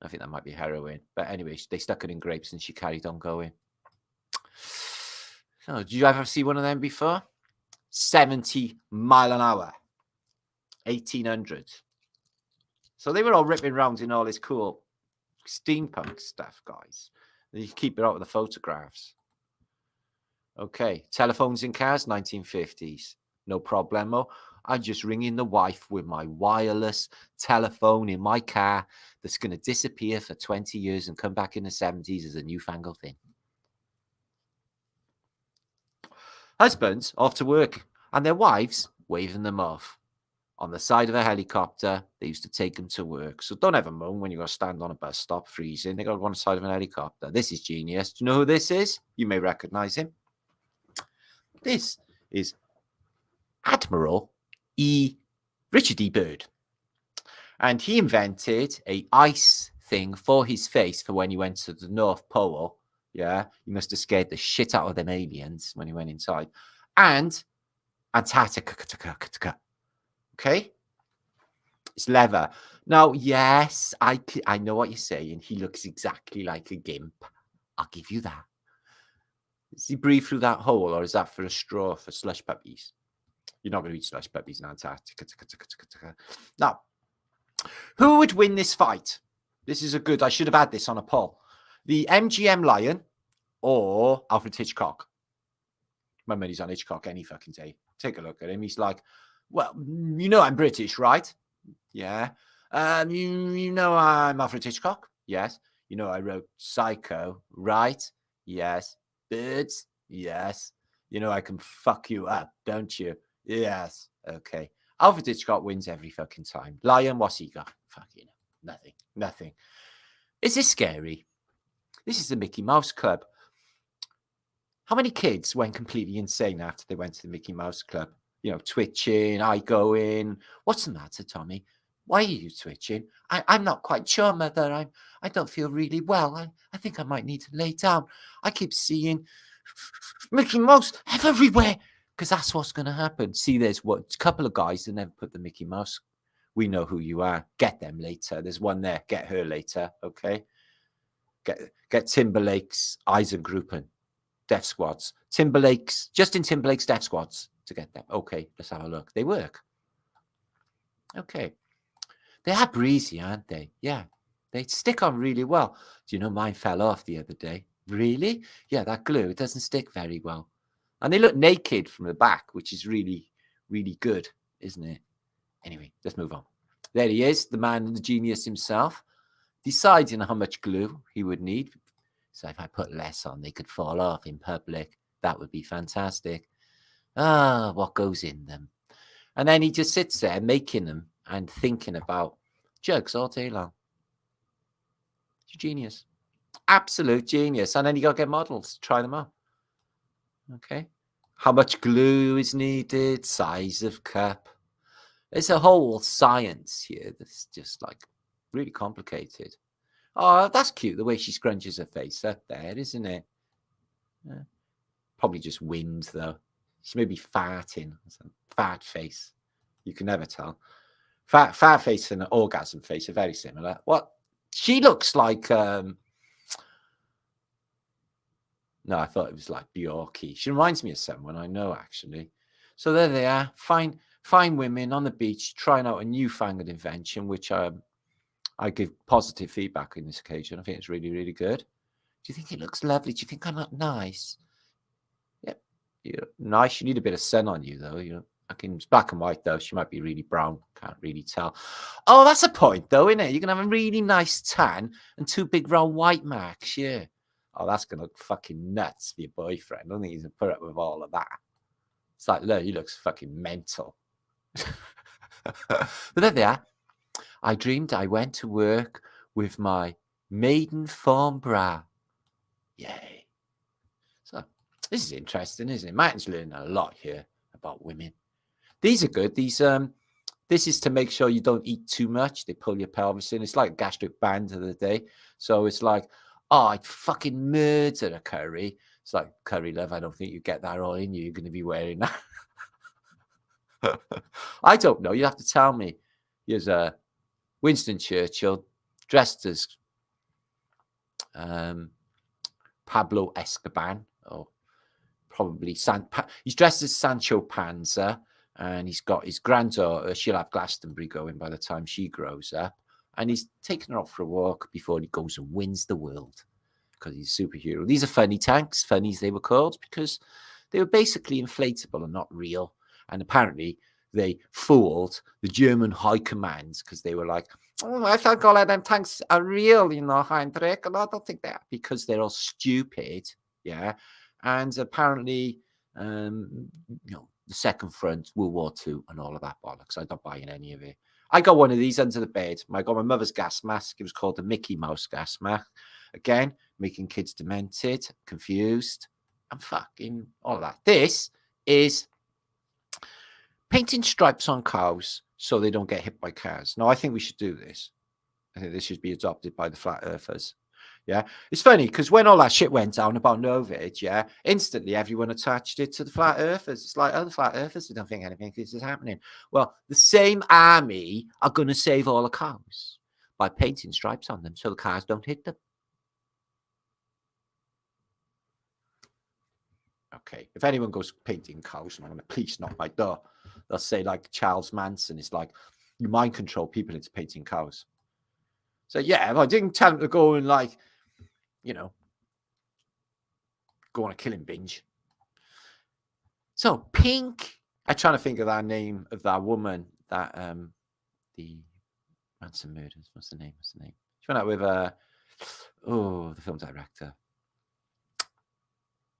I think that might be heroin. But anyway, they stuck her in grapes and she carried on going. So, did you ever see one of them before? 70 mile an hour. 1800. So they were all ripping around in all this cool steampunk stuff, guys. You keep it out with the photographs. Okay. Telephones in cars, 1950s. No problemo. I'm just ringing the wife with my wireless telephone in my car that's going to disappear for 20 years and come back in the 70s as a newfangled thing. Husbands off to work and their wives waving them off. On the side of a helicopter, they used to take them to work. So don't ever moan when you got to stand on a bus stop freezing. They got to go on the side of an helicopter. This is genius. Do you know who this is? You may recognize him. This is Admiral Richard E. Byrd. And he invented a ice thing for his face for when he went to the North Pole. Yeah, he must have scared the shit out of them aliens when he went inside. And Antarctica. Okay? It's leather. Now, yes, I know what you're saying. He looks exactly like a gimp. I'll give you that. Does he breathe through that hole, or is that for a straw for slush puppies? You're not going to eat slush puppies in Antarctica. Now, who would win this fight? This is a good, I should have had this on a poll. The MGM Lion or Alfred Hitchcock? My money's on Hitchcock any fucking day. Take a look at him. He's like, well, you know I'm British, right? Yeah. You know I'm Alfred Hitchcock? Yes. You know I wrote Psycho, right? Yes. Birds? Yes. You know I can fuck you up, don't you? Yes. Okay. Alfred Hitchcock wins every fucking time. Lion, what's he got? Fucking nothing. Is this scary? This is the Mickey Mouse Club. How many kids went completely insane after they went to the Mickey Mouse Club? You know, twitching, eye going. What's the matter, Tommy? Why are you twitching? I'm not quite sure, Mother. I don't feel really well. I think I might need to lay down. I keep seeing Mickey Mouse everywhere. Because that's what's going to happen. See, there's a couple of guys that never put the Mickey Mouse. We know who you are. Get them later. There's one there. Get her later. Okay. Get Timberlake's Eisengruppen Death Squads. Justin Timberlake's Death Squads to get them. Okay, let's have a look. They work. Okay. They are breezy, aren't they? Yeah. They stick on really well. Do you know mine fell off the other day? Really? Yeah, that glue, it doesn't stick very well. And they look naked from the back, which is really, really good, isn't it? Anyway, let's move on. There he is, the man, the genius himself, deciding how much glue he would need. So if I put less on, they could fall off in public. That would be fantastic. Ah, what goes in them? And then he just sits there making them and thinking about jugs all day long. It's a genius. Absolute genius. And then you got to get models to try them out. Okay. How much glue is needed? Size of cup. There's a whole science here that's just like really complicated. Oh, that's cute. The way she scrunches her face up there, isn't it? Yeah. Probably just wind, though. She may be farting. Fat face. You can never tell. Fat face and an orgasm face are very similar. What? She looks like... No, I thought it was like Bjorky. She reminds me of someone I know, actually. So there they are. Fine women on the beach trying out a newfangled invention, which I give positive feedback on this occasion. I think it's really, really good. Do you think it looks lovely? Do you think I look nice? Yep, you look nice. You need a bit of sun on you, though. It's black and white, though. She might be really brown. Can't really tell. Oh, that's a point, though, isn't it? You're going to have a really nice tan and 2 big round white marks. Yeah. Oh, that's going to look fucking nuts for your boyfriend. I don't think he's going to put up with all of that. It's like, look, he looks fucking mental. But there they are. I dreamed I went to work with my maiden form bra. Yay. So this is interesting, isn't it? Martin's learning a lot here about women. These are good. This is to make sure you don't eat too much. They pull your pelvis in. It's like gastric band of the day. So it's like, oh, I'd fucking murder a curry. It's like, curry love, I don't think you get that all in you. You're going to be wearing that. I don't know. You have to tell me. Here's Winston Churchill dressed as Pablo Escobar, or probably he's dressed as Sancho Panza, and he's got his granddaughter. She'll have Glastonbury going by the time she grows up, and he's taking her off for a walk before he goes and wins the world because he's a superhero. These are funny tanks, funnies they were called, because they were basically inflatable and not real. And apparently they fooled the German high command because they were like, oh, I think all of them tanks are real, Heinrich. And I don't think they are, because they're all stupid. Yeah. And apparently, the Second Front, World War II, and all of that bollocks. I don't buy in any of it. I got one of these under the bed. I got my mother's gas mask. It was called the Mickey Mouse gas mask. Again, making kids demented, confused, and fucking all of that. This is painting stripes on cows so they don't get hit by cars. Now, I think we should do this. I think this should be adopted by the flat earthers. Yeah, it's funny because when all that shit went down about Novage, yeah, instantly everyone attached it to the flat earthers. It's like, oh, the flat earthers, they don't think anything this is happening. Well, the same army are going to save all the cows by painting stripes on them so the cars don't hit them. Okay, if anyone goes painting cows and I'm going to police knock my door, they'll say like Charles Manson is like, you mind control people into painting cows. So yeah, if I didn't tell them to go and like, go on a killing binge. So Pink, I'm trying to think of that name of that woman that the Manson murders. What's the name? She went out with the film director.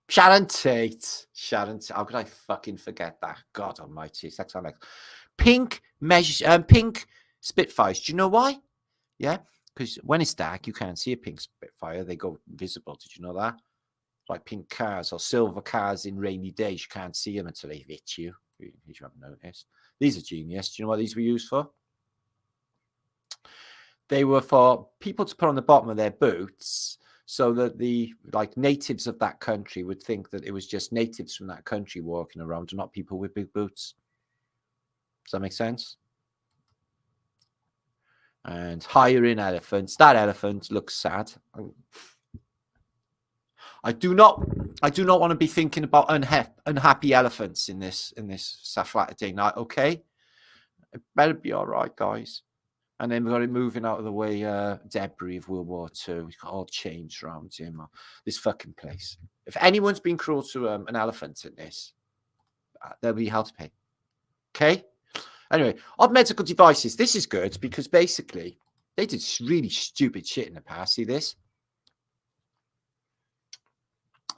Sharon Tate. How could I fucking forget that? God almighty. Sex on X. Pink Spitfires. Do you know why? Yeah, because when it's dark, you can't see a pink Spitfire. They go invisible. Did you know that? Like pink cars or silver cars in rainy days, you can't see them until they hit you. If you haven't noticed. These are genius. Do you know what these were used for? They were for people to put on the bottom of their boots, so that the natives of that country would think that it was just natives from that country walking around and not people with big boots. Does that make sense? And hiring elephants. That elephant looks sad. I do not want to be thinking about unhappy elephants in this Flatterday night. Okay, it better be all right, guys. And then we've got it moving out of the way, debris of World War II. We've got all chains around him. This fucking place. If anyone's been cruel to an elephant in this, there'll be hell to pay. Okay? Anyway, odd medical devices. This is good because basically they did really stupid shit in the past. See this?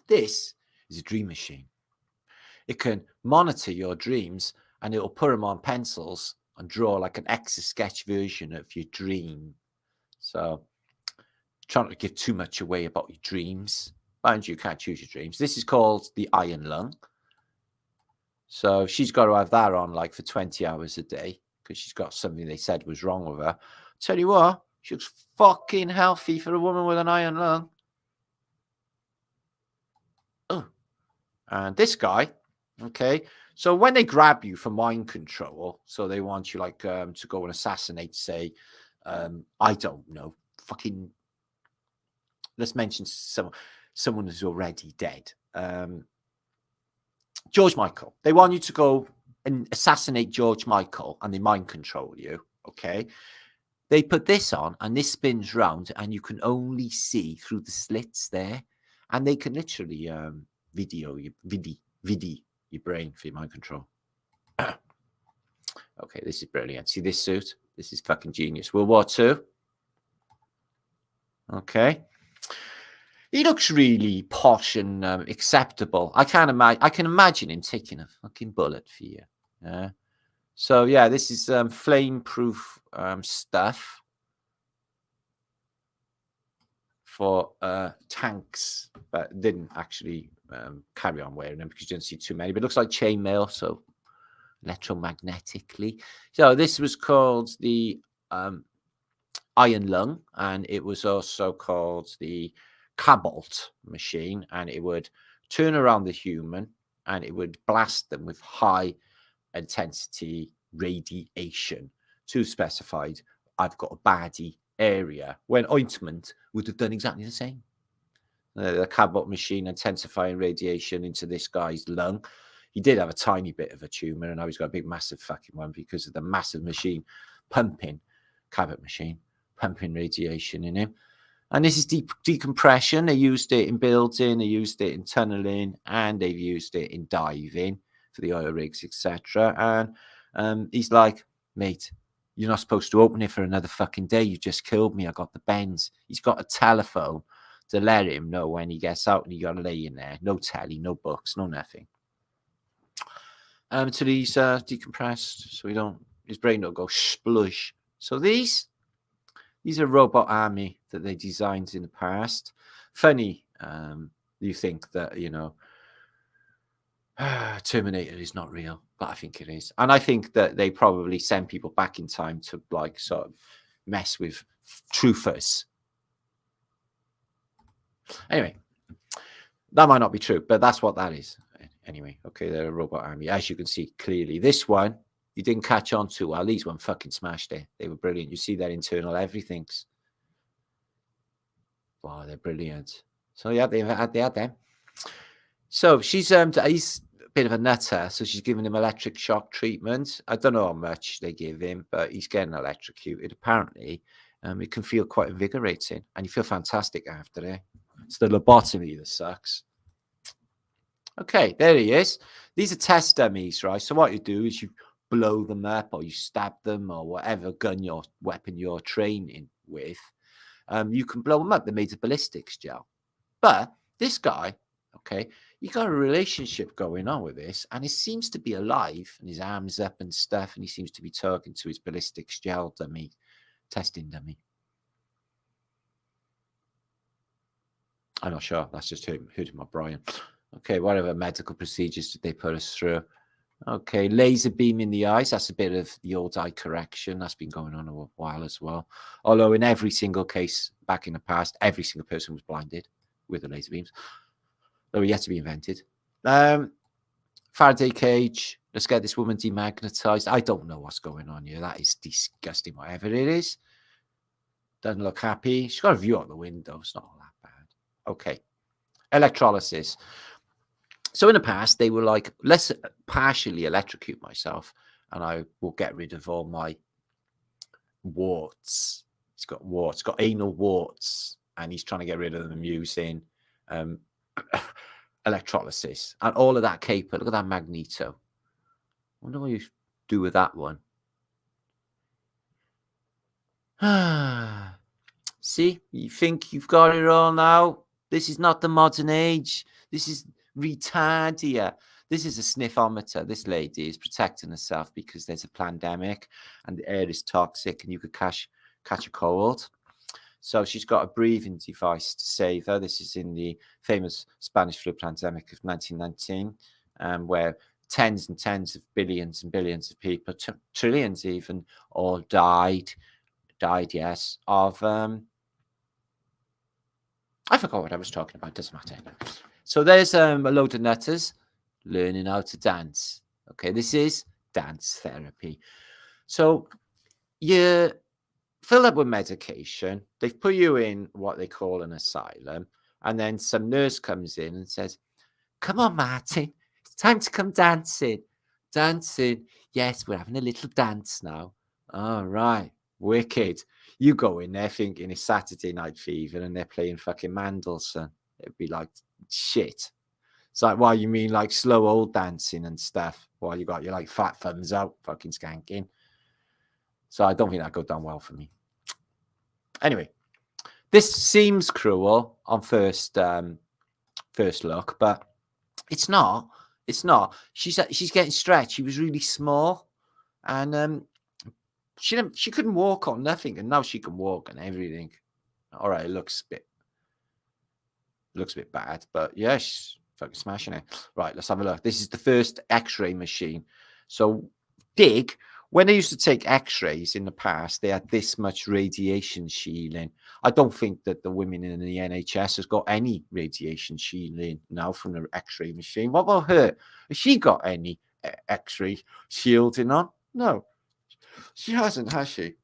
This is a dream machine. It can monitor your dreams and it'll put them on pencils and draw like an Etch-a-Sketch version of your dream. So, trying to give too much away about your dreams. Mind you, can't choose your dreams. This is called the iron lung. So, she's got to have that on like for 20 hours a day because she's got something they said was wrong with her. Tell you what, she looks fucking healthy for a woman with an iron lung. Oh, and this guy, okay. So when they grab you for mind control, so they want you to go and assassinate, say, I don't know, fucking, let's mention someone who's already dead. George Michael. They want you to go and assassinate George Michael and they mind control you, okay? they put this on, and this spins round, and you can only see through the slits there, and they can literally video your your brain for your mind control. Okay, this is brilliant. See this suit? This is fucking genius. World War II. Okay. He looks really posh and acceptable. I can imagine him taking a fucking bullet for you. Yeah. So yeah, this is flame-proof stuff for tanks, but didn't actually carry on wearing them because you didn't see too many. But it looks like chainmail, so electromagnetically. So this was called the iron lung, and it was also called the cobalt machine, and it would turn around the human and it would blast them with high intensity radiation to specified I've got a baddie area, when ointment would have done exactly the same. The cobalt machine intensifying radiation into this guy's lung. He did have a tiny bit of a tumor, and now he's got a big massive fucking one because of the massive machine pumping, cobalt machine pumping radiation in him. And this is decompression. They used it in building, they used it in tunneling, and they've used it in diving for the oil rigs, etc. And he's like, mate, you're not supposed to open it for another fucking day. You just killed me. I got the bends. He's got a telephone to let him know when he gets out, and he got to lay in there. No telly, no books, no nothing. Until he's decompressed, so his brain don't go splush. So these are robot army that they designed in the past. Funny, you think that, Terminator is not real, but I think it is. And I think that they probably send people back in time to like sort of mess with truthers. Anyway, that might not be true, but that's what that is. Anyway, okay, they're a robot army. As you can see clearly, this one, you didn't catch on too well. These one fucking smashed it. They were brilliant. You see their internal everything's. Wow, they're brilliant. So yeah, they had them. So he's a bit of a nutter, so she's giving him electric shock treatment. I don't know how much they give him, but he's getting electrocuted. Apparently, it can feel quite invigorating, and you feel fantastic after it. It's the lobotomy that sucks. Okay, there he is. These are test dummies, right? So what you do is you blow them up, or you stab them, or whatever weapon you're training with. You can blow them up. They're made of ballistics gel. But this guy, okay, you got a relationship going on with this, and he seems to be alive, and his arms up and stuff, and he seems to be talking to his ballistics gel dummy, testing dummy. I'm not sure. That's just him O'Brien. Okay, whatever medical procedures did they put us through? Okay, laser beam in the eyes. That's a bit of the old eye correction. That's been going on a while as well. Although in every single case back in the past, every single person was blinded with the laser beams. They were yet to be invented. Faraday cage. Let's get this woman demagnetized. I don't know what's going on here. That is disgusting, whatever it is. Doesn't look happy. She's got a view out the window. It's not all that bad. Okay. Electrolysis. So in the past, they were like, let's partially electrocute myself, and I will get rid of all my warts. He's got warts. He's got anal warts, and he's trying to get rid of them using electrolysis. And all of that caper. Look at that magneto. I wonder what you do with that one. See, you think you've got it all now? This is not the modern age. This is retardia. This is a sniffometer. This lady is protecting herself because there's a pandemic and the air is toxic and you could catch a cold. So she's got a breathing device to save her. This is in the famous Spanish flu pandemic of 1919, where tens and tens of billions and billions of people, trillions even, all died, yes, of... I forgot what I was talking about. Doesn't matter. So there's a load of nutters learning how to dance. Okay, this is dance therapy. So you fill up with medication. They've put you in what they call an asylum. And then some nurse comes in and says, come on, Martin. It's time to come dancing. Dancing. Yes, we're having a little dance now. All right. Wicked. You go in there thinking it's Saturday Night Fever and they're playing fucking Mandelson. It'd be like shit. It's like, well, you mean like slow old dancing and stuff while you got your like fat thumbs out fucking skanking. So I don't think that'd go down well for me. Anyway, this seems cruel on first look, but it's not. It's not. She's getting stretched. She was really small, and she couldn't walk on nothing, and now she can walk and everything. All right, it looks a bit bad, but yeah, she's fucking smashing it. Right, let's have a look. This is the first X-ray machine. So when they used to take X-rays in the past, they had this much radiation shielding. I don't think that the women in the NHS has got any radiation shielding now from the X-ray machine. What about her? Has she got any X-ray shielding on? No, she hasn't, has she?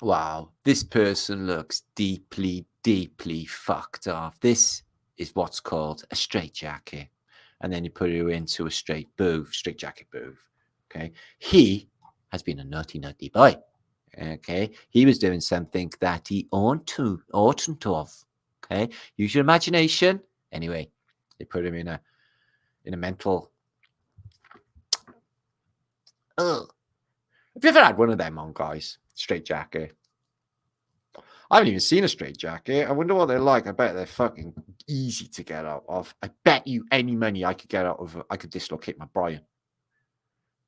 Wow, this person looks deeply, deeply fucked off. This is what's called a straitjacket. And then you put her into a straitjacket booth. Okay. He has been a naughty, naughty boy. Okay. He was doing something that he oughtn't to have. Okay. Use your imagination. Anyway, they put him in a mental. Ugh. Have you ever had one of them on, guys? Straitjacket. I haven't even seen a straitjacket. I wonder what they're like. I bet they're fucking easy to get out of. I bet you any money I could get out of. I could dislocate my brain.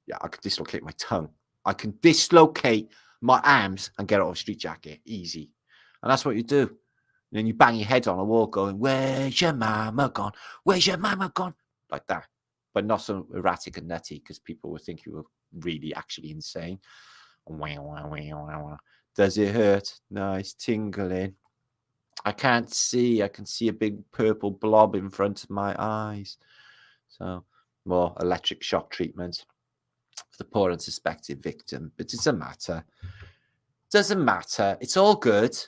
Yeah, I could dislocate my tongue. I can dislocate my arms and get out of a straitjacket. Easy. And that's what you do. And then you bang your head on a wall going, "Where's your mama gone? Where's your mama gone?" Like that. But not so erratic and nutty because people would think you were really actually insane. Does it hurt? No, it's tingling. I can't see. I can see a big purple blob in front of my eyes. So more electric shock treatment for the poor unsuspected victim. But it doesn't matter. Doesn't matter. It's all good.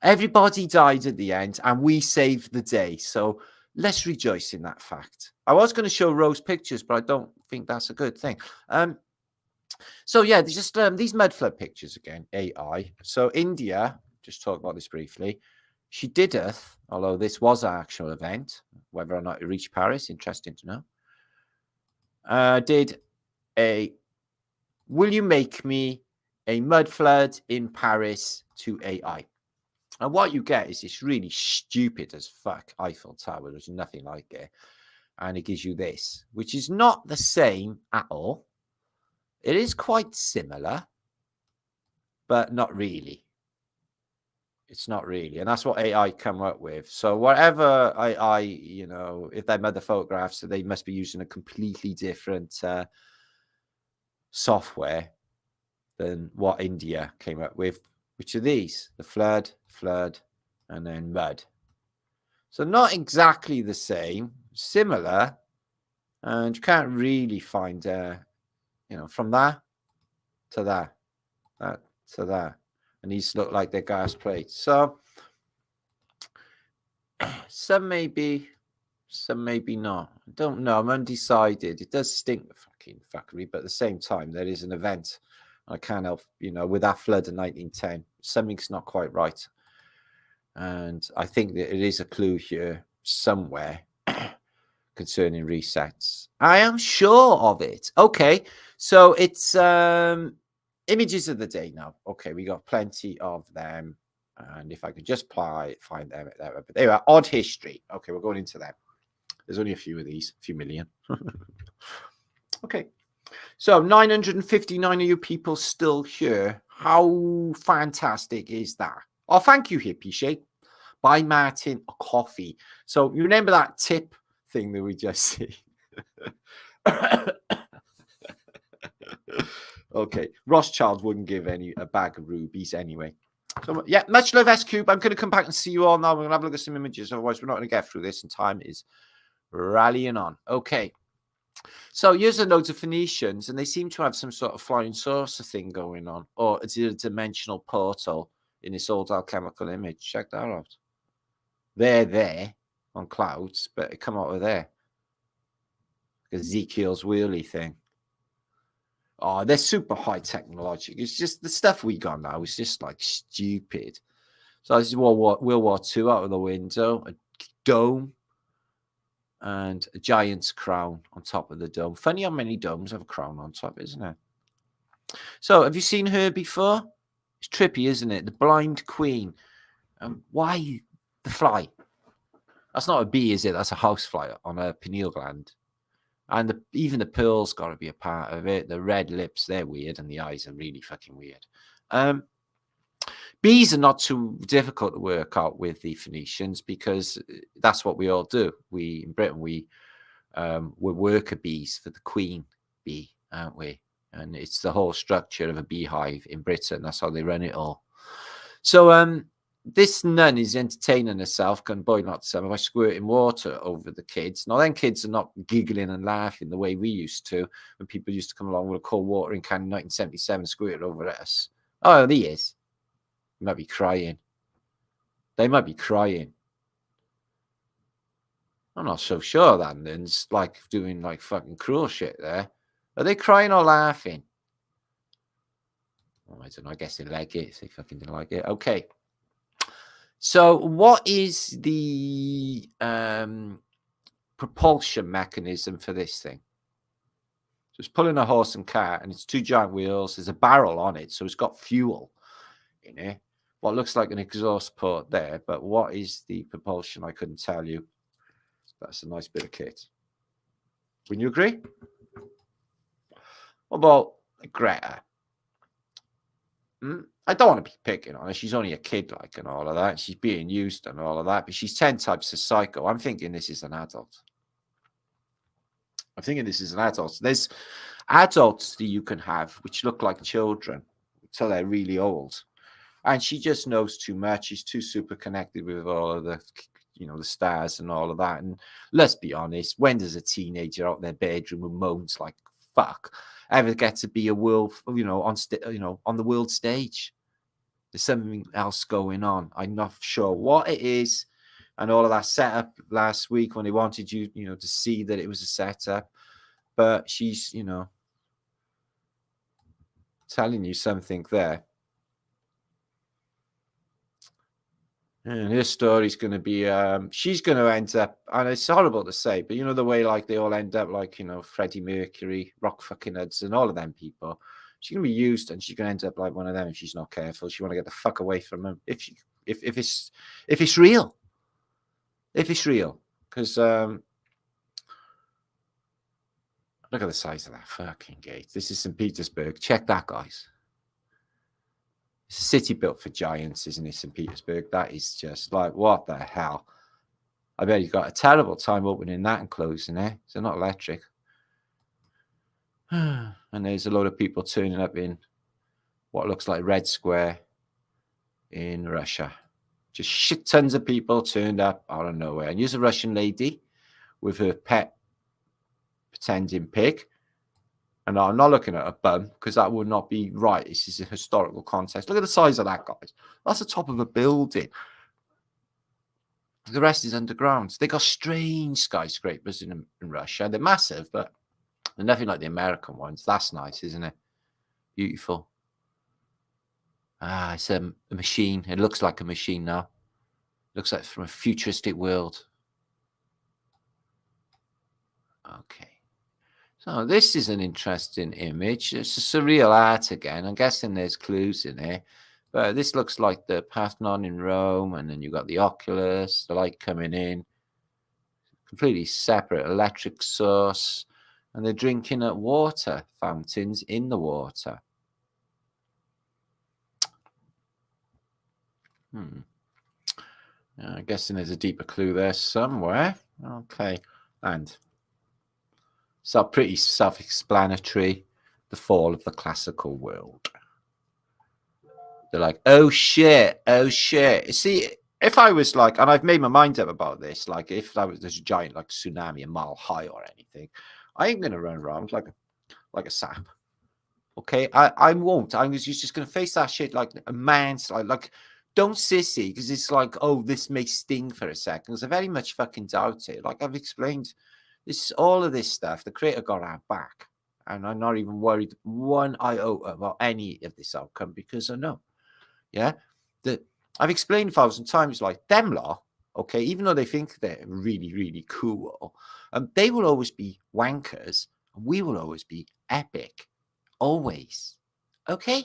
Everybody died at the end and we saved the day. So let's rejoice in that fact. I was going to show Rose pictures, but I don't think that's a good thing. So yeah, just these mud flood pictures again, AI. So India, just talk about this briefly. She dideth, although this was an actual event, whether or not it reached Paris, interesting to know. Did a "Will you make me a mud flood in Paris" to AI. And what you get is this really stupid as fuck Eiffel Tower. There's nothing like it. And it gives you this, which is not the same at all. It is quite similar, but not really. It's not really. And that's what AI come up with. So whatever AI, if they're mother photographs, they must be using a completely different software than what India came up with, which are these: the flood, and then mud. So not exactly the same, similar, and you can't really find, from that to that to that. And these look like they're gas plates. So some maybe, some maybe not. I don't know. I'm undecided. It does stink fucking fuckery, but at the same time, there is an event. I can't help, with that flood in 1910, something's not quite right. And I think that it is a clue here somewhere concerning resets. I am sure of it. Okay, so it's images of the day now. Okay, we got plenty of them. And if I could just find them. But they are odd history. Okay, we're going into them. There's only a few of these, a few million. Okay. So 959 of you people still here. How fantastic is that? Oh, thank you, Hippie Shape. Buy Martin a coffee. So you remember that tip thing that we just see? Okay. Rothschild wouldn't give a bag of rubies anyway. So yeah, much love, S-Cube. I'm going to come back and see you all now. We're going to have a look at some images. Otherwise, we're not going to get through this, and time is rallying on. Okay. So here's the loads of Phoenicians, and they seem to have some sort of flying saucer thing going on, or it's a dimensional portal in this old alchemical image. Check that out. They're there on clouds, but it come out of there. Ezekiel's wheelie thing. Oh, they're super high technology. It's just the stuff we got now is just like stupid. So this is World War II out of the window, a dome, and a giant's crown on top of the dome. Funny how many domes have a crown on top, isn't it? So have you seen her before? It's trippy, isn't it? The blind queen. Why the fly? That's not a bee, is it? That's a housefly on a pineal gland. And even the pearl's got to be a part of it. The red lips, they're weird, and the eyes are really fucking weird. Bees are not too difficult to work out with the Phoenicians because that's what we all do. In Britain, we're worker bees for the queen bee, aren't we? And it's the whole structure of a beehive in Britain. That's how they run it all. So this nun is entertaining herself, going boiling out the summer by squirting water over the kids. Now, then kids are not giggling and laughing the way we used to when people used to come along with a cold watering can in 1977 and squirt it over at us. Oh, there he is. They might be crying. They might be crying. I'm not so sure that nun's like doing like fucking cruel shit there. Are they crying or laughing? Oh, I don't know. I guess they like it. They fucking didn't like it. Okay. So what is the propulsion mechanism for this thing? So it's pulling a horse and cart, and it's two giant wheels. There's a barrel on it, so it's got fuel in it. What looks like an exhaust port there, but what is the propulsion? I couldn't tell you. That's a nice bit of kit. Wouldn't you agree? What about Greta? I don't want to be picking on her. She's only a kid, like, and all of that. She's being used and all of that, but she's 10 types of psycho. I'm thinking this is an adult. There's adults that you can have which look like children until they're really old. And she just knows too much. She's too super connected with all of the, the stars and all of that. And let's be honest, when does a teenager out in their bedroom who moans like fuck ever get to be a world, on the world stage? There's something else going on. I'm not sure what it is. And all of that setup last week when they wanted you, to see that it was a setup. But she's, telling you something there. And her story's going to be, she's going to end up, and it's horrible to say, but the way like they all end up like, Freddie Mercury, Rock fucking Hudson, all of them people. She's going to be used, and she's going to end up like one of them if she's not careful. She want to get the fuck away from them if it's real. If it's real. Because look at the size of that fucking gate. This is St. Petersburg. Check that, guys. It's a city built for giants, isn't it, St. Petersburg? That is just like, what the hell? I bet you've got a terrible time opening that and closing it. They're not electric. And there's a load of people turning up in what looks like Red Square in Russia. Just shit tons of people turned up out of nowhere. And here's a Russian lady with her pet pretending pig. And I'm not looking at a bum because that would not be right. This is a historical context. Look at the size of that, guys. That's the top of a building. The rest is underground. They got strange skyscrapers in Russia. They're massive, but they're nothing like the American ones. That's nice, isn't it? Beautiful. It's a machine. It looks like a machine now. Looks like from a futuristic world. Okay. So this is an interesting image. It's a surreal art again. I'm guessing there's clues in it. But this looks like the Parthenon in Rome. And then you've got the Oculus, the light coming in. Completely separate electric source. And they're drinking at water fountains in the water. I'm guessing there's a deeper clue there somewhere. Okay. And so pretty self-explanatory. The fall of the classical world. They're like, oh shit. See, if I was like, and I've made my mind up about this, like if there's a giant like tsunami a mile high or anything, I ain't gonna run around like a sap. Okay, I won't. I'm just gonna face that shit like a man. Like don't sissy, because it's like, oh, this may sting for a second. Because I very much fucking doubt it. Like I've explained, all of this stuff, the creator got our back. And I'm not even worried one iota about any of this outcome because I know, yeah, that I've explained 1,000 times, like them lot, okay, even though they think they're really, really cool, they will always be wankers and we will always be epic. Always. Okay?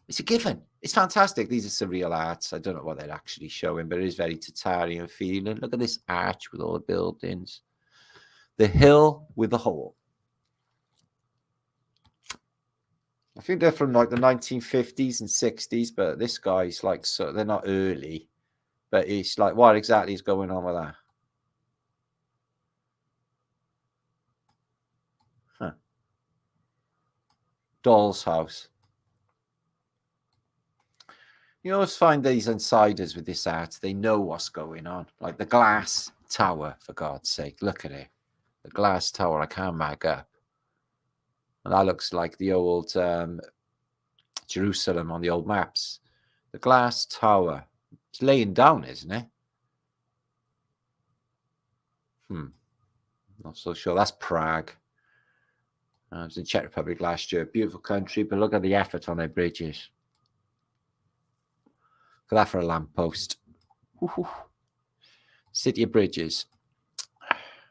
It's a given. It's fantastic. These are surreal arts. I don't know what they're actually showing, but it is very Tatarian feeling. Look at this arch with all the buildings. The hill with the hole. I think they're from like the 1950s and 60s, but this guy's like, so they're not early, but it's like, what exactly is going on with that? Huh. Doll's house. You always find these insiders with this art. They know what's going on. Like the glass tower, for God's sake. Look at it. The glass tower, I can't mag up. And that looks like the old Jerusalem on the old maps. The glass tower. It's laying down, isn't it? Not so sure. That's Prague. I was in Czech Republic last year. Beautiful country, but look at the effort on their bridges. Look at that for a lamppost. City of Bridges.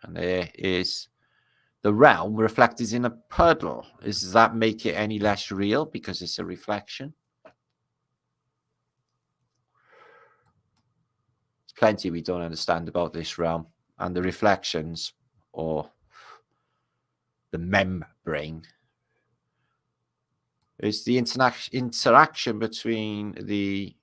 And there is the realm reflected in a puddle. Does that make it any less real because it's a reflection? There's plenty we don't understand about this realm. And the reflections, or the membrane, is the interaction between the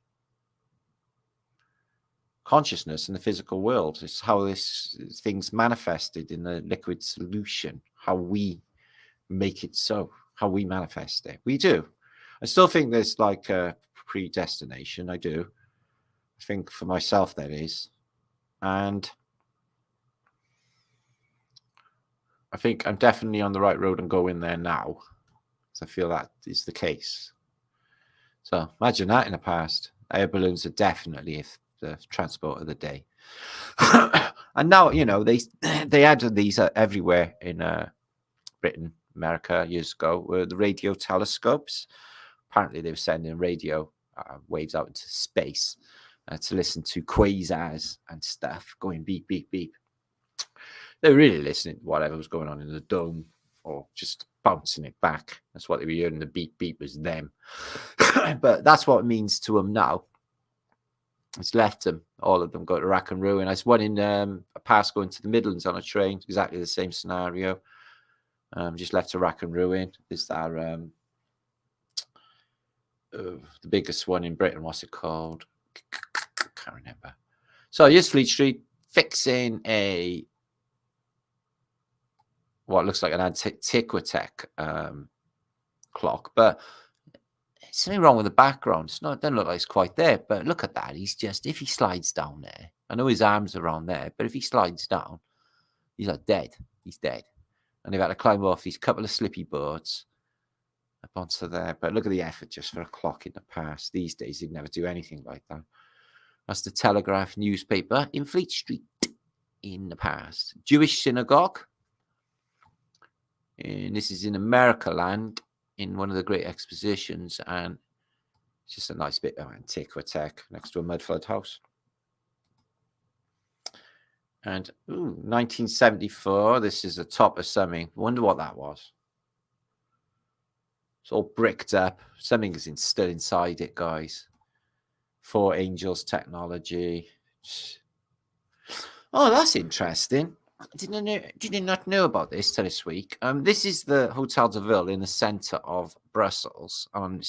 consciousness and the physical world. It's how this thing's manifested in the liquid solution, how we make it so, how we manifest it. We do. I still think there's like a predestination. I do. I think for myself there is. And I think I'm definitely on the right road and going there now. So I feel that is the case. So imagine that in the past. Air balloons are definitely the transport of the day. And now, you know, they added these everywhere in Britain, America years ago, were the radio telescopes. Apparently they were sending radio waves out into space to listen to quasars and stuff going beep, beep, beep. They were really listening to whatever was going on in the dome or just bouncing it back. That's what they were hearing. The beep, beep was them. But that's what it means to them now. It's left them, all of them go to rack and ruin. I was one in a past going to the Midlands on a train, exactly the same scenario. Just left to rack and ruin. Is that the biggest one in Britain? What's it called? Can't remember. So here's Fleet Street fixing what looks like an antiquity clock, but something wrong with the background. It's not, it doesn't look like it's quite there, but look at that. He's just, if he slides down there, I know his arms are on there, but if he slides down, he's like dead. He's dead. And they've had to climb off these couple of slippy boards up onto there. But look at the effort just for a clock in the past. These days, they'd never do anything like that. That's the Telegraph newspaper in Fleet Street in the past. Jewish synagogue. And this is in America land, in one of the great expositions, and it's just a nice bit of antiquity next to a mud flood house. And 1974, this is the top of something. Wonder what that was. It's all bricked up. Something is still inside it, guys. Four Angels technology. Oh, that's interesting. Did not know about this till this week. This is the Hotel de Ville in the centre of Brussels. On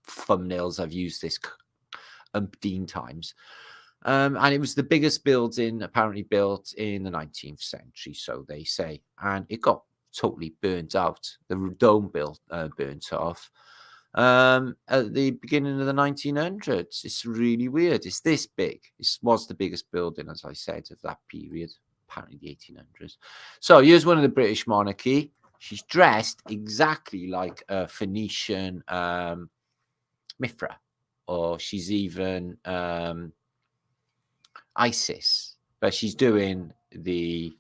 thumbnails, I've used this umpteen times. And it was the biggest building apparently built in the 19th century, so they say. And it got totally burnt out. The dome burnt off at the beginning of the 1900s. It's really weird. It's this big. It was the biggest building, as I said, of that period. Apparently the 1800s. So here's one of the British monarchy. She's dressed exactly like a Phoenician Mithra, or she's even Isis, but she's doing the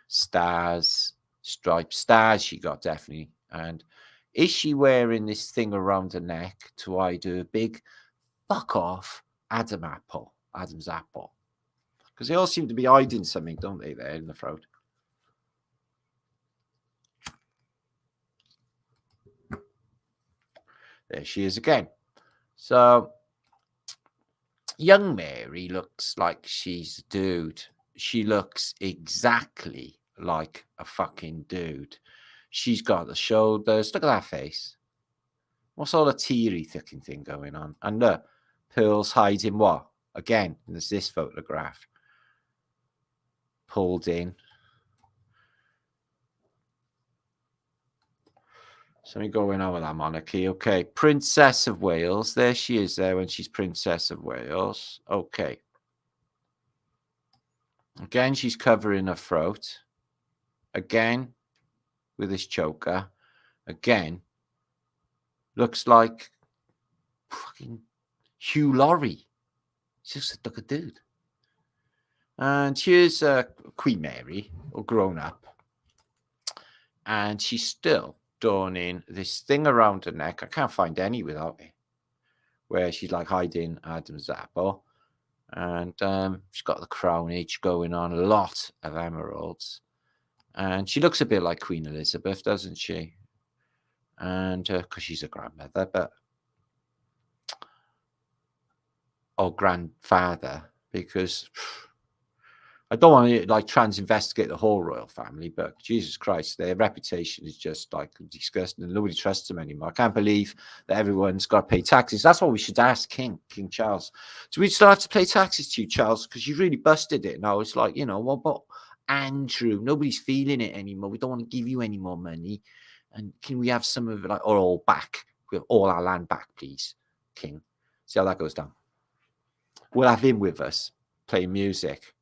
stars, striped stars she got, definitely. And is she wearing this thing around her neck to hide her big fuck off Adam's apple? Because they all seem to be hiding something, don't they, there in the throat? There she is again. So young Mary looks like she's a dude. She looks exactly like a fucking dude. She's got the shoulders. Look at that face. What's all the teary thicking thing going on? And look, pearls hiding what? Again, there's this photograph. Pulled in. Something going on with that monarchy. Okay, Princess of Wales. There she is there when she's Princess of Wales. Okay. Again, she's covering her throat. Again, with this choker. Again, looks like fucking Hugh Laurie. She's just like a dude. And here's Queen Mary, all grown up. And she's still donning this thing around her neck. I can't find any without it. Where she's like hiding Adam's apple. And she's got the crownage going on. A lot of emeralds. And she looks a bit like Queen Elizabeth, doesn't she? And because she's a grandmother, but or grandfather, because I don't want to like investigate the whole royal family, but Jesus Christ, their reputation is just like disgusting and nobody trusts them anymore. I can't believe that everyone's got to pay taxes. That's what we should ask King Charles. Do we still have to pay taxes to you, Charles? Because you really busted it. Now it's like, you know, what about Andrew? Nobody's feeling it anymore. We don't want to give you any more money. And can we have some of it, like, or all back? We have all our land back, please, King. See how that goes down. We'll have him with us playing music.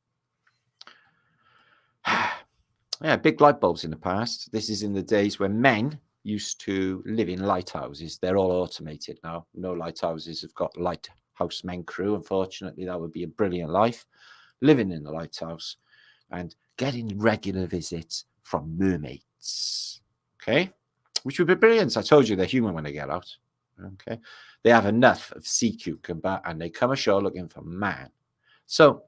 Yeah, big light bulbs in the past. This is in the days when men used to live in lighthouses. They're all automated now. No lighthouses have got lighthouse men crew. Unfortunately, that would be a brilliant life. Living in a lighthouse and getting regular visits from mermaids. Okay, which would be brilliant. I told you they're human when they get out. Okay, they have enough of sea cucumber and they come ashore looking for man. So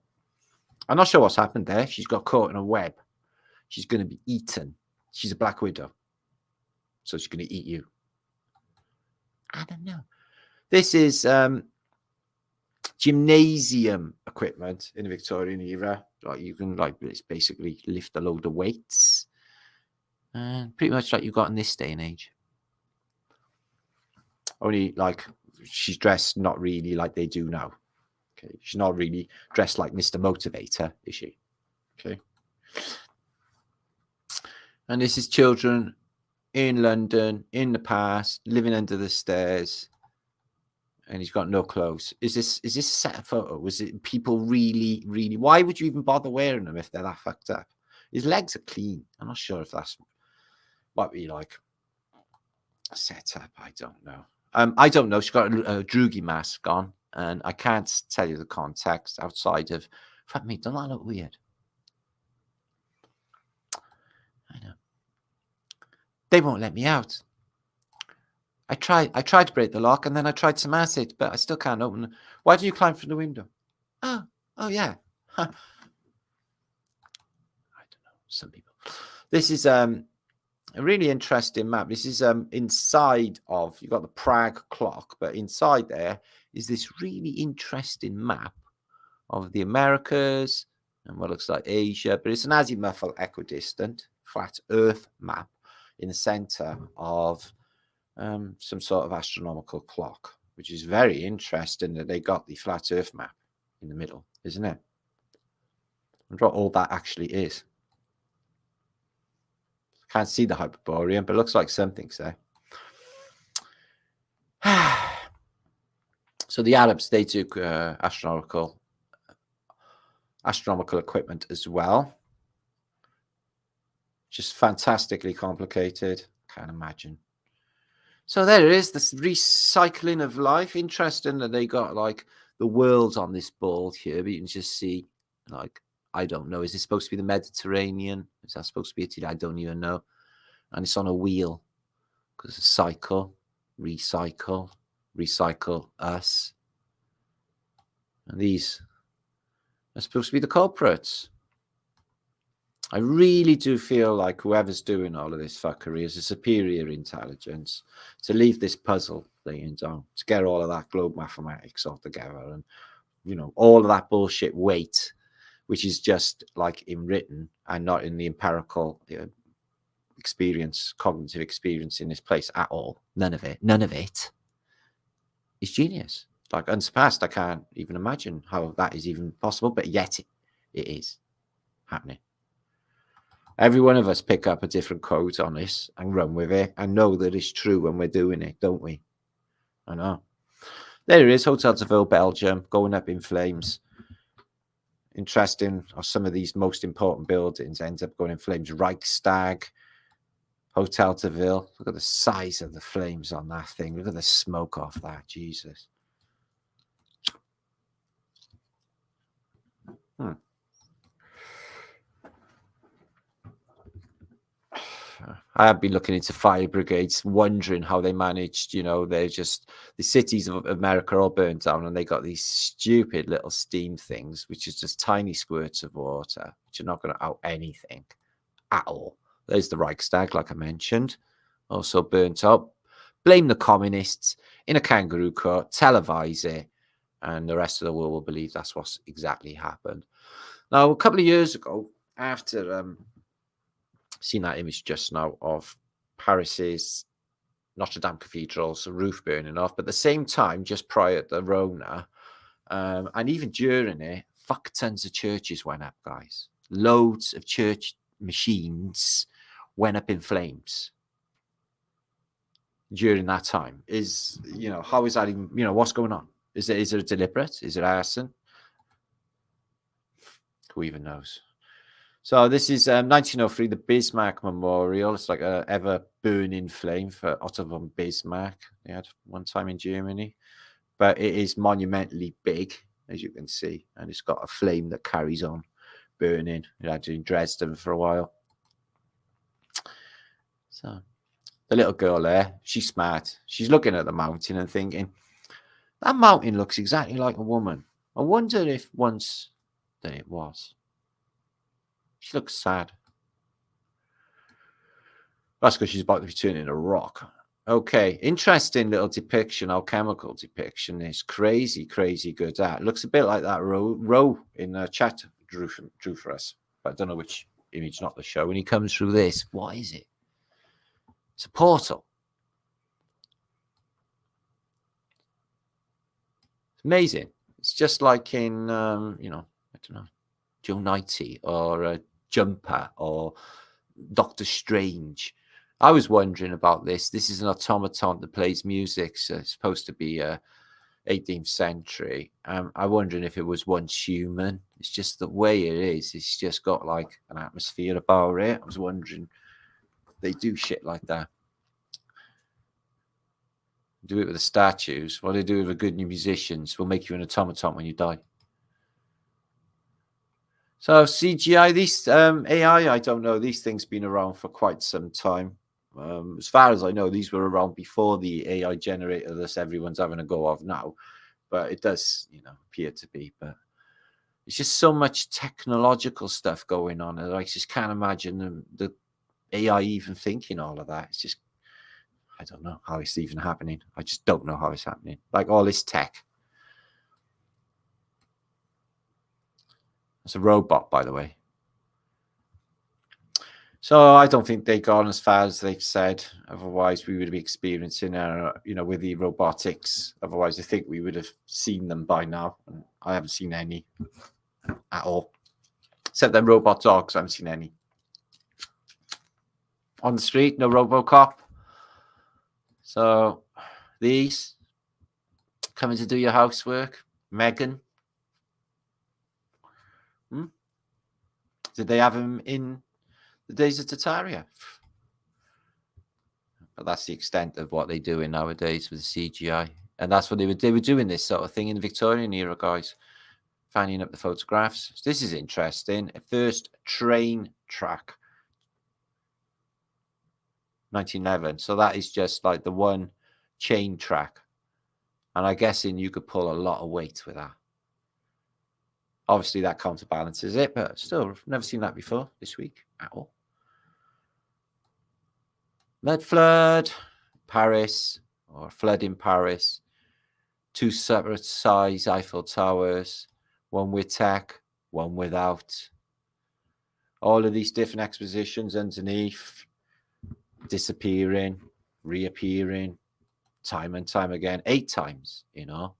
I'm not sure what's happened there. She's got caught in a web. She's going to be eaten. She's a black widow. So she's going to eat you. I don't know. This is gymnasium equipment in the Victorian era. Like you can it's basically lift a load of weights. And pretty much like you got in this day and age. Only like she's dressed not really like they do now. Okay, she's not really dressed like Mr. Motivator, is she? Okay. And this is children in London in the past, living under the stairs, and he's got no clothes. Is this a set photo? Was it people really? Why would you even bother wearing them if they're that fucked up? His legs are clean. I'm not sure if that's might be like a setup. I don't know. I don't know. She's got a droogie mask on, and I can't tell you the context outside of. Fuck me, don't that look weird? I know. They won't let me out. I tried to break the lock, and then I tried some acid, but I still can't open it. Why do you climb from the window? Oh yeah. Huh. I don't know. Some people. This is a really interesting map. This is inside of, you've got the Prague clock, but inside there is this really interesting map of the Americas and what looks like Asia, but it's an azimuthal equidistant flat Earth map in the center of some sort of astronomical clock, which is very interesting that they got the flat Earth map in the middle, isn't it? I wonder what all that actually is. Can't see the Hyperborean, but it looks like something's there. So the Arabs, they took astronomical equipment as well. Just fantastically complicated. Can't imagine. So there it is, this recycling of life. Interesting that they got like the worlds on this board here, but you can just see like I don't know. Is it supposed to be the Mediterranean? Is that supposed to be Italy? I don't even know. And it's on a wheel because it's cycle, recycle, recycle us. And these are supposed to be the culprits. I really do feel like whoever's doing all of this fuckery is a superior intelligence to leave this puzzle laying down, to get all of that globe mathematics all together and, you know, all of that bullshit weight, which is just like in written and not in the empirical experience, cognitive experience in this place at all. None of it is genius. Like unsurpassed. I can't even imagine how that is even possible, but yet it is happening. Every one of us pick up a different code on this and run with it and know that it's true when we're doing it, don't we? I know. There it is, Hotel de Ville, Belgium, going up in flames. Interesting, how some of these most important buildings end up going in flames. Reichstag, Hotel de Ville. Look at the size of the flames on that thing. Look at the smoke off that, Jesus. I have been looking into fire brigades, wondering how they managed, you know, they're just, the cities of America are all burnt down and they got these stupid little steam things, which is just tiny squirts of water, which are not going to out anything at all. There's the Reichstag, like I mentioned, also burnt up. Blame the communists in a kangaroo court, televise it, and the rest of the world will believe that's what's exactly happened. Now, a couple of years ago, after seen that image just now of Paris's Notre Dame Cathedral's roof burning off, but at the same time, just prior to the Rona, and even during it, fuck tons of churches went up, guys. Loads of church machines went up in flames during that time. Is, you know, how is that even, you know, what's going on? Is it deliberate? Is it arson? Who even knows? So this is 1903, the Bismarck Memorial. It's like a ever-burning flame for Otto von Bismarck. They had one time in Germany. But it is monumentally big, as you can see. And it's got a flame that carries on burning. It had in Dresden for a while. So the little girl there, she's smart. She's looking at the mountain and thinking, that mountain looks exactly like a woman. I wonder if once that it was. She looks sad. That's because she's about to be turning a rock. Okay, interesting little depiction, alchemical depiction. Is crazy good at. Looks a bit like that row in the chat drew for us. But I don't know which image, not the show. When he comes through this, what is it? It's a portal. It's amazing. It's just like in, you know, I don't know, Joe Knighty or Jumper or Doctor Strange. I was wondering about this. This is an automaton that plays music. So it's supposed to be 18th century. I'm wondering if it was once human. It's just the way it is. It's just got like an atmosphere about it. I was wondering if they do shit like that. Do it with the statues. What do they do with the good new musicians? We'll make you an automaton when you die. So CGI, these AI, I don't know. These things been around for quite some time. As far as I know, these were around before the AI generator that everyone's having a go of now. But it does, you know, appear to be. But it's just so much technological stuff going on. And I just can't imagine the AI even thinking all of that. It's just, I don't know how it's even happening. I just don't know how it's happening. Like all this tech. It's a robot, by the way. So I don't think they've gone as far as they've said. Otherwise, we would be experiencing, you know, with the robotics. Otherwise, I think we would have seen them by now. And I haven't seen any at all. Except them robot dogs, I haven't seen any. On the street, no RoboCop. So these coming to do your housework. Megan. Did they have him in the days of Tartaria? But that's the extent of what they're doing nowadays with CGI. And that's what they were doing this sort of thing in the Victorian era, guys. fanning up the photographs. So this is interesting. First train track, 1911. So that is just like the one chain track. And I'm guessing you could pull a lot of weight with that. Obviously, that counterbalances it, but still, I've never seen that before this week at all. Mud flood, Paris, or flood in Paris. 2 separate size Eiffel Towers, one with tech, one without. All of these different expositions underneath, disappearing, reappearing, time and time again, 8 times, you know.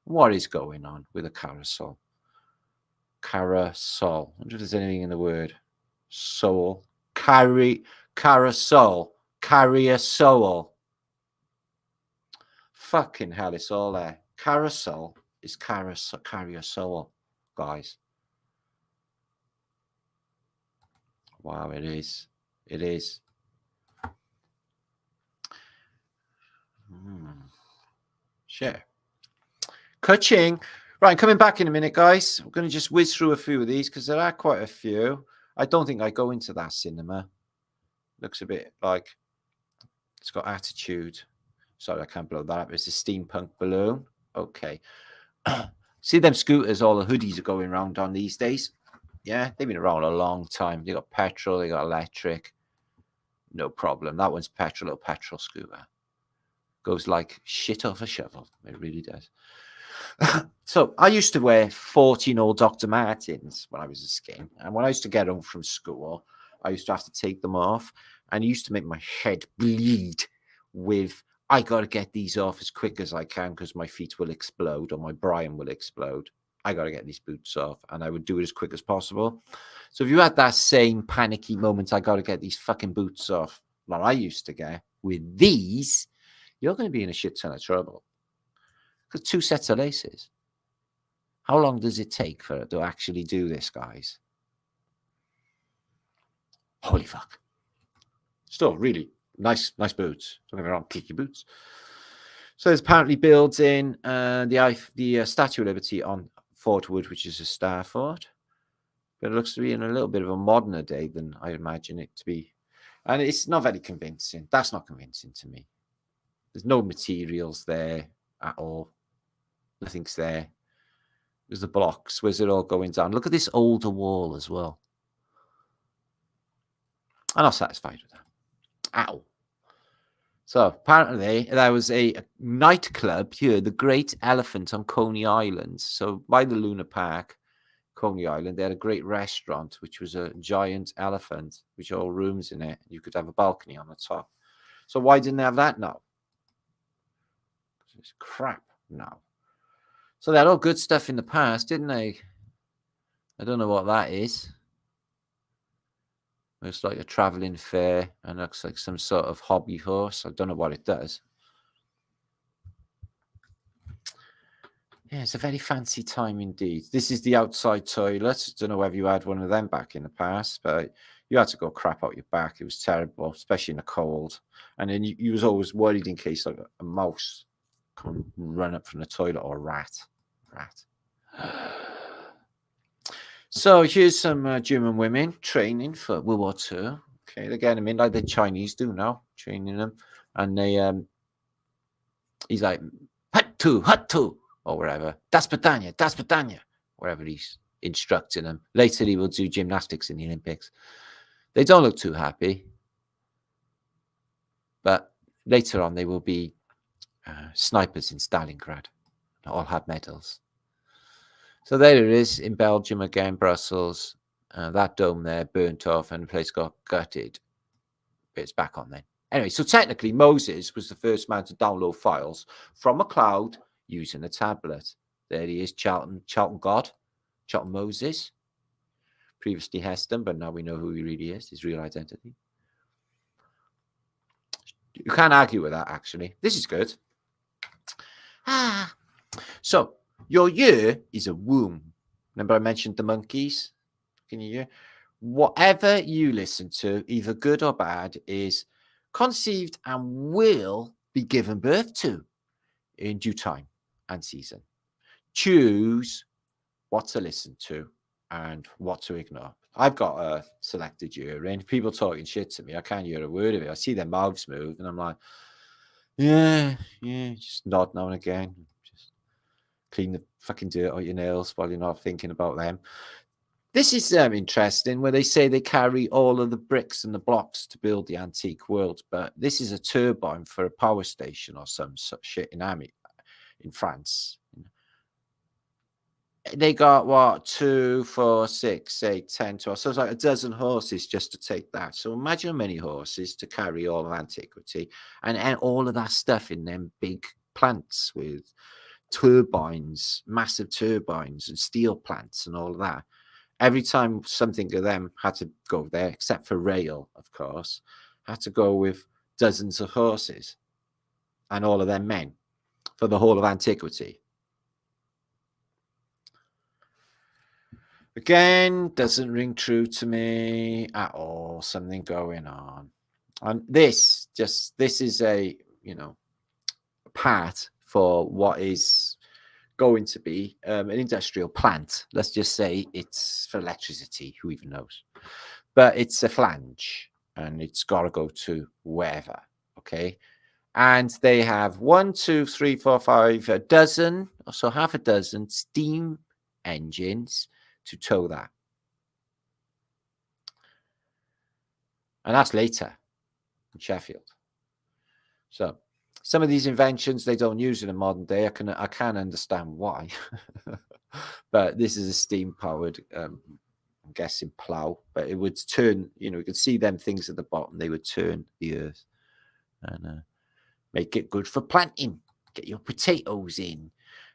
What is going on with a carousel? Carousel. I wonder if there's anything in the word. Soul. Carousel. Carry a soul. Fucking hell, it's all there. Carousel is carry a soul, guys. Wow, it is. It is. Share. Ka-ching. Right, coming back in a minute, guys. I'm going to just whiz through a few of these because there are quite a few. I don't think I go into that cinema. Looks a bit like it's got attitude. Sorry, I can't blow that up. It's a steampunk balloon. Okay. See them scooters, all the hoodies are going around on these days. Yeah, they've been around a long time. They got petrol, they got electric. No problem. That one's petrol, little petrol scooter. Goes like shit off a shovel. It really does. So I used to wear 14 old Dr. Martens when I was a skin. And when I used to get home from school, I used to have to take them off. And it used to make my head bleed with, I got to get these off as quick as I can because my feet will explode or my Brian will explode. I got to get these boots off. And I would do it as quick as possible. So if you had that same panicky moment, I got to get these fucking boots off, like I used to get with these, you're going to be in a shit ton of trouble. Because 2 sets of laces. How long does it take for it to actually do this, guys? Holy fuck. Still really nice boots. Don't get me wrong, kicky boots. So there's apparently builds in the Statue of Liberty on Fort Wood, which is a star fort. But it looks to be in a little bit of a moderner day than I imagine it to be. And it's not very convincing. That's not convincing to me. There's no materials there at all. Nothing's there. There's the blocks. Where's it all going down? Look at this older wall as well. I'm not satisfied with that. Ow. So apparently there was a nightclub here, the Great Elephant on Coney Island. So by the Luna Park, Coney Island, they had a great restaurant, which was a giant elephant, which had all rooms in it. You could have a balcony on the top. So why didn't they have that now? It's crap now. So they had all good stuff in the past, didn't they? I don't know what that is. It's like a traveling fair and looks like some sort of hobby horse. I don't know what it does. Yeah, it's a very fancy time indeed. This is the outside toilet. I don't know whether you had one of them back in the past, but you had to go crap out your back. It was terrible, especially in the cold. And then you was always worried in case like a mouse come run up from the toilet or a rat. So here's some German women training for World War II. Okay, they're getting them in like the Chinese do now, training them. And they, he's like, hut to, or wherever. Das Britannien, wherever he's instructing them. Later he will do gymnastics in the Olympics. They don't look too happy. But later on they will be snipers in Stalingrad. They all have medals. So there it is in Belgium again, Brussels. That dome there burnt off and the place got gutted. But it's back on then. Anyway, so technically Moses was the first man to download files from a cloud using a tablet. There he is, Charlton Moses. Previously Heston, but now we know who he really is, his real identity. You can't argue with that, actually. This is good. So, your ear is a womb. Remember I mentioned the monkeys? Can you hear? Whatever you listen to, either good or bad, is conceived and will be given birth to in due time and season. Choose what to listen to and what to ignore. I've got a selected hearing. People talking shit to me, I can't hear a word of it. I see their mouths move, and I'm like, yeah, just nod now and again. Just clean the fucking dirt out your nails while you're not thinking about them. This is interesting, where they say they carry all of the bricks and the blocks to build the antique world, but this is a turbine for a power station or some shit in France. They got what, 2, 4, 6, 8, 10, 12. So it's like a dozen horses just to take that. So imagine how many horses to carry all of antiquity and all of that stuff in them big plants with turbines, massive turbines and steel plants and all of that. Every time something of them had to go there, except for rail, of course, had to go with dozens of horses and all of them men for the whole of antiquity. Again, doesn't ring true to me at all. Something going on. And this is a, part for what is going to be an industrial plant. Let's just say it's for electricity, who even knows? But it's a flange and it's got to go to wherever, okay? And they have 1, 2, 3, 4, 5, a dozen, or so half a dozen steam engines to tow that. And that's later in Sheffield. So some of these inventions they don't use in a modern day. I can understand why. But this is a steam powered I'm guessing plow, but it would turn, you could see them things at the bottom, they would turn the earth and make it good for planting, get your potatoes in.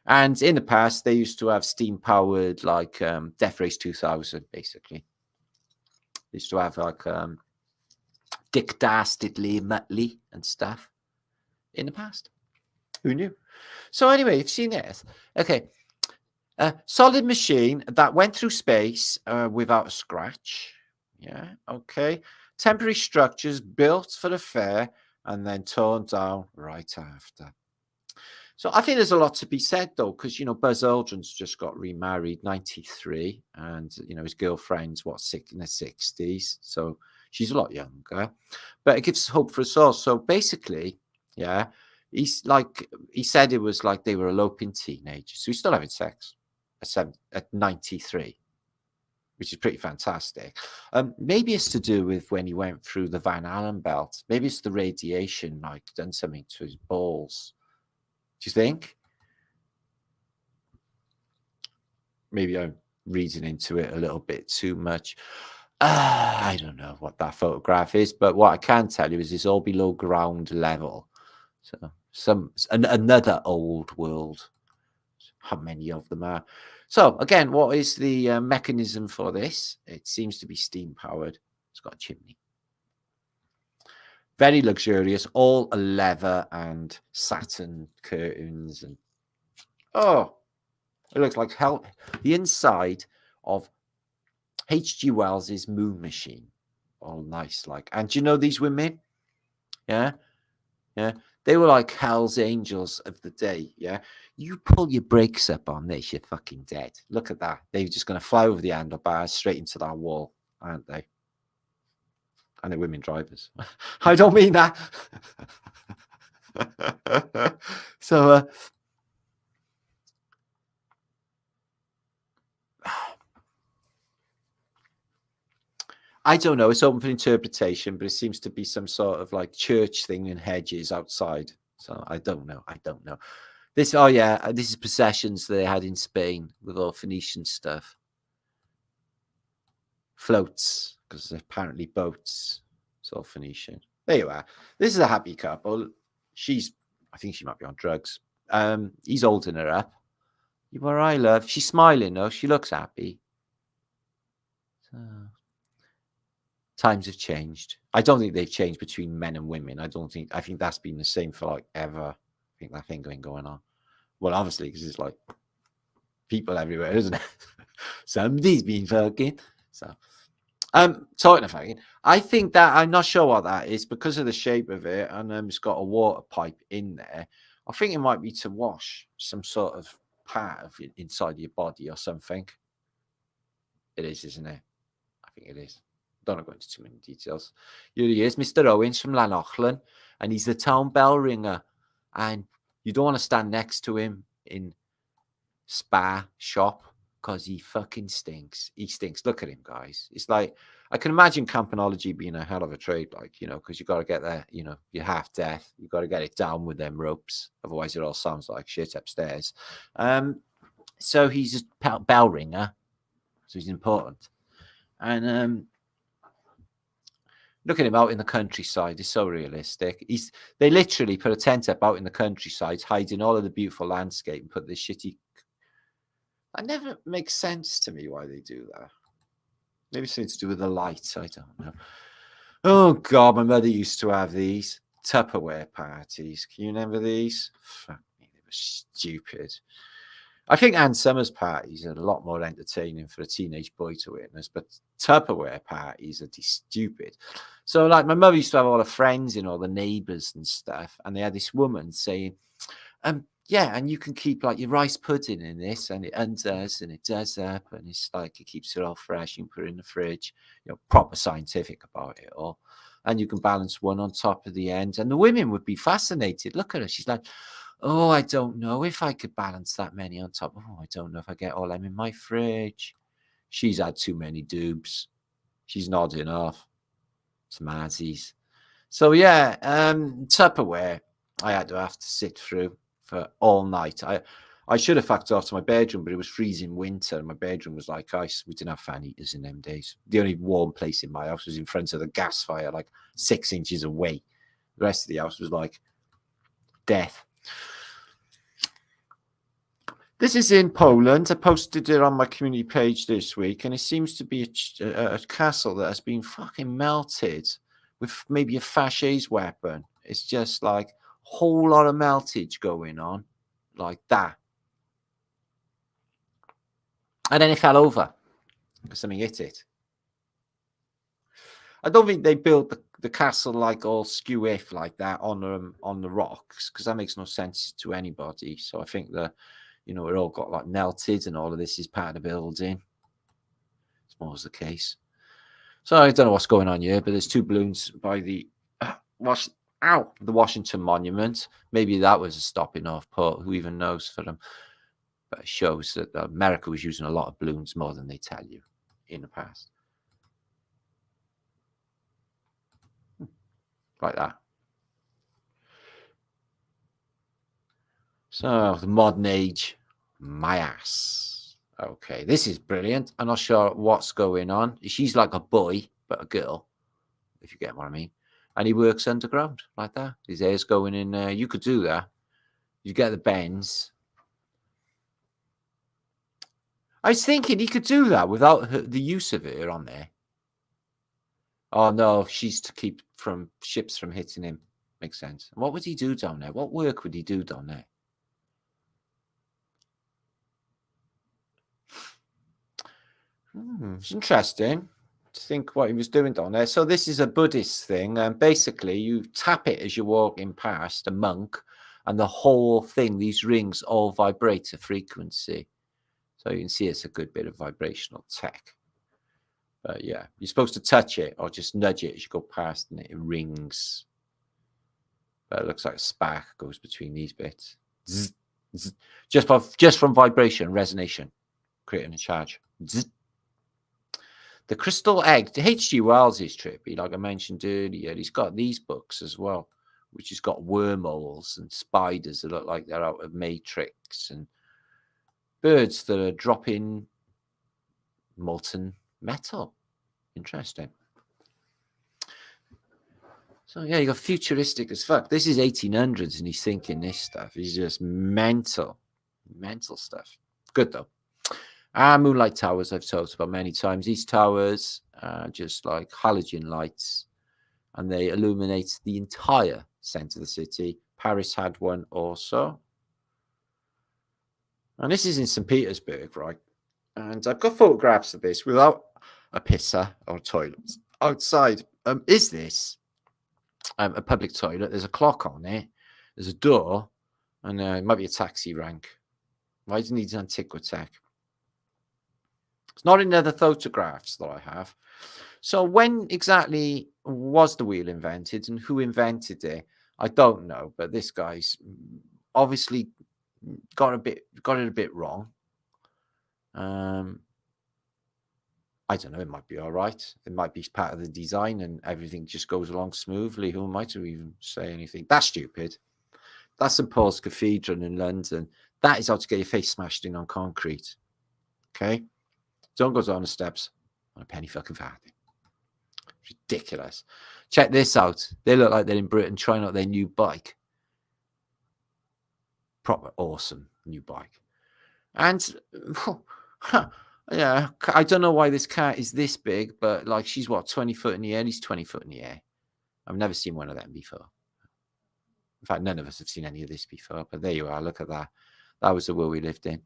And in the past, they used to have steam-powered, like Death Race 2000, basically. They used to have, like, Dick Dastardly, Muttley and stuff in the past. Who knew? So anyway, you've seen this. Okay. Solid machine that went through space without a scratch. Yeah, okay. Temporary structures built for the fair and then torn down right after. So I think there's a lot to be said, though, because, Buzz Aldrin's just got remarried, 93, and, his girlfriend's, in her 60s, so she's a lot younger. But it gives hope for us all. So basically, yeah, he said it was like they were eloping teenagers. So he's still having sex at 93, which is pretty fantastic. Maybe it's to do with when he went through the Van Allen belt. Maybe it's the radiation, done something to his balls. Do you think? Maybe I'm reading into it a little bit too much. I don't know what that photograph is, but what I can tell you is it's all below ground level. So another old world. How many of them are? So again, what is the mechanism for this? It seems to be steam powered. It's got a chimney. Very luxurious, all leather and satin curtains, and it looks like hell. The inside of H.G. Wells's Moon Machine, all nice, and do you know these women? Yeah, they were like Hell's Angels of the day. Yeah, you pull your brakes up on this, you're fucking dead. Look at that. They're just going to fly over the handlebars straight into that wall, aren't they? And they're women drivers. I don't mean that. So, I don't know. It's open for interpretation, but it seems to be some sort of church thing in hedges outside. So I don't know. This is processions they had in Spain with all Phoenician stuff. Floats, because they're apparently boats. It's all Phoenician. There you are. This is a happy couple. I think she might be on drugs. He's holding her up. You all right, love? She's smiling, though. She looks happy. So, times have changed. I don't think they've changed between men and women. I think that's been the same for ever. I think that thing going on. Well, obviously, because it's people everywhere, isn't it? Somebody's been fucking. So, talking of fucking, I think that I'm not sure what that is because of the shape of it, and it's got a water pipe in there. I think it might be to wash some sort of part of inside your body or something. It is, isn't it? I think it is. Don't want to go into too many details. Here he is, Mr. Owens from Llanochlan, and he's the town bell ringer. And you don't want to stand next to him in spa shop because he fucking stinks. He stinks. Look at him, guys. It's like, I can imagine campanology being a hell of a trade, like, you know, because you got to get there, you know, you're half deaf. You got to get it down with them ropes. Otherwise, it all sounds like shit upstairs. So he's a bell ringer. So he's important. And look at him out in the countryside. He's so realistic. They literally put a tent up out in the countryside, hiding all of the beautiful landscape, and put this shitty. That never makes sense to me why they do that. Maybe something to do with the lights. I don't know. Oh God, my mother used to have these Tupperware parties. Can you remember these? Fuck me, they were stupid. I think Ann Summers parties are a lot more entertaining for a teenage boy to witness, but Tupperware parties are stupid. So, like, my mother used to have all her friends and all the neighbours and stuff, and they had this woman saying, yeah, and you can keep like your rice pudding in this, and it undoes and it does up, and it's like it keeps it all fresh. You can put it in the fridge, you know, proper scientific about it all, and you can balance one on top of the end. And the women would be fascinated. Look at her; she's like, "Oh, I don't know if I could balance that many on top. Oh, I don't know if I get all them in my fridge." She's had too many doobs. She's nodding off. It's Mazzies. So yeah, Tupperware. I had to have to sit through for all night. I should have factored off to my bedroom, but it was freezing winter, and my bedroom was like ice. We didn't have fan heaters in them days. The only warm place in my house was in front of the gas fire, like 6 inches away. The rest of the house was like death. This is in Poland. I posted it on my community page this week, and it seems to be a castle that has been fucking melted with maybe a fascist weapon. It's just like a whole lot of meltage going on like that. And then it fell over because something hit it. I don't think they built the castle like all skew-if like that on the rocks, because that makes no sense to anybody. So I think that, you know, it all got like melted, and all of this is part of the building. It's more as the case. So I don't know what's going on here, but there's 2 balloons by the Washington Monument. Maybe that was a stopping off port. Who even knows for them? But it shows that America was using a lot of balloons more than they tell you in the past. Like that. So the modern age, my ass. Okay, this is brilliant. I'm not sure what's going on. She's like a boy, but a girl, if you get what I mean. And he works underground like that. His hair's going in there. You could do that. You get the bends. I was thinking he could do that without the use of it on there. Oh no, she's to keep ships from hitting him. Makes sense. What would he do down there? What work would he do down there? It's interesting to think what he was doing down there. So this is a Buddhist thing, and basically you tap it as you're walking past a monk, and the whole thing, these rings all vibrate a frequency. So you can see it's a good bit of vibrational tech. But yeah, you're supposed to touch it or just nudge it as you go past, and it rings. But it looks like a spark goes between these bits. Zzz, zzz. Just from vibration, resonation, creating a charge. Zzz. The Crystal Egg. H.G. Wells is trippy, like I mentioned earlier. He's got these books as well, which has got wormholes and spiders that look like they're out of Matrix, and birds that are dropping molten metal. Interesting. So yeah, you got futuristic as fuck. This is 1800s, and he's thinking this stuff. He's just mental stuff. Good though. Moonlight towers, I've talked about many times. These towers are just like halogen lights, and they illuminate the entire center of the city. Paris had one also. And this is in St. Petersburg, right? And I've got photographs of this without a pisser or a toilet. Outside, is this a public toilet? There's a clock on it. There's a door, and it might be a taxi rank. Why does it need Antiquitech? It's not in other photographs that I have. So when exactly was the wheel invented and who invented it? I don't know, but this guy's obviously got it a bit wrong. I don't know, it might be all right. It might be part of the design and everything just goes along smoothly. Who am I to even say anything? That's stupid. That's St. Paul's Cathedral in London. That is how to get your face smashed in on concrete. Okay? Don't go down the steps on a penny fucking farthing. Ridiculous. Check this out. They look like they're in Britain trying out their new bike. Proper awesome new bike. And yeah, I don't know why this cat is this big, but like she's what, 20 foot in the air? He's 20 foot in the air. I've never seen one of them before. In fact, none of us have seen any of this before, but there you are. Look at that. That was the world we lived in.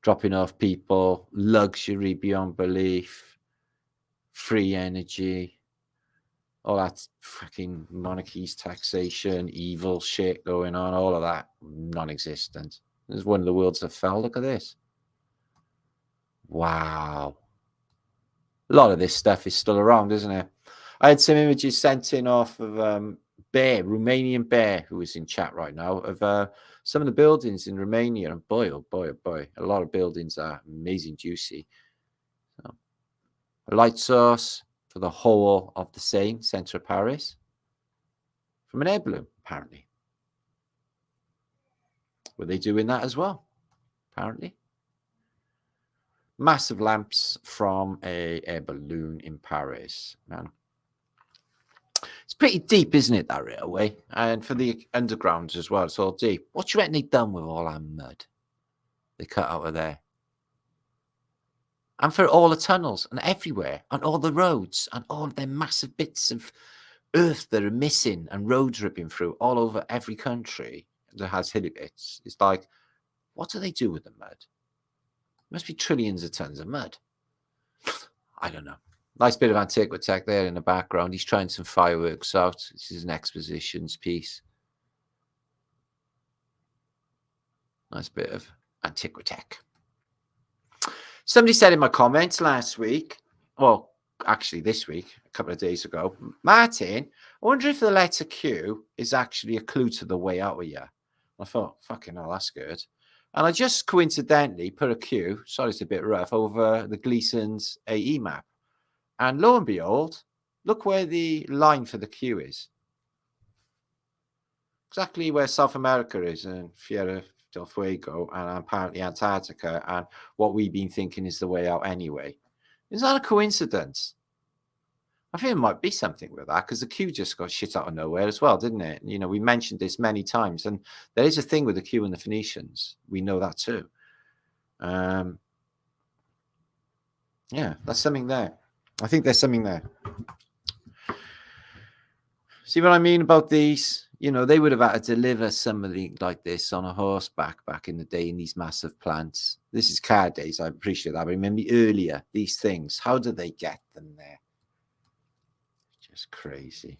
Dropping off people, luxury beyond belief, free energy, all that fucking monarchies, taxation, evil shit going on, all of that non-existent. This is one of the worlds that fell. Look at this. Wow. A lot of this stuff is still around, isn't it? I had some images sent in off of Bear, Romanian Bear, who is in chat right now, of some of the buildings in Romania. And boy, oh boy, oh boy, a lot of buildings are amazing, juicy. So, a light source for the whole of the Seine, centre of Paris, from an air balloon, apparently. Were they doing that as well? Apparently. Massive lamps from a air balloon in Paris, man. It's pretty deep, isn't it, that railway? And for the underground as well, it's all deep. What do you reckon they've done with all that mud they cut out of there? And for all the tunnels and everywhere, and all the roads, and all of them massive bits of earth that are missing and roads ripping through all over every country that has hilly bits. It's like, what do they do with the mud? Must be trillions of tons of mud. I don't know. Nice bit of Antiquitech there in the background. He's trying some fireworks out. This is an expositions piece. Nice bit of Antiquitech. Somebody said in my comments last week, well, actually this week, a couple of days ago, Martin, I wonder if the letter Q is actually a clue to the way out of here. I thought, fucking hell, that's good. And I just coincidentally put a Q, sorry it's a bit rough, over the Gleason's AE map. And lo and behold, look where the line for the Q is. Exactly where South America is and Tierra del Fuego and apparently Antarctica and what we've been thinking is the way out anyway. Is that a coincidence? I think it might be something with that because the Q just got shit out of nowhere as well, didn't it? You know, we mentioned this many times and there is a thing with the Q and the Phoenicians. We know that too. Yeah, that's something there. I think there's something there. See what I mean about these? You know, they would have had to deliver something like this on a horseback back in the day in these massive plants. This is car days. I appreciate that. But remember earlier, these things, how did they get them there? Just crazy.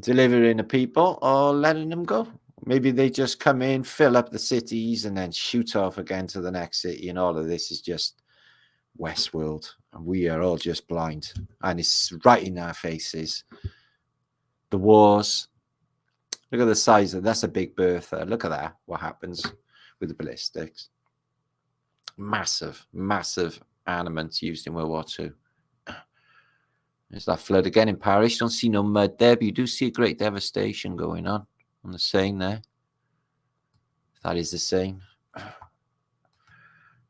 Delivering the people or letting them go. Maybe they just come in, fill up the cities, and then shoot off again to the next city. And all of this is just Westworld. And we are all just blind. And it's right in our faces. The wars. Look at the size of that's a big Bertha. Look at that. What happens with the ballistics? Massive, massive armaments used in World War II. There's that flood again in Paris. You don't see no mud there, but you do see a great devastation going on the Seine there. That is the Seine. It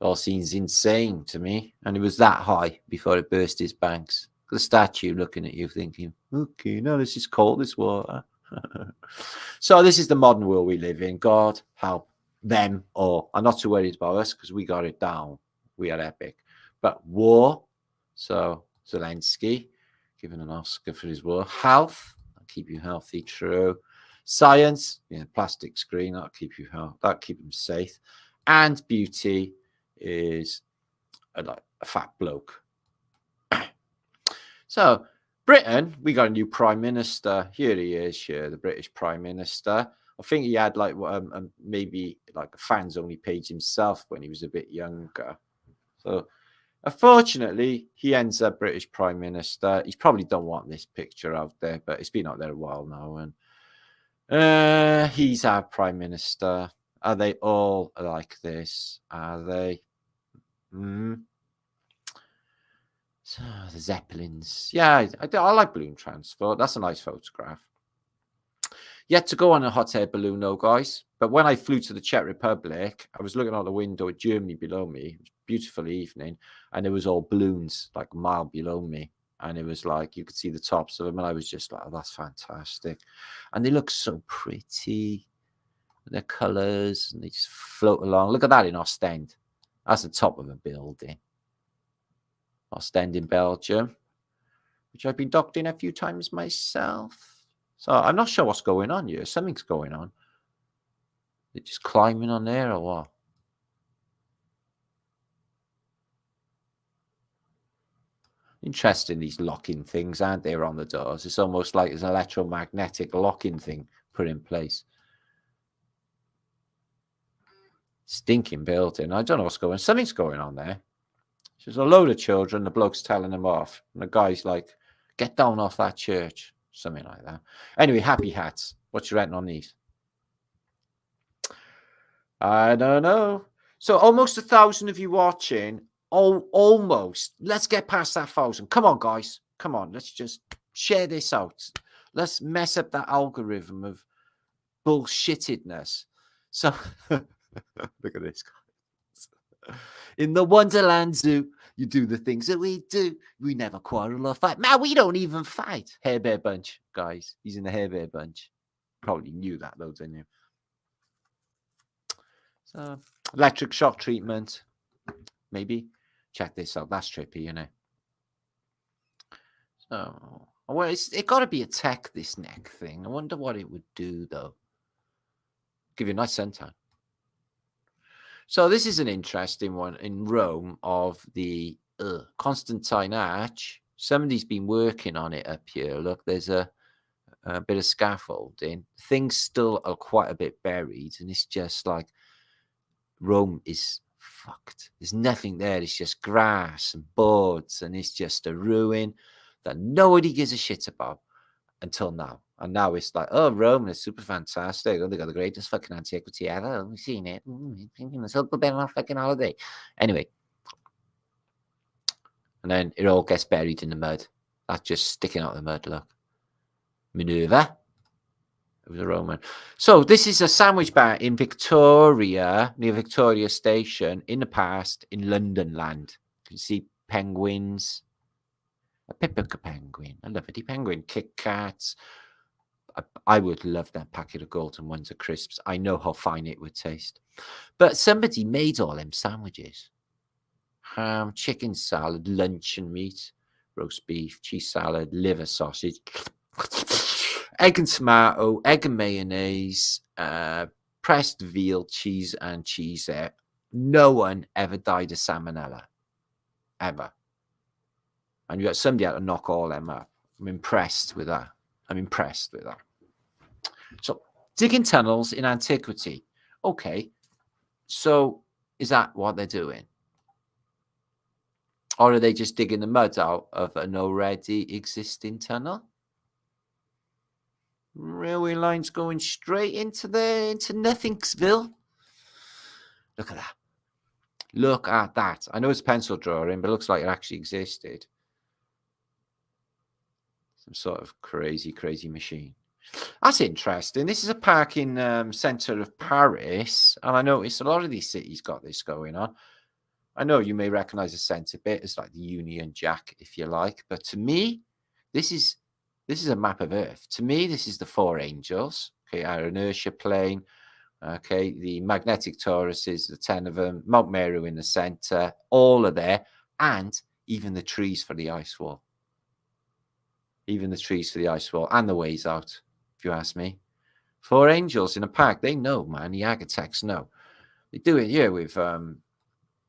all seems insane to me. And it was that high before it burst its banks. The statue looking at you thinking, okay, no, this is cold, this water. So this is the modern world we live in. God help them all. I'm not too worried about us because we got it down. We are epic. But war, so Zelensky, given an Oscar for his war. Health, that'll keep you healthy, true. Science, plastic screen, that'll keep you healthy, that'll keep them safe. And beauty is a fat bloke. So Britain, we got a new Prime Minister. Here he is, here, the British Prime Minister. I think he had like maybe like a fans only page himself when he was a bit younger. So unfortunately, he ends up British Prime Minister. He probably don't want this picture out there, but it's been out there a while now. And he's our Prime Minister. Are they all like this? Are they? So the Zeppelins. Yeah, I like balloon transport. That's a nice photograph. Yet to go on a hot air balloon, though, guys. But when I flew to the Czech Republic, I was looking out the window at Germany below me. It was a beautiful evening, and it was all balloons like a mile below me. And it was like you could see the tops of them, and I was just like, oh, that's fantastic. And they look so pretty. Their colours, and they just float along. Look at that in Ostend. That's the top of a building. Ostend in Belgium, which I've been docked in a few times myself. So I'm not sure what's going on here. Something's going on. They're just climbing on there or what? Interesting, these locking things, aren't they, on the doors? It's almost like there's an electromagnetic locking thing put in place. Stinking building. I don't know what's going on. Something's going on there. There's a load of children. The bloke's telling them off. And the guy's like, get down off that church. Something like that. Anyway, happy hats. What's your renting on these? I don't know. So almost 1,000 of you watching. Oh, almost. Let's get past that 1,000. Come on, guys. Come on. Let's just share this out. Let's mess up that algorithm of bullshittedness. So look at this, guys. In the Wonderland Zoo, you do the things that we do. We never quarrel or fight. Man, we don't even fight. Hair Bear Bunch, guys. He's in the Hair Bear Bunch. Probably knew that, though, didn't you? So, electric shock treatment. Maybe. Check this out. That's trippy, isn't it? So, well, it got to be a tech, this neck thing. I wonder what it would do, though. Give you a nice suntan. So this is an interesting one in Rome of the Constantine Arch. Somebody's been working on it up here. Look, there's a bit of scaffolding. Things still are quite a bit buried, and it's just like Rome is fucked. There's nothing there. It's just grass and boards, and it's just a ruin that nobody gives a shit about until now. And now it's like, oh, Rome is super fantastic. Oh, they got the greatest fucking antiquity ever. We've seen it. It's all better on a fucking holiday. Anyway. And then it all gets buried in the mud. That's just sticking out of the mud, look. Minerva. It was a Roman. So this is a sandwich bar in Victoria, near Victoria Station, in the past, in London land. You can see penguins. A Pippica penguin. A lovely penguin. Kit Kats. I would love that packet of golden ones of crisps. I know how fine it would taste. But somebody made all them sandwiches. Ham, chicken salad, luncheon meat, roast beef, cheese salad, liver sausage, egg and tomato, egg and mayonnaise, pressed veal, cheese and cheesette. No one ever died of salmonella. Ever. And you got somebody had to knock all them up. I'm impressed with that. So, digging tunnels in antiquity. Okay. So, is that what they're doing? Or are they just digging the mud out of an already existing tunnel? Railway lines going straight into Nothingsville. Look at that. Look at that. I know it's pencil drawing, but it looks like it actually existed. Some sort of crazy machine. That's interesting. This is a parking centre of Paris. And I noticed a lot of these cities got this going on. I know you may recognise the centre bit as like the Union Jack, if you like. But to me, this is a map of Earth. To me, this is the Four Angels. Okay, our inertia plane. Okay, the magnetic toruses, the 10 of them. Mount Meru in the centre. All are there. And even the trees for the ice wall. Even the trees for the ice wall and the ways out, if you ask me. Four Angels in a park. They know, man. The architects know. They do it here with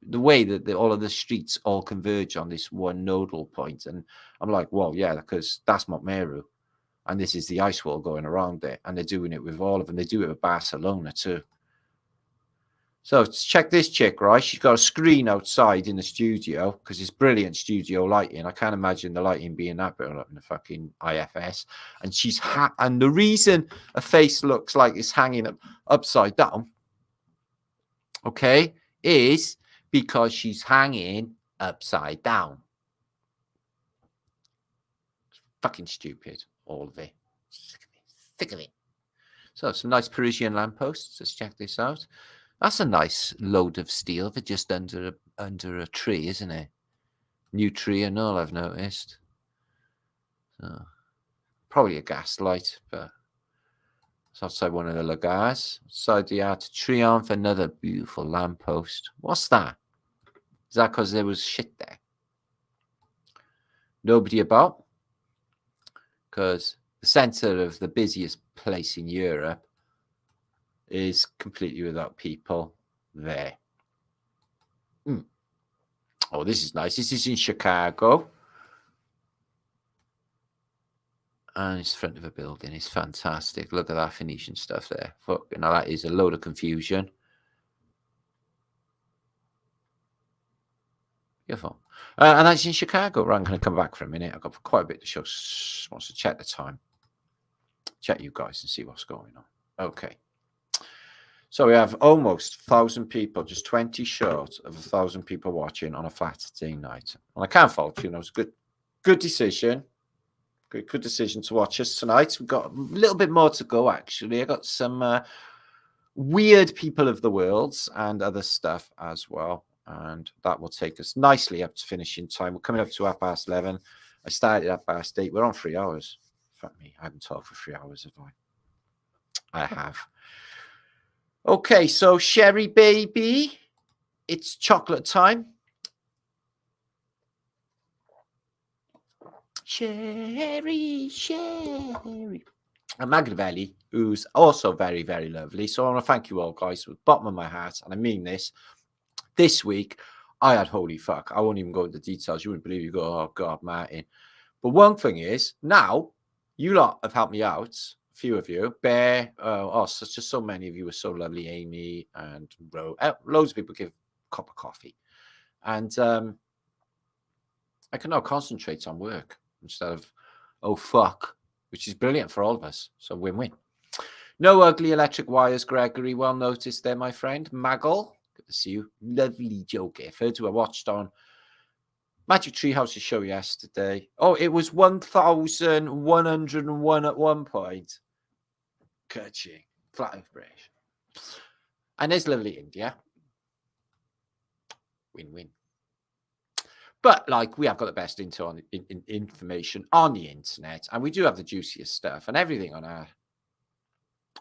the way that all of the streets all converge on this one nodal point. And I'm like, well, yeah, because that's Montmeru. And this is the ice wall going around it. And they're doing it with all of them. They do it with Barcelona too. So check this chick, right? She's got a screen outside in the studio because it's brilliant studio lighting. I can't imagine the lighting being that better up in the fucking IFS. And she's and the reason a face looks like it's hanging upside down, okay, is because she's hanging upside down. It's fucking stupid, all of it. Sick of it. So some nice Parisian lampposts. Let's check this out. That's a nice load of steel for just under a tree, isn't it? New tree and all, I've noticed. So, probably a gas light, but it's outside one of the Lagars. Outside the Art of Triomphe, another beautiful lamppost. What's that? Is that because there was shit there? Nobody about? Because the centre of the busiest place in Europe is completely without people there. Oh, this is nice. This is in Chicago. And it's front of a building. It's fantastic. Look at that Phoenician stuff there. Fucking hell, that is a load of confusion. Beautiful. And that's in Chicago. Right, I'm going to come back for a minute. I've got quite a bit to show. Wants to check the time. Check you guys and see what's going on. Okay. So we have almost 1,000 people, just 20 short of 1,000 people watching on a Flatterday night. And I can't fault you. It was a good decision. Good decision to watch us tonight. We've got a little bit more to go, actually. I got some weird people of the world and other stuff as well. And that will take us nicely up to finishing time. We're coming up to 11:30. I started at 8:30. We're on 3 hours. Fuck me. I haven't talked for 3 hours, have I? I have. Okay, so Sherry baby, it's chocolate time. Sherry. And Magdavelli, who's also very, very lovely. So I want to thank you all, guys, from the bottom of my heart. And I mean this. This week, I had holy fuck. I won't even go into details. You wouldn't believe you go, oh, God, Martin. But one thing is, now, you lot have helped me out. Few of you, Bear, just so many of you were so lovely, Amy and loads of people give a cup of coffee, and I can now concentrate on work instead of oh fuck, which is brilliant for all of us. So win-win. No ugly electric wires, Gregory. Well noticed there, my friend. Maggle, good to see you. Lovely Joe Gifford, who I watched on Magic Treehouse's show yesterday. Oh, it was 1,101 at one point. Coaching, flat of British. And there's lovely India. Win-win. But like we have got the best information on the internet, and we do have the juiciest stuff, and everything on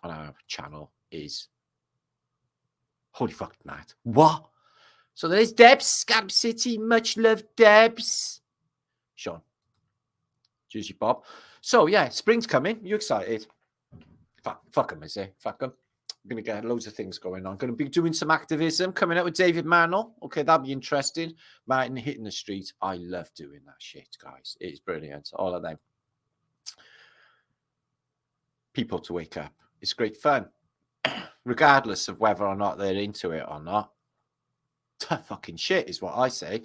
our channel is holy fuck mad. What? So there's Debs, Scab City, much love, Debs. Sean. Juicy Bob. So yeah, spring's coming. You excited? Fuck them, is it? Fuck them. I'm going to get loads of things going on. Going to be doing some activism, coming out with David Mantle. Okay, that'll be interesting. Martin hitting the streets. I love doing that shit, guys. It's brilliant. All of them. People to wake up. It's great fun. Regardless of whether or not they're into it or not. Fucking shit is what I say.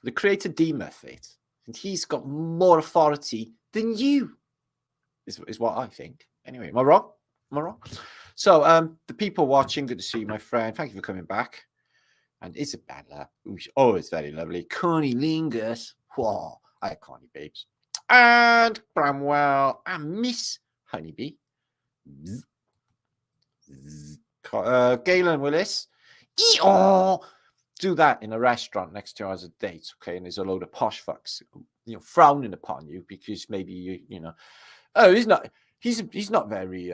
The creator demoth it. And he's got more authority than you. Is what I think. Anyway, am I wrong? So, the people watching, good to see you, my friend. Thank you for coming back. And Isabella, who's always very lovely. Connie Lingus. Whoa, I have Connie babes. And Bramwell and Miss Honeybee. Galen Willis. Do that in a restaurant next to us a date, okay? And there's a load of posh fucks, frowning upon you because maybe you know. Oh, he's not. He's not very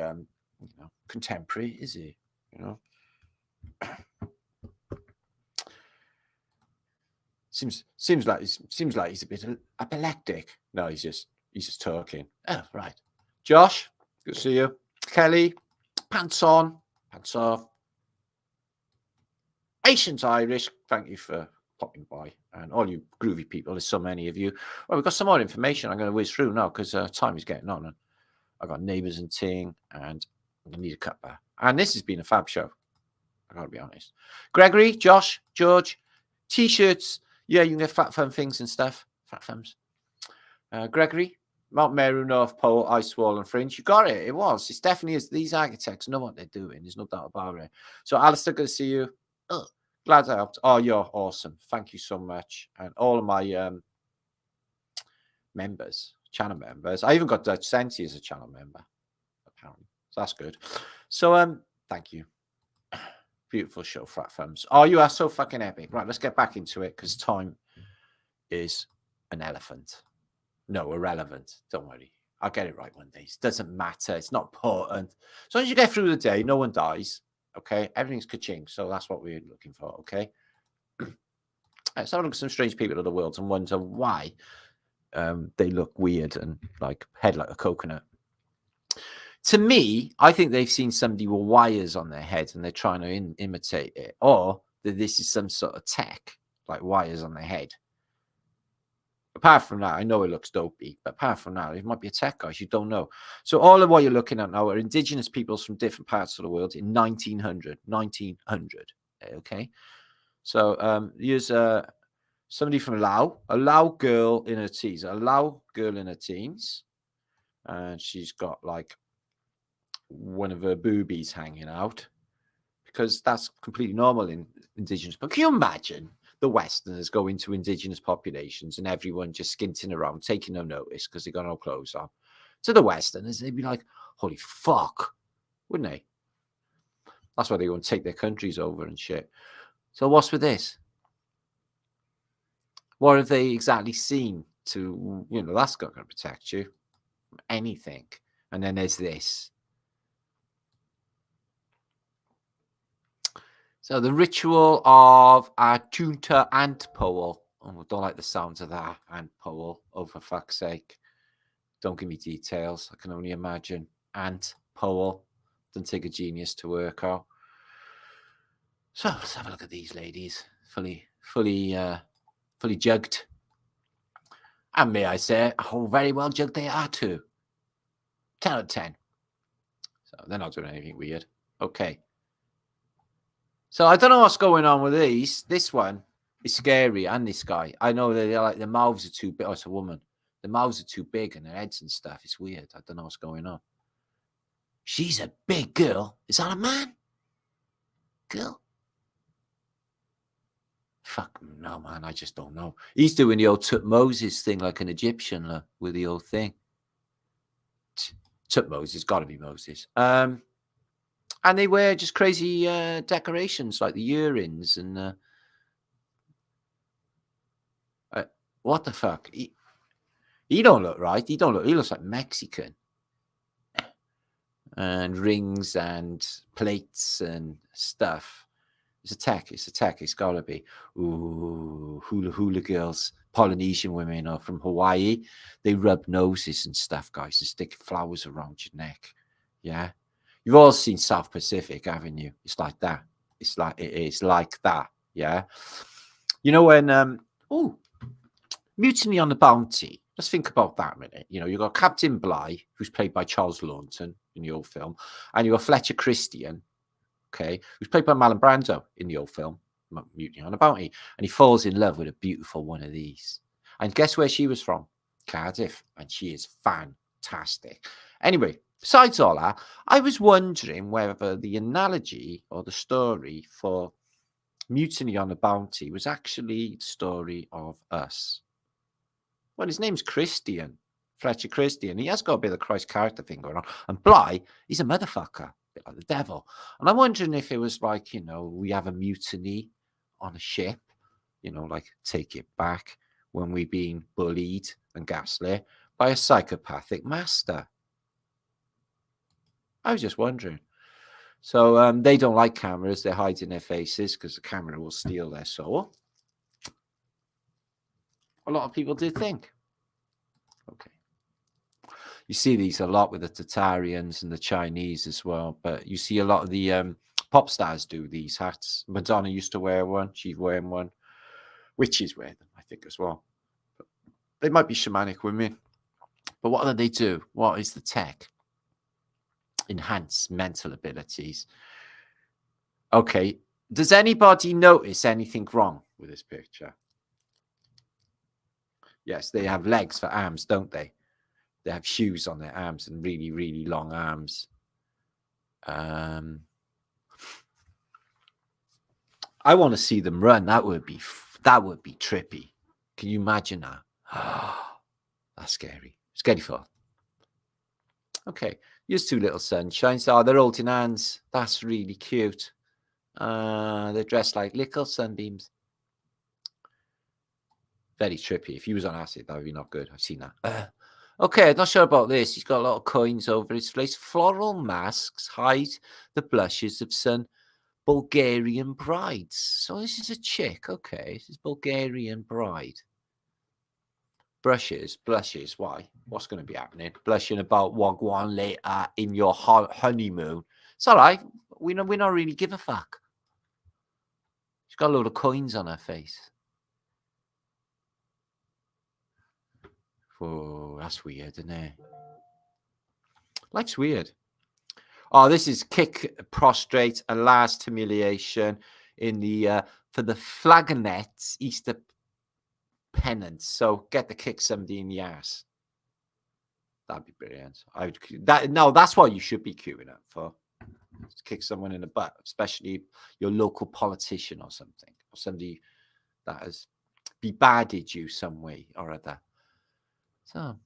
contemporary, is he? Seems like he's a bit epileptic. No, he's just talking. Oh, right. Josh, good to see you. Kelly, pants on, pants off. Asians, Irish, thank you for popping by. And all you groovy people, there's so many of you. Well, we've got some more information I'm going to whiz through now because time is getting on. And I got neighbours and ting, and I need a cuppa. And this has been a fab show. I got to be honest. Gregory, Josh, George, T-shirts. Yeah, you can get Fat Fun things and stuff. Fat Fums. Gregory, Mount Meru, North Pole, Ice Wall and Fringe. You got it. It was. It definitely is. These architects know what they're doing. There's no doubt about it. So, Alistair, good to see you. Glad I helped. Oh, you're awesome. Thank you so much. And all of my members, channel members. I even got Dutch Senti as a channel member, apparently. So that's good. So, thank you. Beautiful show, Fat Fums. Oh, you are so fucking epic. Right, let's get back into it because time is an elephant. No, irrelevant. Don't worry. I'll get it right one day. It doesn't matter. It's not important. As long as you get through the day, no one dies. Okay? Everything's ka-ching. So that's what we're looking for. Okay? Let's have a look at some strange people of the world and wonder why they look weird and like head like a coconut. To me, I think they've seen somebody with wires on their head and they're trying to imitate it. Or that this is some sort of tech, like wires on their head. Apart from that, I know it looks dopey, but apart from that, it might be a tech, guys. You don't know. So all of what you're looking at now are indigenous peoples from different parts of the world in 1900. Okay. So here's somebody from Laos, a Lao girl in her teens, and she's got like one of her boobies hanging out because that's completely normal in indigenous. But can you imagine the Westerners go into indigenous populations and everyone just skinting around, taking no notice because they got no clothes on? To the Westerners, they'd be like, holy fuck, wouldn't they? That's why they go and take their countries over and shit. So what's with this? What have they exactly seen to, that's not going to protect you from anything. And then there's this. So the ritual of a Tunta ant pole. Oh, I don't like the sounds of that ant pole. Oh, for fuck's sake. Don't give me details. I can only imagine. Ant pole. Doesn't take a genius to work out. So let's have a look at these ladies. Fully jugged. And may I say, how very well jugged they are too. 10 out of 10. So they're not doing anything weird. Okay. So I don't know what's going on with these. This one is scary, and this guy. I know that they're like their mouths are too big. Oh, it's a woman. The mouths are too big and their heads and stuff. It's weird. I don't know what's going on. She's a big girl. Is that a man? Girl? Fuck no, man. I just don't know. He's doing the old Tutmosis thing like an Egyptian with the old thing. Tutmosis, got to be Moses. And they wear just crazy decorations like the earrings and what the fuck? He don't look right. He looks like Mexican. And rings and plates and stuff. It's a tech. It's gotta be. Ooh, hula girls, Polynesian women or from Hawaii. They rub noses and stuff, guys, and stick flowers around your neck. Yeah. You've all seen South Pacific, haven't you? It's like that. It's like that. Yeah. You know when Mutiny on the Bounty. Let's think about that a minute. You've got Captain Bligh, who's played by Charles Launton in the old film, and you've got Fletcher Christian, okay, who's played by Marlon Brando in the old film, Mutiny on the Bounty, and he falls in love with a beautiful one of these. And guess where she was from? Cardiff, and she is fantastic. Anyway, besides all that, I was wondering whether the analogy or the story for Mutiny on the Bounty was actually the story of us. Well, his name's Christian, Fletcher Christian. He has got a bit of the Christ character thing going on. And Bligh, he's a motherfucker, a bit like the devil. And I'm wondering if it was like, we have a mutiny on a ship, like Take It Back, when we've been bullied and gaslit by a psychopathic master. I was just wondering. So they don't like cameras. They're hiding their faces because the camera will steal their soul. A lot of people did think. Okay. You see these a lot with the Tatarians and the Chinese as well. But you see a lot of the Pop stars do these hats. Madonna used to wear one. She's wearing one. Witches wear them, I think, as well. But they might be shamanic women. But what do they do? What is the tech? Enhance mental abilities. Okay. Does anybody notice anything wrong with this picture? Yes, they have legs for arms, don't they? They have shoes on their arms and really, really long arms. I want to see them run. That would be trippy. Can you imagine that? That's scary. Scary thought. Okay, here's two little sunshines. Oh, they're holding hands. That's really cute. They're dressed like little sunbeams. Very trippy. If he was on acid, that would be not good. I've seen that. Okay, I'm not sure about this. He's got a lot of coins over his face. Floral masks hide the blushes of some Bulgarian brides. So this is a chick. Okay, this is Bulgarian bride. Blushes. Why? What's going to be happening? Blushing about Wagwan later in your honeymoon. It's all right. We not really give a fuck. She's got a load of coins on her face. Oh, that's weird, isn't it? Life's weird. Oh, this is kick, prostrate, and last humiliation in the for the Flagonets Easter penance. So get to kick somebody in the ass. That'd be brilliant. That's what you should be queuing up for. To kick someone in the butt, especially your local politician or something, or somebody that has bebadded you some way or other. So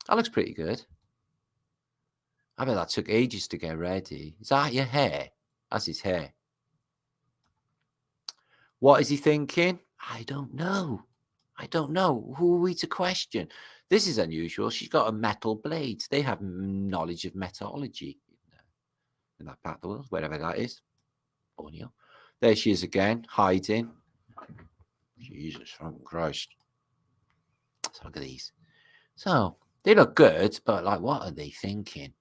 that looks pretty good. I bet that took ages to get ready. Is that your hair? That's his hair. What is he thinking? I don't know. Who are we to question? This is unusual. She's got a metal blade. They have knowledge of metallurgy in that part of the world, wherever that is. Borneo. There she is again, hiding. Jesus fucking Christ. So look at these. So they look good, but like, what are they thinking?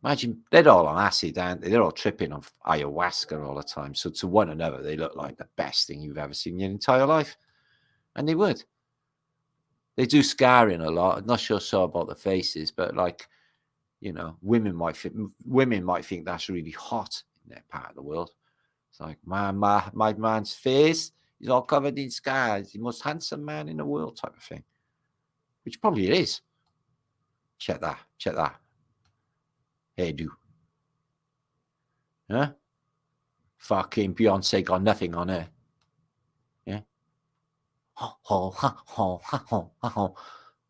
Imagine they're all on acid, aren't they? They're all tripping on ayahuasca all the time. So to one another, they look like the best thing you've ever seen in your entire life. And they would. They do scarring a lot. I'm not sure about the faces, but like, you know, women might think that's really hot in their part of the world. It's like, my man's face is all covered in scars. The most handsome man in the world type of thing. Which probably it is. Check that. Hairdo. Huh? Fucking Beyonce got nothing on her. Yeah.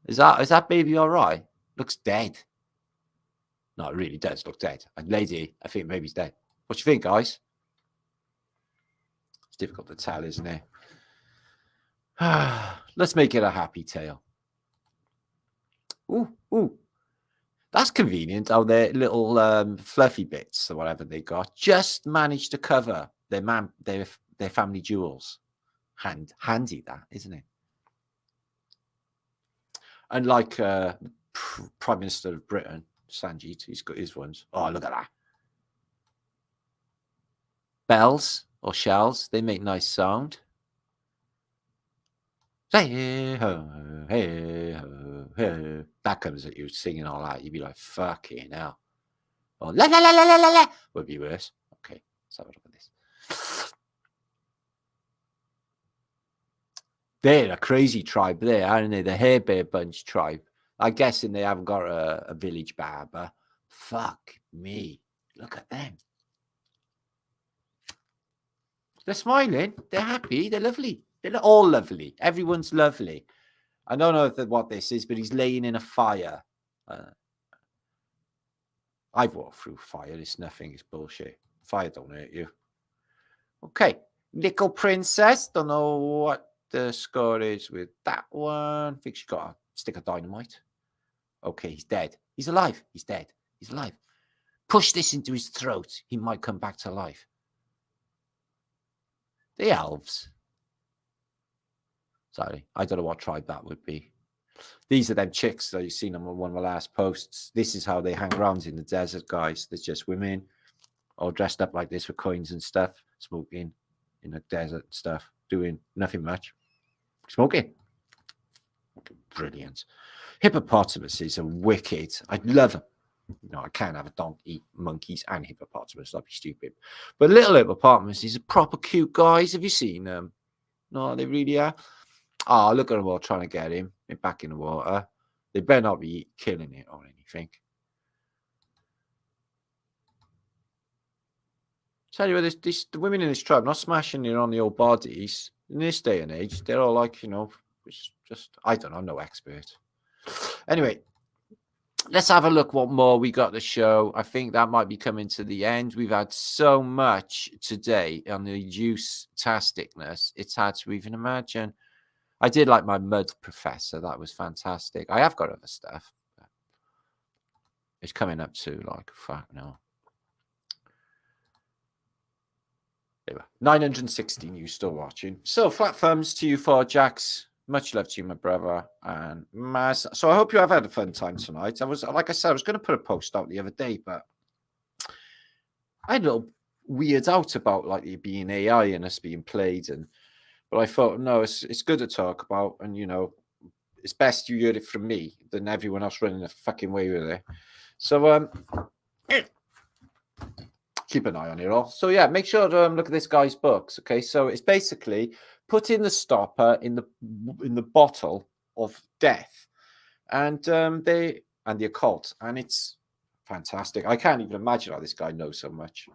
Is that baby all right? Looks dead. No, it really does look dead. And lady, I think baby's dead. What do you think, guys? It's difficult to tell, isn't it? Let's make it a happy tale. Ooh. That's convenient. Oh, their little fluffy bits or whatever they got just managed to cover their family jewels. Handy that, isn't it? And like Prime Minister of Britain, Sanjeet, he's got his ones. Oh, look at that. Bells or shells, they make nice sound. Hey ho, hey ho, hey. That comes at you singing all that. You'd be like, fucking hell. Or la la la la la la la would be worse. Okay, let's have a look at this. They're a crazy tribe there, aren't they? The Hair Bear Bunch tribe. I'm guessing they haven't got a village barber. Fuck me. Look at them. They're smiling. They're happy. They're lovely. They're all lovely. Everyone's lovely. I don't know what this is, but he's laying in a fire. I've walked through fire. It's nothing. It's bullshit. Fire don't hurt you. Okay. Little Princess. Don't know what the score is with that one. I think she got a stick of dynamite. Okay, he's dead. He's alive. He's dead. He's alive. Push this into his throat. He might come back to life. The elves. Sorry, I don't know what tribe that would be. These are them chicks that you've seen on one of the last posts. This is how they hang around in the desert, guys. There's just women all dressed up like this with coins and stuff, smoking in the desert and stuff, doing nothing much. Smoking. Brilliant. Hippopotamuses are wicked. I love them. No, I can't have a donkey, monkeys, and hippopotamus. That'd be stupid. But little hippopotamuses are proper cute, guys. Have you seen them? No, they really are. Oh, look at them all trying to get him back in the water. They better not be killing it or anything. Tell you what, the women in this tribe not smashing it on the old bodies in this day and age. They're all like, you know, just I don't know, no expert. Anyway, let's have a look what more we got to show. I think that might be coming to the end. We've had so much today on the use-tasticness. It's hard to even imagine. I did like my mud professor. That was fantastic. I have got other stuff. It's coming up to like, fuck no. There we are. 916 you still watching. So flat thumbs to you for Jax. Much love to you, my brother and Maz. So I hope you have had a fun time tonight. I was, like I said, I was going to put a post out the other day, but I had a little weird out about like it being AI and us being played, but I thought no, it's good to talk about, and you know, it's best you heard it from me than everyone else running a fucking way with it. So keep an eye on it all. So yeah, make sure to look at this guy's books. Okay, so it's basically putting the stopper in the bottle of death, and the occult, and it's fantastic. I can't even imagine how this guy knows so much.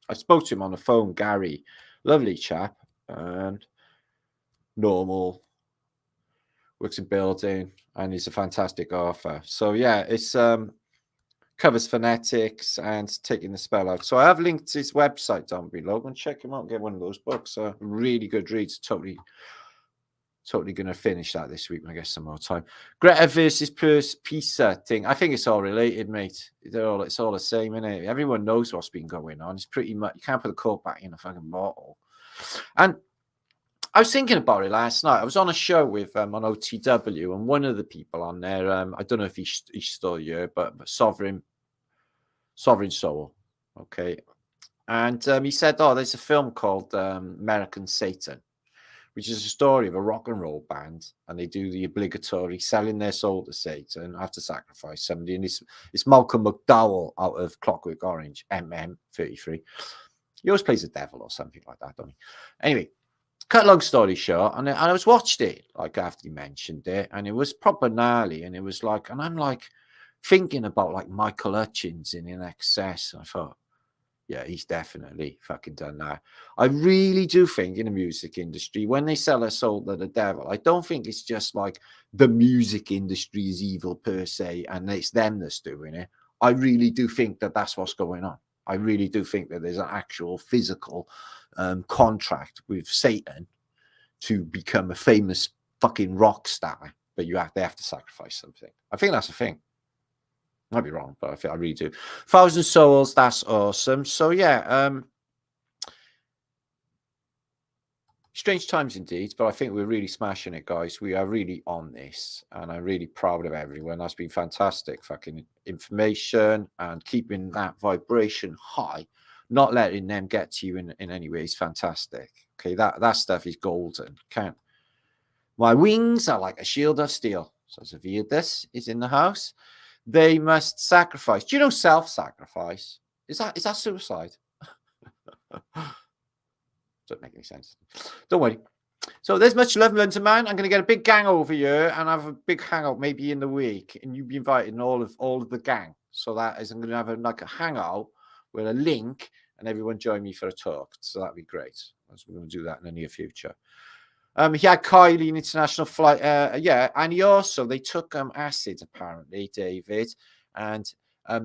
I spoke to him on the phone, Gary, lovely chap, and normal, works in building, and he's a fantastic author. So yeah, it's covers phonetics and taking the spell out. So I have linked his website down below. Go and check him out and get one of those books. Really good reads. Totally going to finish that this week when I get some more time. Greta versus Pisa thing. I think it's all related, mate. It's all the same, isn't it? Everyone knows what's been going on. It's pretty much, you can't put the cork back in a fucking bottle. And I was thinking about it last night. I was on a show with on OTW, and one of the people on there, I don't know if he's still here, but Sovereign Soul, okay. And he said, "Oh, there's a film called American Satan, which is a story of a rock and roll band, and they do the obligatory selling their soul to Satan, have to sacrifice somebody." And it's Malcolm McDowell out of Clockwork Orange, MM33. He always plays the devil or something like that, don't he? Anyway. Cut long story short, and I was watched it like after you mentioned it, and it was proper gnarly, and it was like, and I'm like thinking about like Michael Hutchins in Excess. I thought, yeah, he's definitely fucking done that. I really do think in the music industry, when they sell a soul to the devil, I don't think it's just like the music industry is evil per se, and it's them that's doing it. I really do think that that's what's going on. I really do think that there's an actual physical contract with Satan to become a famous fucking rock star, but they have to sacrifice something. I think that's a thing. Might be wrong, but I really do. 1,000 souls, that's awesome. So yeah, strange times indeed, but I think we're really smashing it, guys. We are really on this, and I'm really proud of everyone. That's been fantastic fucking information, and keeping that vibration high, not letting them get to you in any way is fantastic. Okay, that stuff is golden. My wings are like a shield of steel. So Zavirdis is in the house. They must sacrifice. Do you know self-sacrifice? Is that suicide? Doesn't make any sense. Don't worry. So there's much love, London man. I'm going to get a big gang over here and have a big hangout maybe in the week, and you'll be inviting all of the gang. So that is, I'm going to have a hangout with a link, and everyone join me for a talk. So that'd be great. So we're going to do that in the near future. He had Kylie in international flight. Yeah, and he also, they took acid apparently, David, and I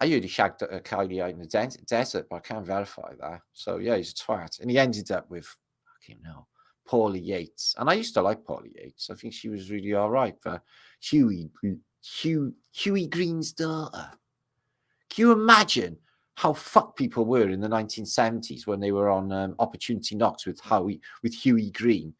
heard he shagged Kylie out in the desert, but I can't verify that. So yeah, he's a twat, and he ended up with fucking hell, Paulie Yates, and I used to like Paulie Yates. I think she was really all right. But Huey Green's daughter. Can you imagine how fucked people were in the 1970s when they were on Opportunity Knocks with Huey Green?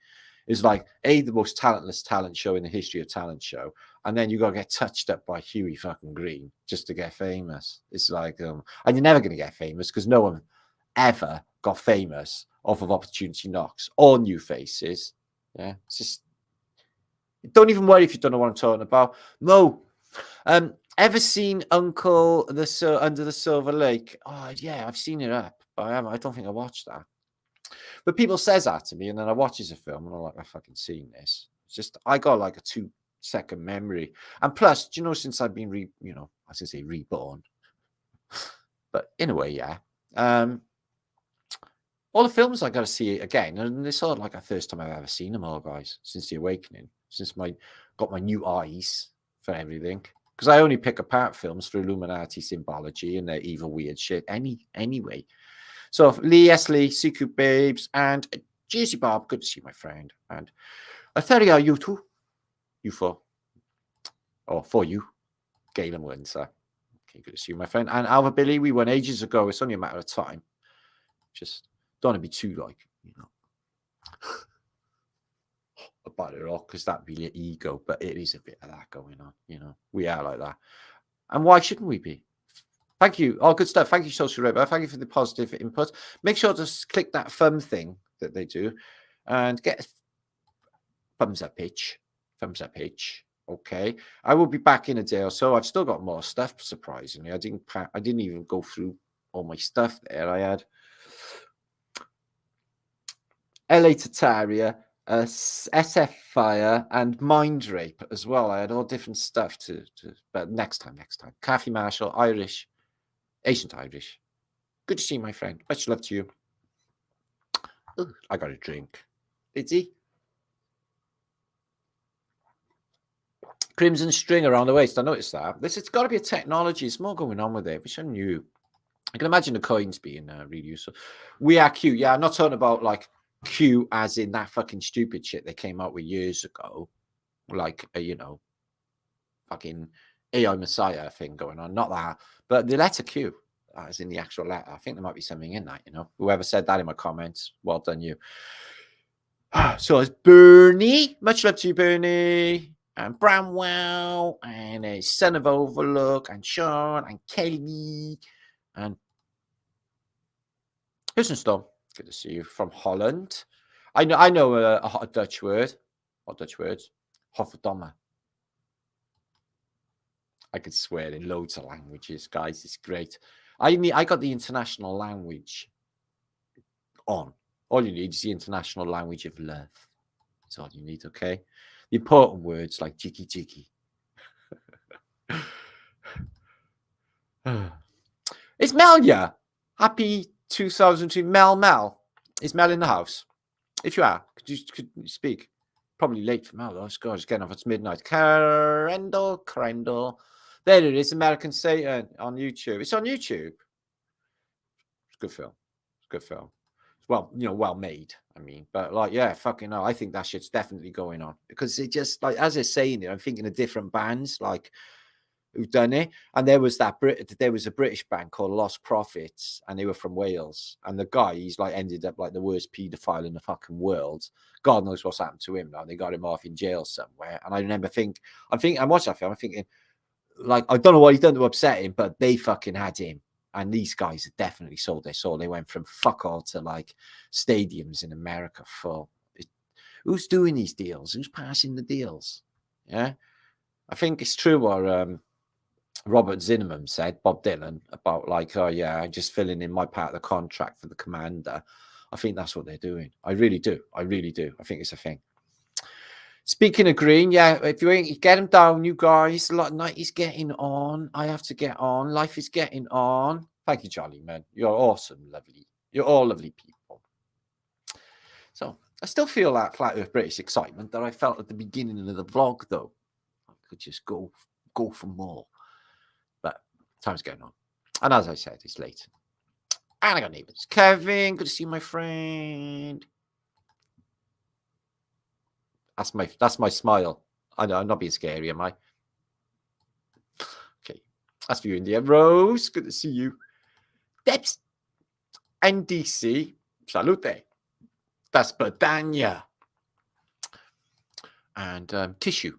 is like the most talentless talent show in the history of talent show, and then you got to get touched up by Huey fucking Green just to get famous. It's like, and you're never going to get famous because no one ever got famous off of opportunity knocks or new faces. Yeah, it's just, don't even worry if you don't know what I'm talking about. No, ever seen Uncle Under the Silver Lake? Oh yeah, I've seen it up, but I don't think I watched that. But people says that to me, and then I watches a film, and I'm like, I've fucking seen this. It's just, I got like a 2-second memory, and plus, do you know, since I've been I was gonna say reborn, but in a way, yeah. All the films I got to see it again, and it's sort of like the first time I've ever seen them all, guys, since The Awakening, since got my new eyes for everything. Because I only pick apart films for Illuminati symbology and their evil, weird shit. Anyway. So Lee, Lee, CQ Babes, and Juicy Bob, good to see you, my friend. And Etheria, you too. You for. Or for you. Galen wins. Okay, good to see you, my friend. And Alva Billy, we won ages ago. It's only a matter of time. Just don't want to be too, like, about it all, because that'd be your ego, but it is a bit of that going on, we are like that, and why shouldn't we be? Thank you, all good stuff. Thank you, Social River. Thank you for the positive input. Make sure to click that thumb thing that they do and get a thumbs up pitch. Okay, I will be back in a day or so. I've still got more stuff, surprisingly. I didn't even go through all my stuff there. I had LA Tataria, SF Fire, and Mind Rape as well. I had all different stuff but next time. Kathy Marshall, Irish, Ancient Irish. Good to see you, my friend. Much love to you. Ooh, I got a drink. Itzy. Crimson string around the waist. I noticed that. It's got to be a technology. There's more going on with it, which I knew. I can imagine the coins being really useful. We are Q. Yeah, I'm not talking about like Q as in that fucking stupid shit they came out with years ago, like fucking AI Messiah thing going on. Not that, but the letter Q, as in the actual letter. I think there might be something in that. Whoever said that in my comments, well done you. So it's Bernie. Much love to you, Bernie. And Bramwell, and Son of Overlook, and Sean, and Kelly, and Husenstorm. Good to see you from Holland. I know a Dutch word. What Dutch words? Hofverdomme. I could swear in loads of languages, guys. It's great. I got the international language on. All you need is the international language of love. That's all you need, okay? The important words like jiggy jiggy. It's Mel, yeah. Happy 2002. Mel. Is Mel in the house? If you are, could you speak? Probably late for Mel, though. God, it's getting off. It's midnight. Crendel. There it is. American Satan on YouTube. It's on YouTube. It's a good film. Well, well made. I mean, but like, yeah, fucking hell. I think that shit's definitely going on because it just, like, as they're saying it, I'm thinking of different bands like who've done it. And there was a British band called Lost Prophets, and they were from Wales. And the guy, he's like ended up like the worst paedophile in the fucking world. God knows what's happened to him now. They got him off in jail somewhere. And I remember I watched that film. I'm thinking, like, I don't know what he's done to upset him, but they fucking had him. And these guys have definitely sold their soul. They went from fuck all to like stadiums in America full. Who's doing these deals? Who's passing the deals? Yeah. I think it's true what Robert Zinnemann said, Bob Dylan, about like, oh yeah, I'm just filling in my part of the contract for the commander. I think that's what they're doing. I really do. I think it's a thing. Speaking of green, yeah, if you ain't get him down, you guys. A lot of night is getting on. I have to get on. Life is getting on. Thank you, Charlie, man. You're awesome, lovely. You're all lovely people. So I still feel that flat Earth British excitement that I felt at the beginning of the vlog, though. I could just go for more. But time's going on. And as I said, it's late. And I got neighbors. Kevin, good to see you, my friend. That's my smile. I know I'm not being scary, am I? Okay. That's for you, India. Rose, good to see you. Debs NDC. Salute. That's Britania. and tissue.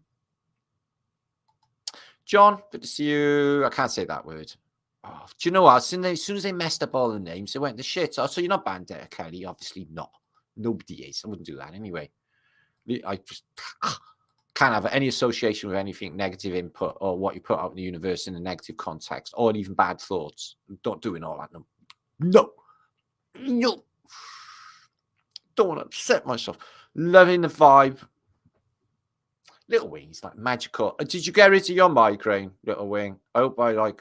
John, good to see you. I can't say that word. Oh, do you know what? As soon as they messed up all the names, they went to shit. Oh, so you're not Bandetta Kelly? Obviously not. Nobody is. I wouldn't do that anyway. I just can't have any association with anything negative input or what you put out in the universe in a negative context or even bad thoughts. Don't doing all that. No. Don't want to upset myself. Loving the vibe. Little Wing's like magical. Did you get rid of your migraine, Little Wing? I hope I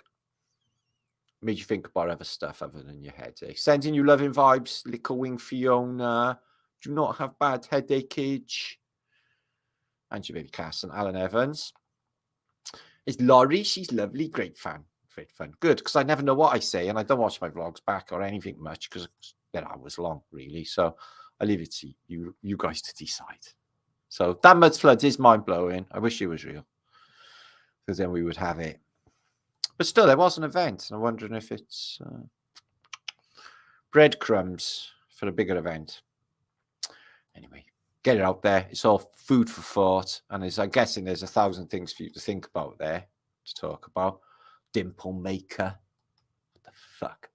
made you think about other stuff other than your headache. Sending you loving vibes, Little Wing Fiona. Do not have bad headache. And your baby Cass and Alan Evans. It's Laurie. She's lovely. Great fan. Great fun. Good, because I never know what I say, and I don't watch my vlogs back or anything much because they're hours long, really. So I leave it to you guys to decide. So that mud flood is mind-blowing. I wish it was real, because then we would have it. But still, there was an event. And I'm wondering if it's breadcrumbs for a bigger event. Anyway, get it out there. It's all food for thought. And I'm guessing there's 1,000 things for you to think about there, to talk about. Dimple maker. What the fuck?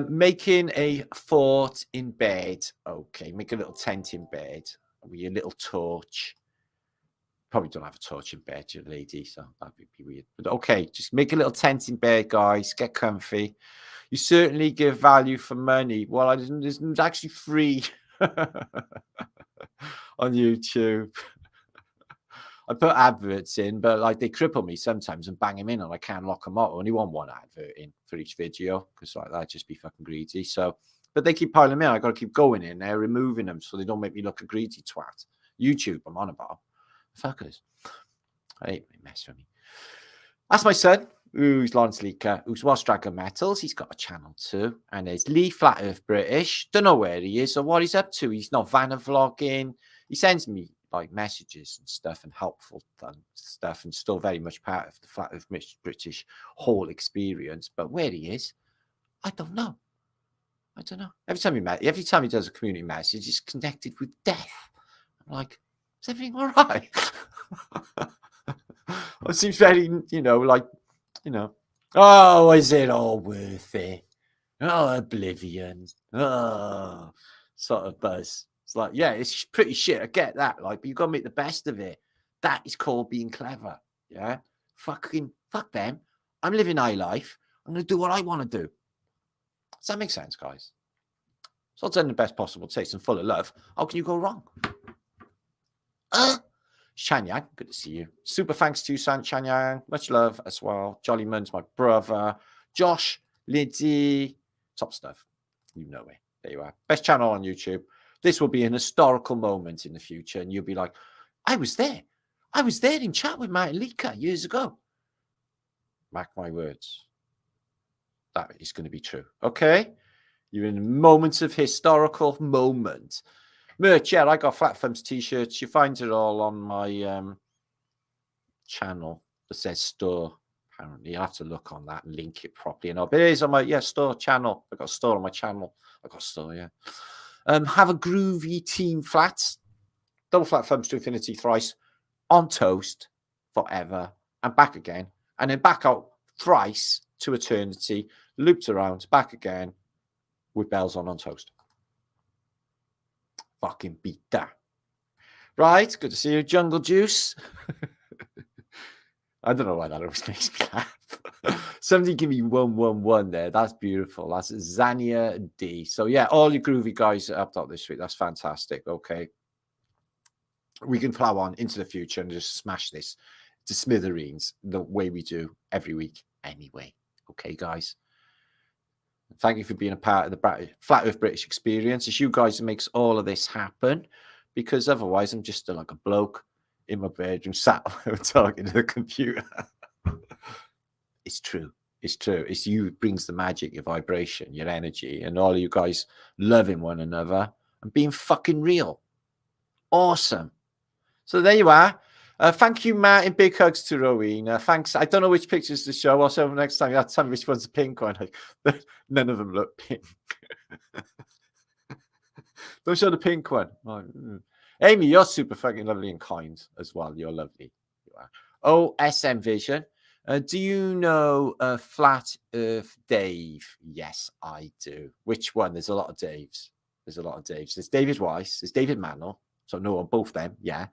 Making a fort in bed. Okay, make a little tent in bed with your little torch. Probably don't have a torch in bed, you lady, so that'd be weird. But okay, just make a little tent in bed, guys. Get comfy. You certainly give value for money. Well, it's actually free on YouTube. I put adverts in, but like they cripple me sometimes and bang them in, and I can't lock them out. I only want one advert in for each video because like that just be fucking greedy. So, but they keep piling them in. I got to keep going in there, removing them so they don't make me look a greedy twat. YouTube, I'm on about. Fuckers. I hate they mess with me. That's my son, who's Lawrence Leaker, who's Watch Dragon Metals. He's got a channel too. And there's Lee Flat Earth British. Don't know where he is or what he's up to. He's not Vanna vlogging. He sends me like messages and stuff and helpful stuff, and still very much part of the Flat Earth British whole experience. But where he is, I don't know. I don't know. Every time he does a community message, he's connected with death. I'm like, is everything all right? It seems very, oh, is it all worth it? Oh, oblivion. Oh, sort of buzz. It's like, yeah, it's pretty shit. I get that. Like, but you've got to make the best of it. That is called being clever. Yeah. Fuck them. I'm living high life. I'm going to do what I want to do. Does that make sense, guys? So it's in the best possible taste and full of love. How can you go wrong? Shanyang, good to see you. Super thanks to you, Shanyang. Much love as well. Jolly Mun's my brother. Josh, Liddy, top stuff. You know it. There you are. Best channel on YouTube. This will be an historical moment in the future, and you'll be like, I was there. I was there in chat with Martin Leaker years ago. Mark my words. That is going to be true. Okay? You're in a moment of historical moment. Merch, yeah, I got Flat Fumz t-shirts. You find it all on my channel that says store. Apparently, you have to look on that and link it properly. And but it is on my store channel. I got a store on my channel. I got a store, yeah. Have a groovy team flats. Double Flat Fumz to infinity, thrice on toast forever and back again, and then back out thrice to eternity, looped around, back again with bells on toast. Fucking beat that. Right, good to see you, Jungle Juice. I don't know why that always makes me laugh. Somebody give me 111 there. That's beautiful. That's Zania D. So yeah, all you groovy guys up top this week. That's fantastic. Okay. We can plow on into the future and just smash this to smithereens the way we do every week anyway. Okay, guys. Thank you for being a part of the Flat Earth British experience. It's you guys who makes all of this happen, because otherwise I'm just like a bloke in my bedroom sat talking to the computer. It's true. It's true. It's you who brings the magic, your vibration, your energy, and all of you guys loving one another and being fucking real. Awesome. So there you are. Thank you, Martin. Big hugs to Rowena. Thanks. I don't know which pictures to show. I'll show them next time. You have to tell me which one's the pink one. Like, none of them look pink. Don't show the pink one. Amy, you're super fucking lovely and kind as well. You're lovely. You are. OSM Vision. Do you know Flat Earth Dave? Yes, I do. Which one? There's a lot of Daves. There's David Weiss. There's David Mannell. So no, both them. Yeah.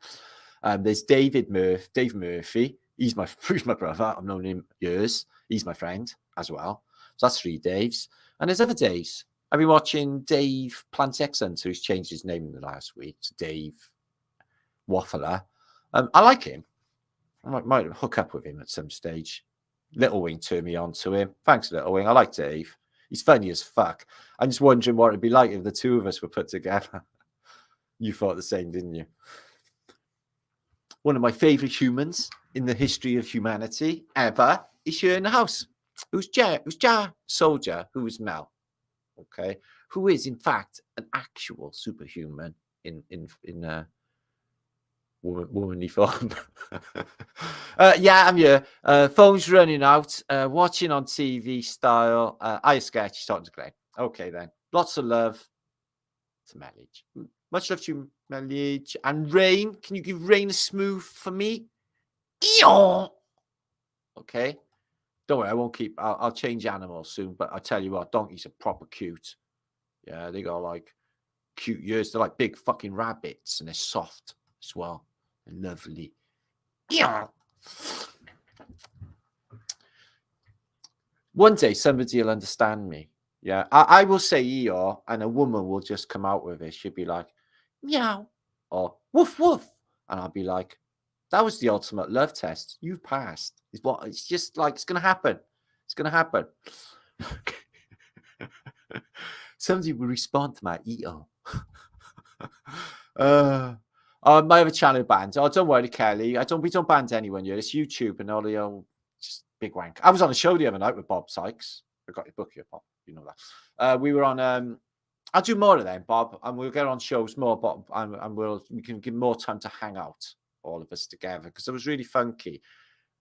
There's Dave Murphy. He's my brother. I've known him years. He's my friend as well. So that's 3 Daves. And there's other Daves. I've been watching Dave Plantexant, who's changed his name in the last week to Dave Waffler. I like him. I might hook up with him at some stage. Little Wing turned me on to him. Thanks, Little Wing. I like Dave. He's funny as fuck. I'm just wondering what it'd be like if the two of us were put together. You thought the same, didn't you? One of my favourite humans in the history of humanity ever is here in the house. It was Jar Soldier, who was Mel. Okay, who is in fact an actual superhuman in womanly form. Yeah, I'm here. Phone's running out. Watching on TV style. I sketch talking to Glenn. Okay then. Lots of love to Mellage. Much love to you, Mellage. And Rain, can you give Rain a smooth for me? Okay. Don't worry, I won't keep. I'll change animals soon, but I tell you what, donkeys are proper cute. Yeah, they got like cute ears. They're like big fucking rabbits, and they're soft as well. They're lovely. Yeah. One day somebody will understand me. Yeah, I will say Eeyore, and a woman will just come out with it. She'll be like, meow, or woof woof, and I'll be like, that was the ultimate love test. You passed. It's just like it's gonna happen. It's gonna happen. Somebody will respond to my EO. My other channel banned. Oh, don't worry, Kelly. We don't ban anyone yet. It's YouTube and all the old just big wank. I was on a show the other night with Bob Sykes. I got your book here, Bob. You know that. We were on. I'll do more of them, Bob, and we'll get on shows more, Bob, and we can give more time to hang out, all of us together, because it was really funky.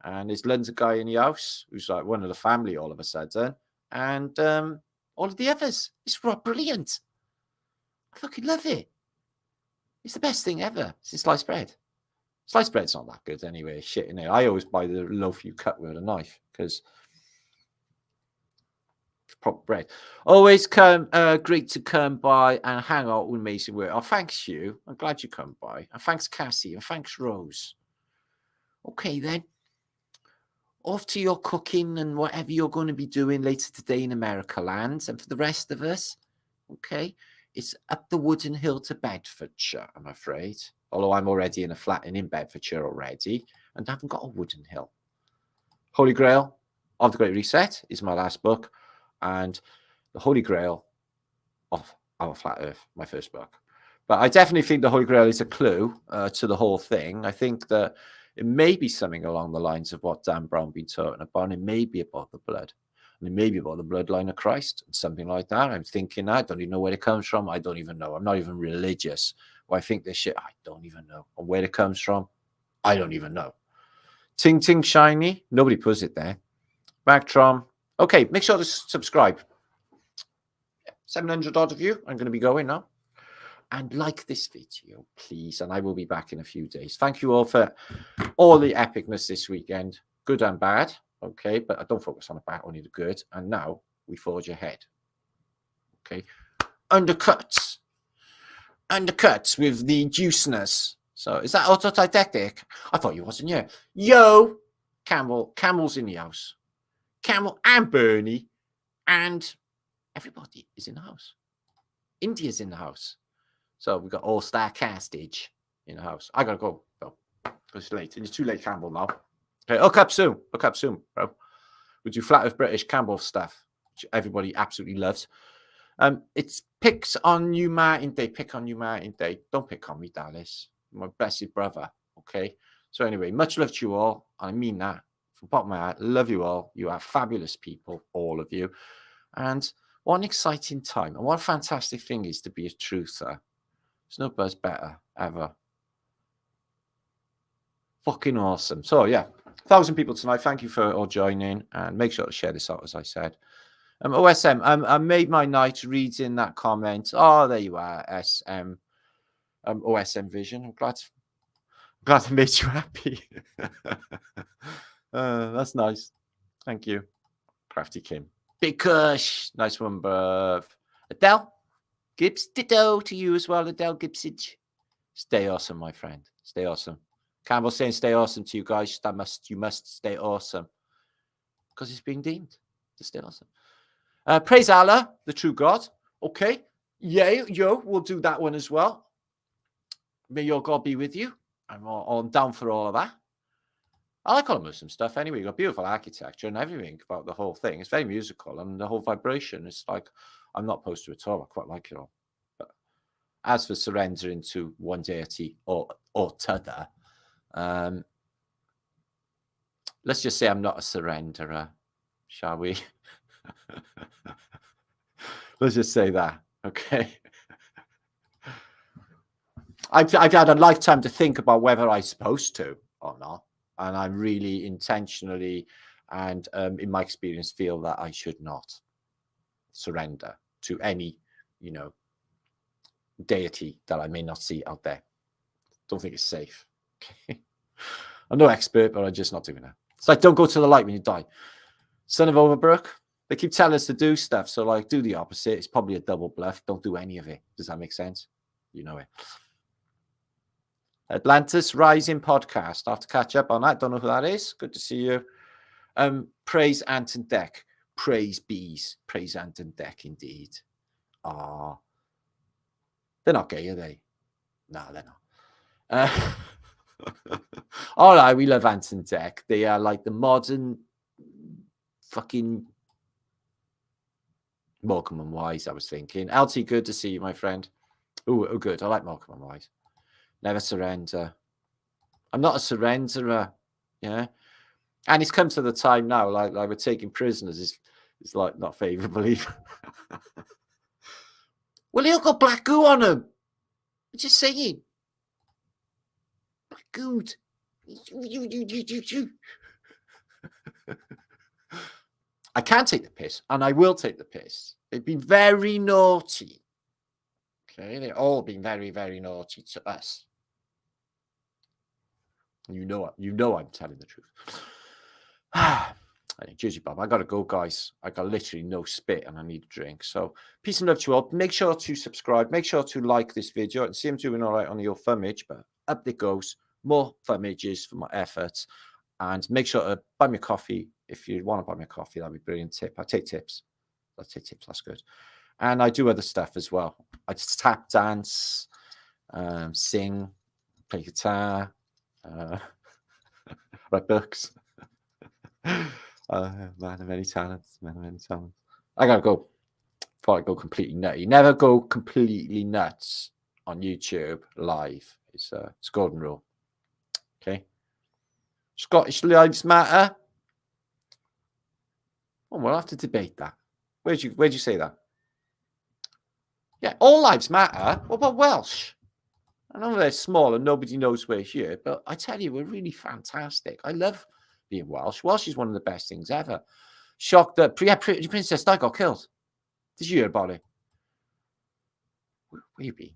And there's London guy in the house who's like one of the family all of a sudden, and all of the others. It's brilliant. I fucking love it. It's the best thing ever. It's sliced bread. Sliced bread's not that good anyway. Shit in it. I always buy the loaf you cut with a knife because it's proper bread. Always great to come by and hang out with amazing work. Oh, thanks you. I'm glad you come by. And thanks Cassie and thanks Rose. Okay then. Off to your cooking and whatever you're going to be doing later today in America land. And for the rest of us, okay, it's up the wooden hill to Bedfordshire, I'm afraid. Although I'm already in a flat in Bedfordshire already and haven't got a wooden hill. Holy Grail of the Great Reset is my last book. And the Holy Grail of Our Flat Earth, my first book. But I definitely think the Holy Grail is a clue to the whole thing. I think that it may be something along the lines of what Dan Brown been talking about. It may be about the blood. And it may be about the bloodline of Christ and something like that. I'm thinking, I don't even know where it comes from. I don't even know. I'm not even religious. Well, I think this shit, I don't even know. And where it comes from, I don't even know. Ting Ting Shiny, nobody puts it there. Backtron. Okay, make sure to subscribe. 700 odd of you. I'm going to be going now. And like this video, please. And I will be back in a few days. Thank you all for all the epicness this weekend. Good and bad. Okay, but I don't focus on the bad, only the good. And now we forge ahead. Okay. Undercuts with the juiceness. So is that autodidactic? I thought you wasn't here. Yo, Camel's in the house. Camel and Bernie and everybody is in the house. India's in the house. So we've got all-star castage in the house. I gotta go, though. It's late. It's too late, Campbell, now. Okay, hook up soon, bro. We'll do Flat Earth British Campbell stuff, which everybody absolutely loves. It's picks on you, Martin Day. Pick on you, Martin Day. Don't pick on me, Dallas. My blessed brother. Okay. So anyway, much love to you all. I mean that from the bottom of my heart. Love you all. You are fabulous people, all of you. And what an exciting time. And what a fantastic thing is to be a truther. There's no buzz better ever. Fucking awesome. So yeah, 1,000 people tonight. Thank you for all joining, and make sure to share this out, as I said. OSM, I made my night reading that comment. Oh, there you are, SM. OSM Vision. I'm glad I made you happy. That's nice. Thank you, Crafty Kim. Big Kush. Nice one, bruv. Adele Gibbs, ditto to you as well, Adele Gibbsage. Stay awesome, my friend. Stay awesome. Campbell saying stay awesome to you guys. You must stay awesome. Because it's being deemed to stay awesome. Praise Allah, the true God. Okay. Yeah, we'll do that one as well. May your God be with you. I'm down for all of that. I like all the Muslim stuff anyway. You've got beautiful architecture and everything about the whole thing. It's very musical and the whole vibration. It's like, I'm not opposed to it at all. I quite like it all. But as for surrendering to one deity or t'other, let's just say I'm not a surrenderer, shall we? Let's just say that, okay? I've had a lifetime to think about whether I'm supposed to or not. And I really intentionally and in my experience feel that I should not surrender to any, deity that I may not see out there. Don't think it's safe. Okay. I'm no expert, but I'm just not doing that. It's like, don't go to the light when you die. Son of Overbrook, they keep telling us to do stuff. So like, do the opposite. It's probably a double bluff. Don't do any of it. Does that make sense? You know it. Atlantis Rising podcast. I have to catch up on that. Don't know who that is. Good to see you. Praise Ant and Deck. Praise bees. Praise Ant and Deck indeed. Ah, they're not gay, are they? No, they're not. All right, we love Ant and Deck. They are like the modern fucking Morecambe and Wise, I was thinking. LT, good to see you, my friend. Oh, good. I like Morecambe and Wise. Never surrender. I'm not a surrenderer. Yeah. And it's come to the time now, like we're taking prisoners is like not favourable either. Well, he'll got black goo on him. I'm just saying. Black goo. I can take the piss, and I will take the piss. They've been very naughty. Okay, they've all been very, very naughty to us. You know I'm telling the truth. Jersey Bob, I gotta go, guys. I got literally no spit and I need a drink. So peace and love to you all. Make sure to subscribe. Make sure to like this video. And see I'm doing all right on your thumbage, but up it goes. More thumages for my efforts. And make sure to buy me a coffee. If you want to buy me a coffee, that'd be a brilliant tip. I take tips. That's good. And I do other stuff as well. I just tap dance, sing, play guitar, write books. Man of many talents. I gotta go before I go completely nutty. Never go completely nuts on YouTube live. It's golden rule. Okay. Scottish Lives Matter. Oh, we'll have to debate that. Where'd you say that? Yeah, all lives matter. What about Welsh? I know they're small and nobody knows we're here, but I tell you, we're really fantastic. I love being Welsh. Welsh is one of the best things ever. Shocked that Princess Di got killed. Did you hear about it? Where you been?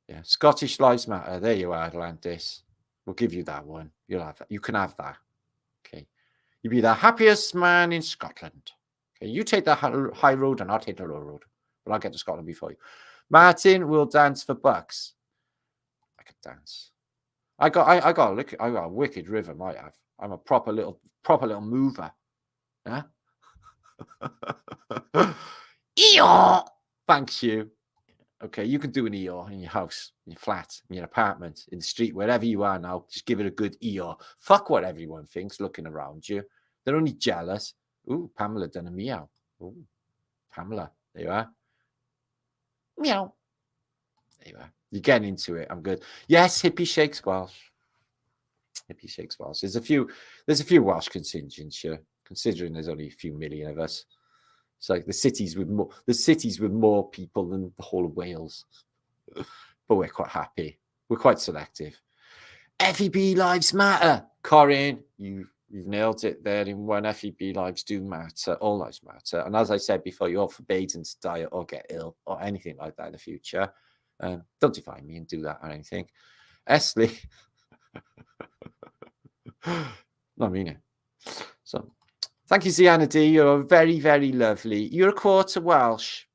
Yeah, Scottish Lives Matter. There you are, Atlantis. We'll give you that one. You'll have that. You can have that. Okay. You'll be the happiest man in Scotland. Okay. You take the high road and I'll take the low road. But I'll get to Scotland before you. Martin will dance for bucks. I could dance. I got a wicked rhythm. I have. I'm a proper little mover. Yeah. Eeyore! Thanks you. Okay, you can do an Eeyore in your house, in your flat, in your apartment, in the street, wherever you are now. Just give it a good Eeyore. Fuck what everyone thinks looking around you. They're only jealous. Ooh, Pamela done a meow. Ooh, Pamela, there you are. Meow. There you are. You're getting into it. I'm good. Yes, hippie shakes Welsh. Hippie shakes Welsh. There's a few Welsh contingents here, considering there's only a few million of us. It's like the cities with more people than the whole of Wales. But we're quite happy. We're quite selective. FEB lives matter. Corinne, you've nailed it there in one. FEB lives do matter. All lives matter. And as I said before, you're forbidden to die or get ill or anything like that in the future. Don't define me and do that or anything. Esley. Not mean it. So, thank you, Ziana D. You're very, very lovely. You're a quarter Welsh.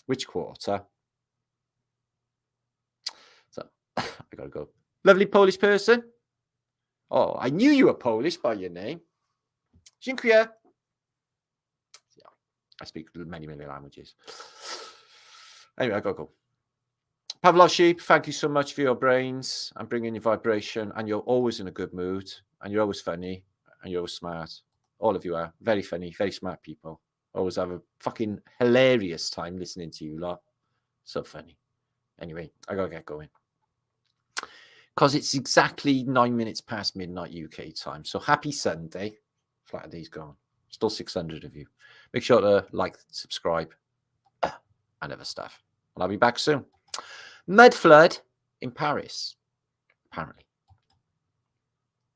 Which quarter? So, I gotta go. Lovely Polish person. Oh, I knew you were Polish by your name. Dziękuję. Yeah, I speak many, many languages. Anyway, I gotta go. Pavlov Sheep, thank you so much for your brains and bringing your vibration. And you're always in a good mood. And you're always funny. And you're always smart. All of you are very funny, very smart people. Always have a fucking hilarious time listening to you lot. So funny. Anyway, I gotta get going. Because it's exactly 9 minutes past midnight UK time. So happy Sunday. Flatterday's gone. Still 600 of you. Make sure to like, subscribe, and other stuff. And I'll be back soon. Mud flood in Paris, apparently.